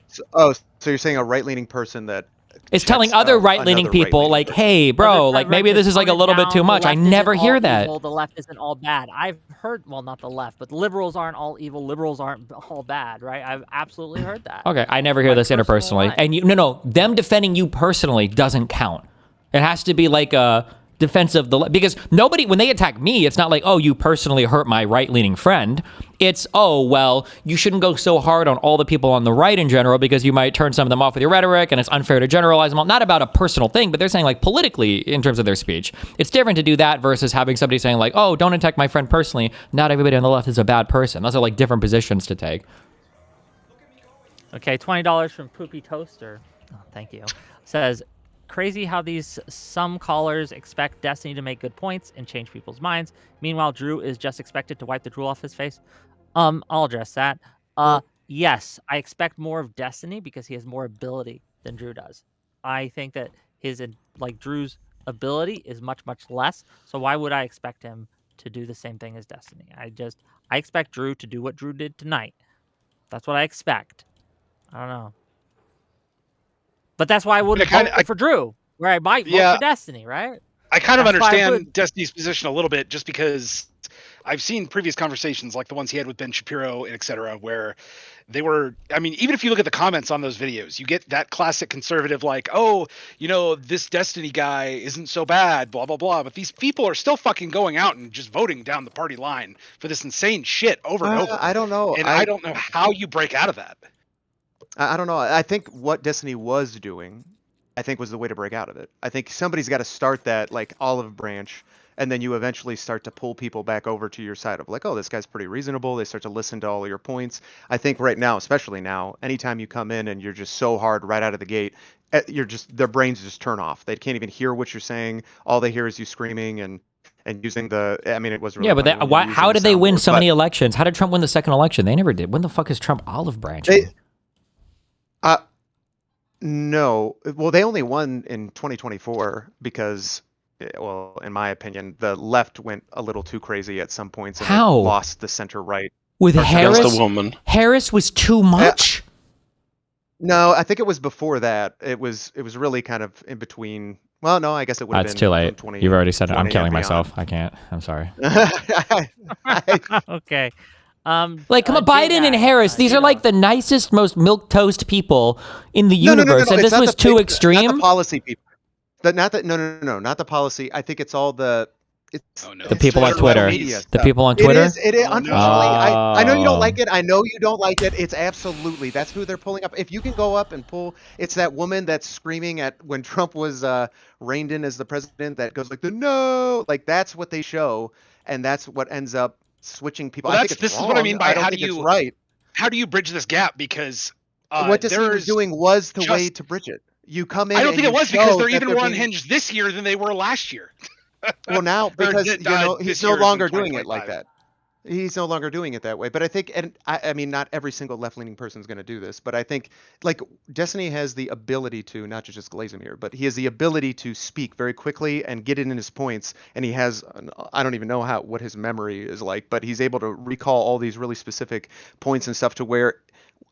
So you're saying a right-leaning person that It's telling other right-leaning people, like, hey, bro, like maybe this is like a little bit too much. I never hear that. Evil, the left isn't all bad. I've heard, well, not the left, but liberals aren't all evil. Liberals aren't all bad, right? I've absolutely heard that. Okay, I never hear this interpersonally. And no, them defending you personally doesn't count. It has to be like a defense of the left, because nobody, when they attack me, it's not like, oh, you personally hurt my right-leaning friend. It's, oh, well, you shouldn't go so hard on all the people on the right in general because you might turn some of them off with your rhetoric, and it's unfair to generalize them all. Not about a personal thing, but they're saying like politically in terms of their speech. It's different to do that versus having somebody saying like, oh, don't attack my friend personally. Not everybody on the left is a bad person. Those are like different positions to take. Okay, $20 from Poopy Toaster. Oh, thank you. Says, crazy how these some callers expect Destiny to make good points and change people's minds. Meanwhile, Drew is just expected to wipe the drool off his face. I'll address that. Yes, I expect more of Destiny because he has more ability than Drew does. I think that his Drew's ability is much less. So why would I expect him to do the same thing as Destiny? I expect Drew to do what Drew did tonight. That's what I expect. I don't know. But that's why I wouldn't vote for Drew, where I might vote for Destiny, right? I kind of That's why I understand would. Destiny's position a little bit, just because I've seen previous conversations like the ones he had with Ben Shapiro and et cetera, where they were, I mean, even if you look at the comments on those videos, you get that classic conservative like, oh, you know, this Destiny guy isn't so bad, blah, blah, blah. But these people are still fucking going out and just voting down the party line for this insane shit over and over. I don't know. And I don't know how you break out of that. I don't know. I think what Destiny was doing, I think, was the way to break out of it. I think somebody's got to start that like olive branch, and then you eventually start to pull people back over to your side of like, oh, this guy's pretty reasonable. They start to listen to all of your points. I think right now, especially now, anytime you come in and you're just so hard right out of the gate, their brains just turn off. They can't even hear what you're saying. All they hear is you screaming and using the. I mean, it was really funny when you were using how the did they win soundboard, so but- many elections? How did Trump win the second election? They never did. When the fuck is Trump olive branching? No. Well, they only won in 2024 because, well, in my opinion, the left went a little too crazy at some points and How? lost the center right. With Or Harris, against a woman. Harris was too much. No, I think it was before that. It was really kind of in between. Well, no, I guess it would have been. That's too late. from You've already said it. I'm 20 killing and myself. I can't. I'm sorry. Okay. Like, come on, Biden and Harris. These are like the nicest, most milk toast people in the universe, and it's this not was the too not extreme. the policy people. Not the policy. I think it's all the. The people on Twitter. The people on Twitter. It is. Unfortunately, I know you don't like it. I know you don't like it. It's absolutely. That's who they're pulling up. If you can go up and pull, it's that woman that's screaming at when Trump was reined in as the president. That goes like the no. Like that's what they show, and that's what ends up switching people. Well, I think it's this is wrong. what I mean by don't how do think it's you right. How do you bridge this gap? Because What Destiny was there's doing was the way just- to bridge it. You come in. I don't and think it you was because show they're that even more being- unhinged this year than they were last year. Well, now because this he's year no is longer in doing it like 2025. that. He's no longer doing it that way. But I think, and I mean, not every single left-leaning person is going to do this. But I think, like, Destiny has the ability to, not to just Glazimir, but he has the ability to speak very quickly and get it in his points. And he has, I don't even know what his memory is like, but he's able to recall all these really specific points and stuff to where,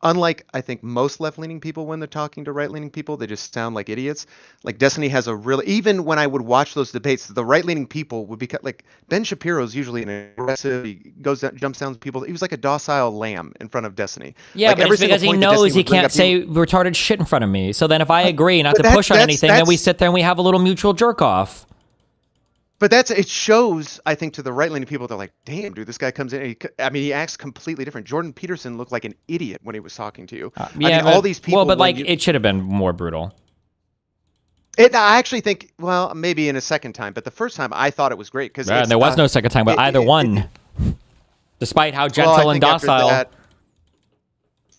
unlike I think most left-leaning people when they're talking to right-leaning people, they just sound like idiots. Like Destiny has a really, even when I would watch those debates, the right-leaning people would be like Ben Shapiro's usually an aggressive. He goes down, jumps down people. He was like a docile lamb in front of Destiny. Yeah, like but it's because he knows he can't say retarded shit in front of me. So then if I agree not to push on anything, then we sit there and we have a little mutual jerk off. But it shows, I think, to the right-leaning people, they're like, damn, dude, this guy comes in. He acts completely different. Jordan Peterson looked like an idiot when he was talking to you. Yeah, all these people. Well, but like, it should have been more brutal. I actually think, well, maybe in a second time, but the first time I thought it was great because there was no second time, but either one. Despite how gentle and docile.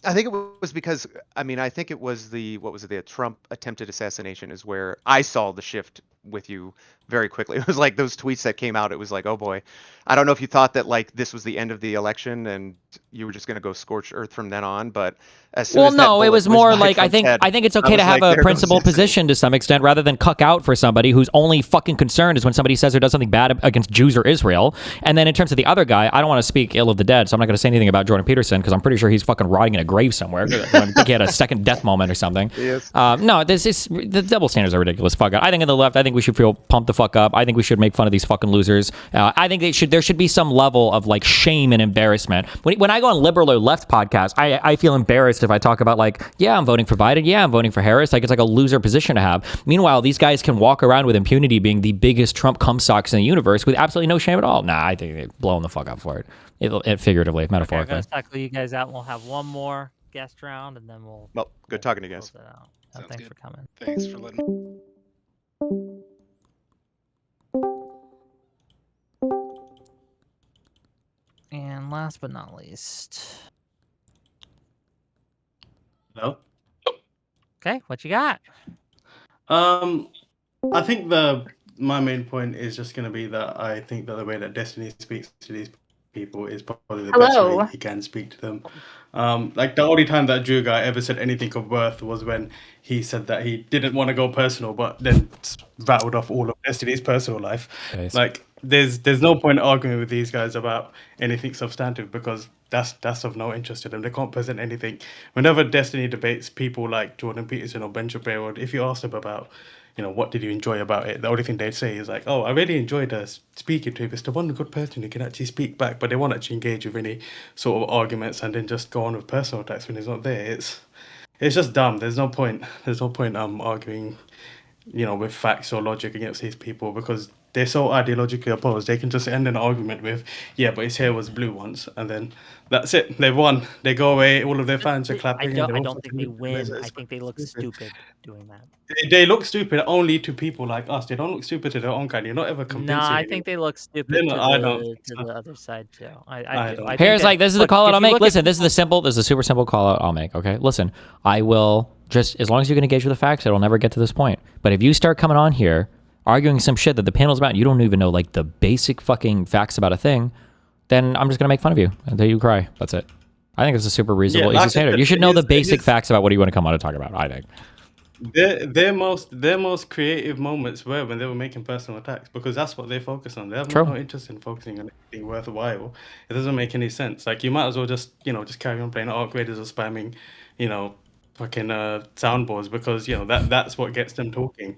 I think it was because, I mean, I think it was the Trump attempted assassination is where I saw the shift with you very quickly. It was like those tweets that came out. It was like, oh boy, I don't know if you thought that like this was the end of the election and you were just going to go scorched earth from then on, but as soon Well, as that no, it bullet was whizzed more by like I Trump's head, think it's I okay to was have like, a there goes principled Destiny. position to some extent, rather than cuck out for somebody whose only fucking concern is when somebody says or does something bad against Jews or Israel. And then in terms of the other guy, I don't want to speak ill of the dead, so I'm not going to say anything about Jordan Peterson because I'm pretty sure he's fucking rotting in a grave somewhere. I think he had a second death moment or something. Yes. No, this is the double standards are ridiculous. Fuck it. I think in the left, I think we should feel pumped the fuck up. I think we should make fun of these fucking losers. I think there should be some level of like shame and embarrassment. When I go on liberal or left podcasts, I feel embarrassed if I talk about like, yeah, I'm voting for Biden. Yeah, I'm voting for Harris. Like it's like a loser position to have. Meanwhile, these guys can walk around with impunity being the biggest Trump cum socks in the universe with absolutely no shame at all. Nah, I think they're blowing the fuck up for it. It figuratively, Okay, I'm metaphorically. gonna tackle you guys out. And we'll have one more guest round, and then we'll. Well, good talking to you guys. close it out. Thanks for coming. Thanks for letting. And last but not least. Hello. Okay, what you got? I think my main point is just going to be that I think that the way that Destiny speaks to these people is probably the best Hello. way he can speak to them. Like the only time that Drew guy ever said anything of worth was when he said that he didn't want to go personal, but then rattled off all of Destiny's personal life. Nice. Like there's no point arguing with these guys about anything substantive because that's of no interest to them. They can't present anything. Whenever Destiny debates people like Jordan Peterson or Ben Shapiro, if you ask them about, what did you enjoy about it? The only thing they'd say is like, oh, I really enjoyed speaking to him. It's the one good person who can actually speak back, but they won't actually engage with any sort of arguments and then just go on with personal attacks when he's not there. It's just dumb. There's no point arguing, with facts or logic against these people because they're so ideologically opposed. They can just end an argument with, yeah, but his hair was blue once, and then that's it. They've won. They go away. All of their fans are clapping. I don't think they win. I think they look stupid doing that. They look stupid only to people like us. They don't look stupid to their own kind. You're not ever convincing. No, I anyone. think they look stupid They're not- I to don't the think so. other side too. I I do. don't. I think Here's that- like this is the look, call out if I'll you make. look at Listen, this is a super simple call out I'll make. Okay, listen, I will just as long as you can engage with the facts, it'll never get to this point. But if you start coming on here arguing some shit that the panel's about, and you don't even know like the basic fucking facts about a thing, then I'm just gonna make fun of you until you cry. That's it. I think it's a super reasonable, like easy I standard. said, You should know the basic is- facts about what you want to come on and talk about. I think. Their most creative moments were when they were making personal attacks because that's what they focus on. They have True. no interest in focusing on anything worthwhile. It doesn't make any sense. Like you might as well just carry on playing arc raiders or spamming, fucking soundboards because that's what gets them talking.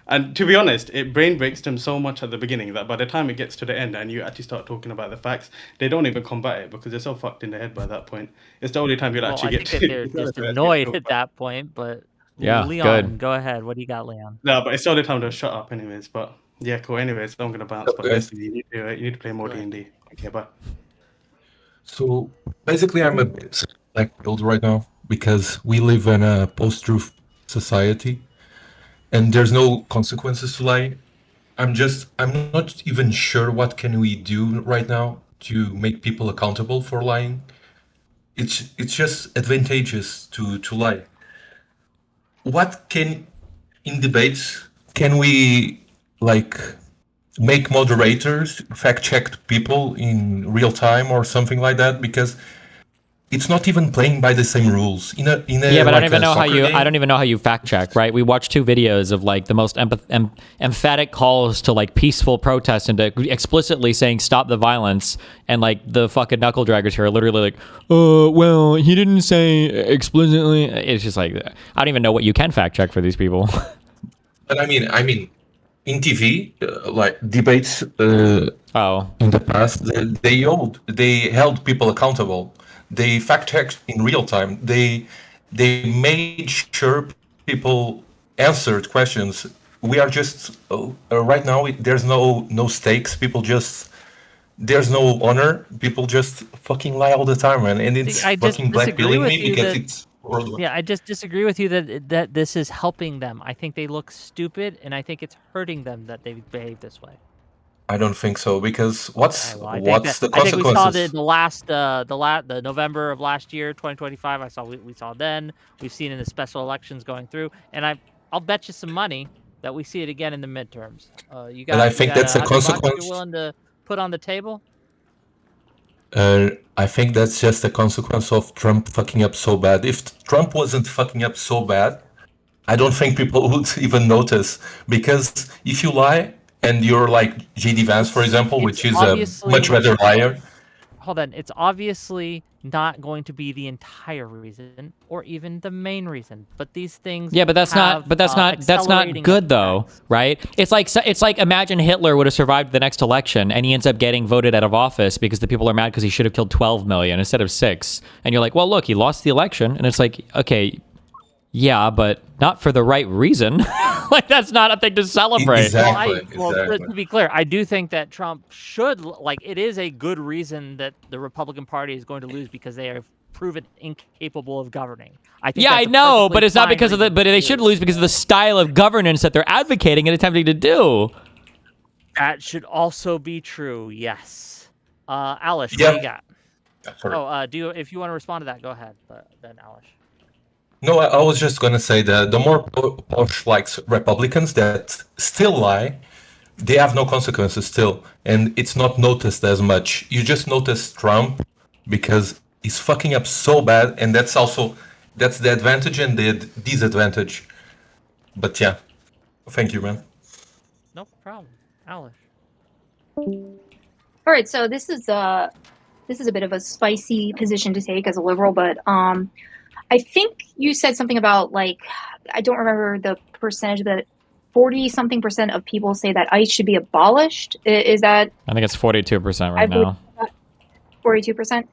And to be honest, it brain breaks them so much at the beginning that by the time it gets to the end and you actually start talking about the facts, they don't even combat it because they're so fucked in the head by that point. It's the only time you'll Well, actually I get think to. that they're just annoyed at that point. But Yeah, Leon, good. go ahead. What do you got, Leon? No, but it's the only time they'll shut up, anyways. But yeah, cool. Anyways, I'm gonna bounce. But Okay. listen, you need to play more D&D. Okay, bye. So basically, I'm a bit like-pilled right now because we live in a post-truth society, and there's no consequences to lying. I'm not even sure what can we do right now to make people accountable for lying. It's just advantageous to lie. What in debates can we make moderators fact check people in real time or something like that? Because it's not even playing by the same rules. Yeah, but I don't even know how you. I don't even know how you fact check, right? We watched 2 videos of like the most emphatic calls to like peaceful protest and to explicitly saying stop the violence, and like the fucking knuckle draggers here are literally like, well, he didn't say explicitly. It's just like I don't even know what you can fact check for these people. But I mean, in TV, like debates in the past, they held people accountable. They fact checked in real time. They made sure people answered questions. We are just right now. There's no stakes. There's no honor. People just fucking lie all the time, man. And it's I just fucking disagree blackmailing with me you because that- it's worldwide. Yeah, I just disagree with you that this is helping them. I think they look stupid, and I think it's hurting them that they behave this way. I don't think so because what's Well, I think the I think we saw consequences? the November of last year, 2025. We saw then. We've seen in the special elections going through, and I'll bet you some money that we see it again in the midterms. You got. And I think you got that's a consequence. You're willing to put on the table? I think that's just a consequence of Trump fucking up so bad. If Trump wasn't fucking up so bad, I don't think people would even notice. Because if you lie and you're like JD Vance, for example, which is a much better liar. Hold on. It's obviously not going to be the entire reason or even the main reason, but these things. Yeah, but that's not good though, right? It's like imagine Hitler would have survived the next election and he ends up getting voted out of office because the people are mad because he should have killed 12 million instead of 6. And you're like, well, look, he lost the election, and it's like, okay, yeah, but not for the right reason. Like, that's not a thing to celebrate. Well, to be clear, I do think that Trump should, like, it is a good reason that the Republican Party is going to lose because they are proven incapable of governing. I think. Yeah, I know, but it's not because of the. But they should lose because of the style of governance that they're advocating and attempting to do. That should also be true. Yes. Alish, Yeah. what do you got? Sorry. If you want to respond to that, go ahead. But then Alish. No, I was just gonna say that the more Porsche likes Republicans that still lie, they have no consequences still, and it's not noticed as much. You just notice Trump because he's fucking up so bad, and that's the advantage and the disadvantage. But yeah, thank you, man. No problem, Alish. All right, so this is a bit of a spicy position to take as a liberal, but I think you said something about, like, I don't remember the percentage, but 40-something% of people say that ICE should be abolished. Is that? I think it's 42% right now. 42%.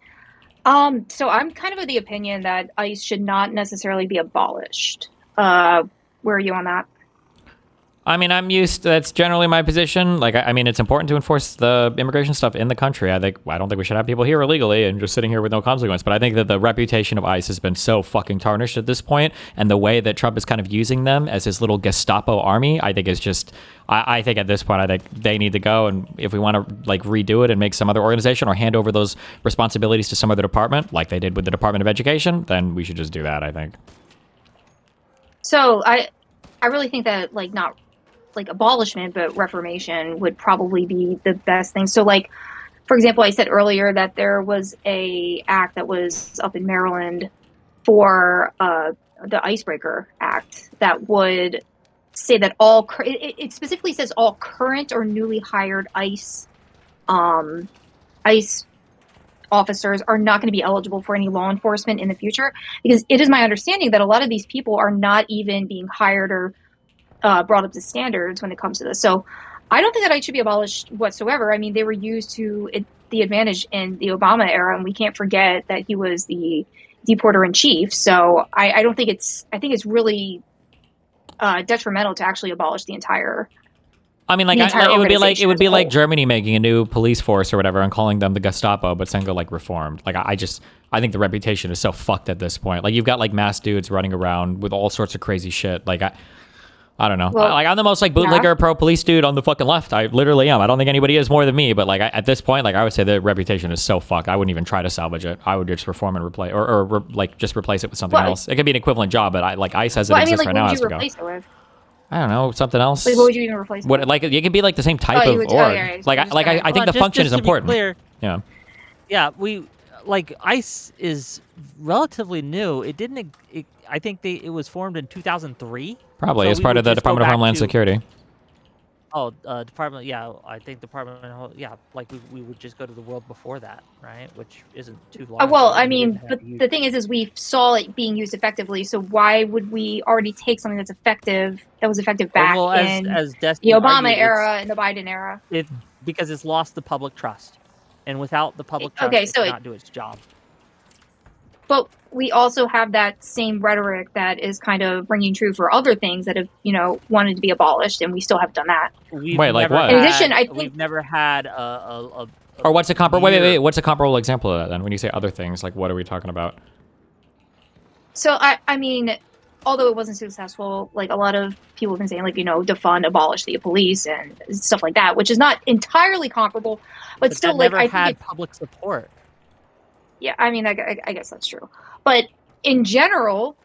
So I'm kind of the opinion that ICE should not necessarily be abolished. Where are you on that? I mean, that's generally my position. Like, I mean, it's important to enforce the immigration stuff in the country. I don't think we should have people here illegally and just sitting here with no consequence. But I think that the reputation of ICE has been so fucking tarnished at this point, and the way that Trump is kind of using them as his little Gestapo army, I think is just. I think at this point, I think they need to go. And if we want to like redo it and make some other organization or hand over those responsibilities to some other department, like they did with the Department of Education, then we should just do that. I think. So I really think that, like, not like abolishment, but reformation would probably be the best thing. So, like, for example, I said earlier that there was a act that was up in Maryland for the Icebreaker Act that would say that it specifically says all current or newly hired ICE officers are not going to be eligible for any law enforcement in the future, because it is my understanding that a lot of these people are not even being hired or brought up to standards when it comes to this. So I don't think that ICE should be abolished whatsoever. I mean, they were used to the advantage in the Obama era, and we can't forget that he was the deporter in chief. So I don't think I think it's really detrimental to actually abolish the entire. I mean, like, it would be like Germany making a new police force or whatever and calling them the Gestapo, but saying they're like reformed. Like, I think the reputation is so fucked at this point. Like, you've got like mass dudes running around with all sorts of crazy shit. Like, I don't know. Well, I'm the most like bootlegger pro police dude on the fucking left. I literally am. I don't think anybody is more than me. But like at this point, like I would say the reputation is so fucked. I wouldn't even try to salvage it. I would just reform and replace, or like just replace it with something else. It could be an equivalent job, but ICE as it exists right now has to go. What would you replace it with? I don't know, something else. Like, what would you even replace it with? Like it could be like the same type of org. I think the function is important. Clear, yeah. Yeah, ICE is relatively new. It didn't. I think it was formed in 2003. Probably as part of the Department of Homeland Security. Oh, Department. Yeah, I think Department. Yeah, like we would just go to the world before that, right? Which isn't too long. Well, I mean, but the thing is we saw it being used effectively. So why would we already take something that's effective? That was effective back in the Obama era and the Biden era. Because it's lost the public trust, and without the public trust, it cannot do its job. But we also have that same rhetoric that is kind of ringing true for other things that have, wanted to be abolished, and we still have done that. Wait, like what? In addition, I think we've never had a or what's a comparable? Wait. What's a comparable example of that then? When you say other things, like what are we talking about? So I mean, although it wasn't successful, like a lot of people have been saying, like, defund, abolish the police and stuff like that, which is not entirely comparable, but still, like, I had public support. Yeah, I mean, I guess that's true. But in general,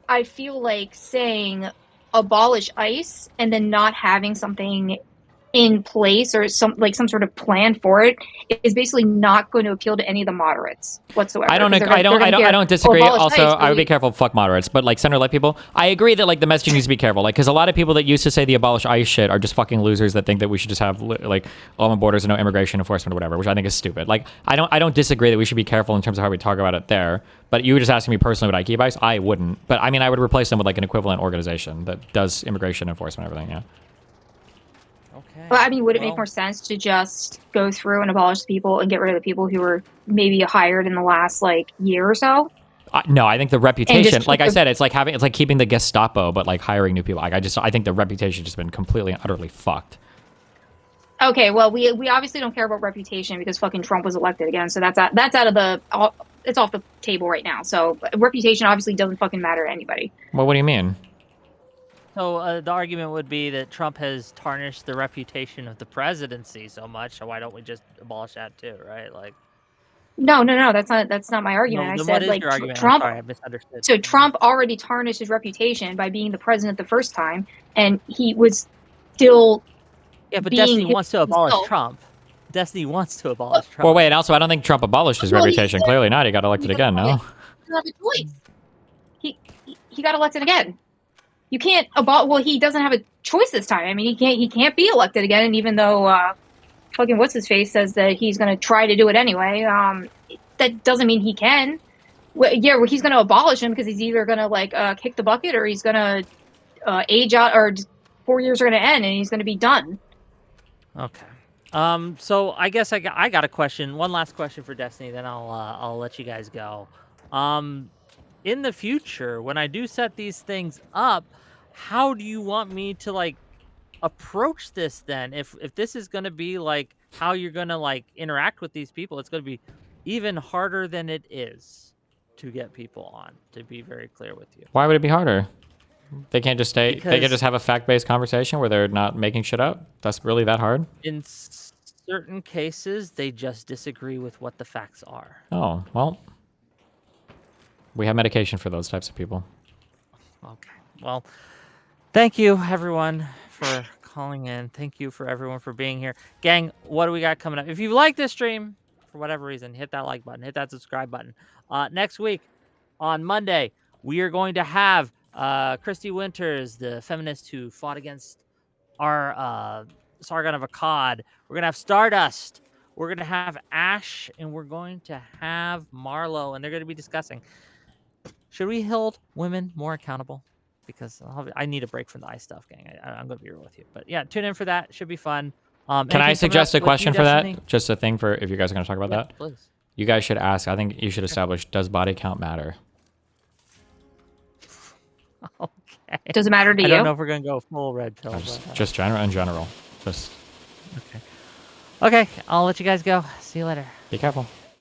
I feel like saying abolish ICE and then not having something in place or some sort of plan for it is basically not going to appeal to any of the moderates whatsoever. I don't disagree. Also, I would be careful. Fuck moderates, but like center left people, I agree that like the messaging needs to be careful. Like, because a lot of people that used to say the abolish ICE shit are just fucking losers that think that we should just have like open borders and no immigration enforcement or whatever, which I think is stupid. Like, I don't disagree that we should be careful in terms of how we talk about it there. But you were just asking me personally, would I keep ICE? I wouldn't. But I mean, I would replace them with like an equivalent organization that does immigration enforcement and everything. Yeah. Well, I mean, would it make more sense to just go through and abolish people and get rid of the people who were maybe hired in the last like year or so? No, I think the reputation, like I said, it's like keeping the Gestapo, but like hiring new people. Like I think the reputation has been completely and utterly fucked. Okay, well, we obviously don't care about reputation because fucking Trump was elected again, so that's out of the it's off the table right now. So reputation obviously doesn't fucking matter to anybody. Well, what do you mean? So the argument would be that Trump has tarnished the reputation of the presidency so much, so why don't we just abolish that too, right? Like, no, that's not my argument. No, I then said what is like your argument? I'm Trump. sorry, I misunderstood. So Trump already tarnished his reputation by being the president the first time, and he was still. Yeah, but Destiny wants to abolish Trump. Destiny wants to abolish Trump. Well, wait, and also I don't think Trump abolished his reputation. Clearly not. He got elected again, no? He doesn't have a choice. He got elected again. You can't well, he doesn't have a choice this time. I mean, he can't be elected again, and even though fucking what's his face says that he's going to try to do it anyway, that doesn't mean he can. Well, he's going to abolish him because he's either going to like kick the bucket or he's going to age out, or 4 years are going to end and he's going to be done. Okay. So I guess I got a question. One last question for Destiny, then I'll let you guys go. In the future, when I do set these things up, how do you want me to like approach this then? If this is going to be like how you're going to like interact with these people, it's going to be even harder than it is to get people on, to be very clear with you. Why would it be harder? They can't just stay. They can Because- just have a fact-based conversation where they're not making shit up. That's really that hard? In certain cases, they just disagree with what the facts are. Oh, well. We have medication for those types of people. Okay. Well, thank you everyone for calling in. Thank you for everyone for being here. Gang, what do we got coming up? If you like this stream, for whatever reason, hit that like button, hit that subscribe button. Next week, on Monday, we are going to have Christy Winters, the feminist who fought against our Sargon of Akkad. We're going to have Stardust. We're going to have Ash, and we're going to have Marlo, and they're going to be discussing, should we hold women more accountable? Because I need a break from the ICE stuff, gang. I'm going to be real with you. But yeah, tune in for that. It should be fun. Can I suggest a question for Destiny? that? Just a thing for if you guys are going to talk about that? Please. You guys should ask. I think you should establish, does body count matter? Okay. Does it matter to you? I don't know if we're going to go full red pill. Just in general. Just Okay, I'll let you guys go. See you later. be careful.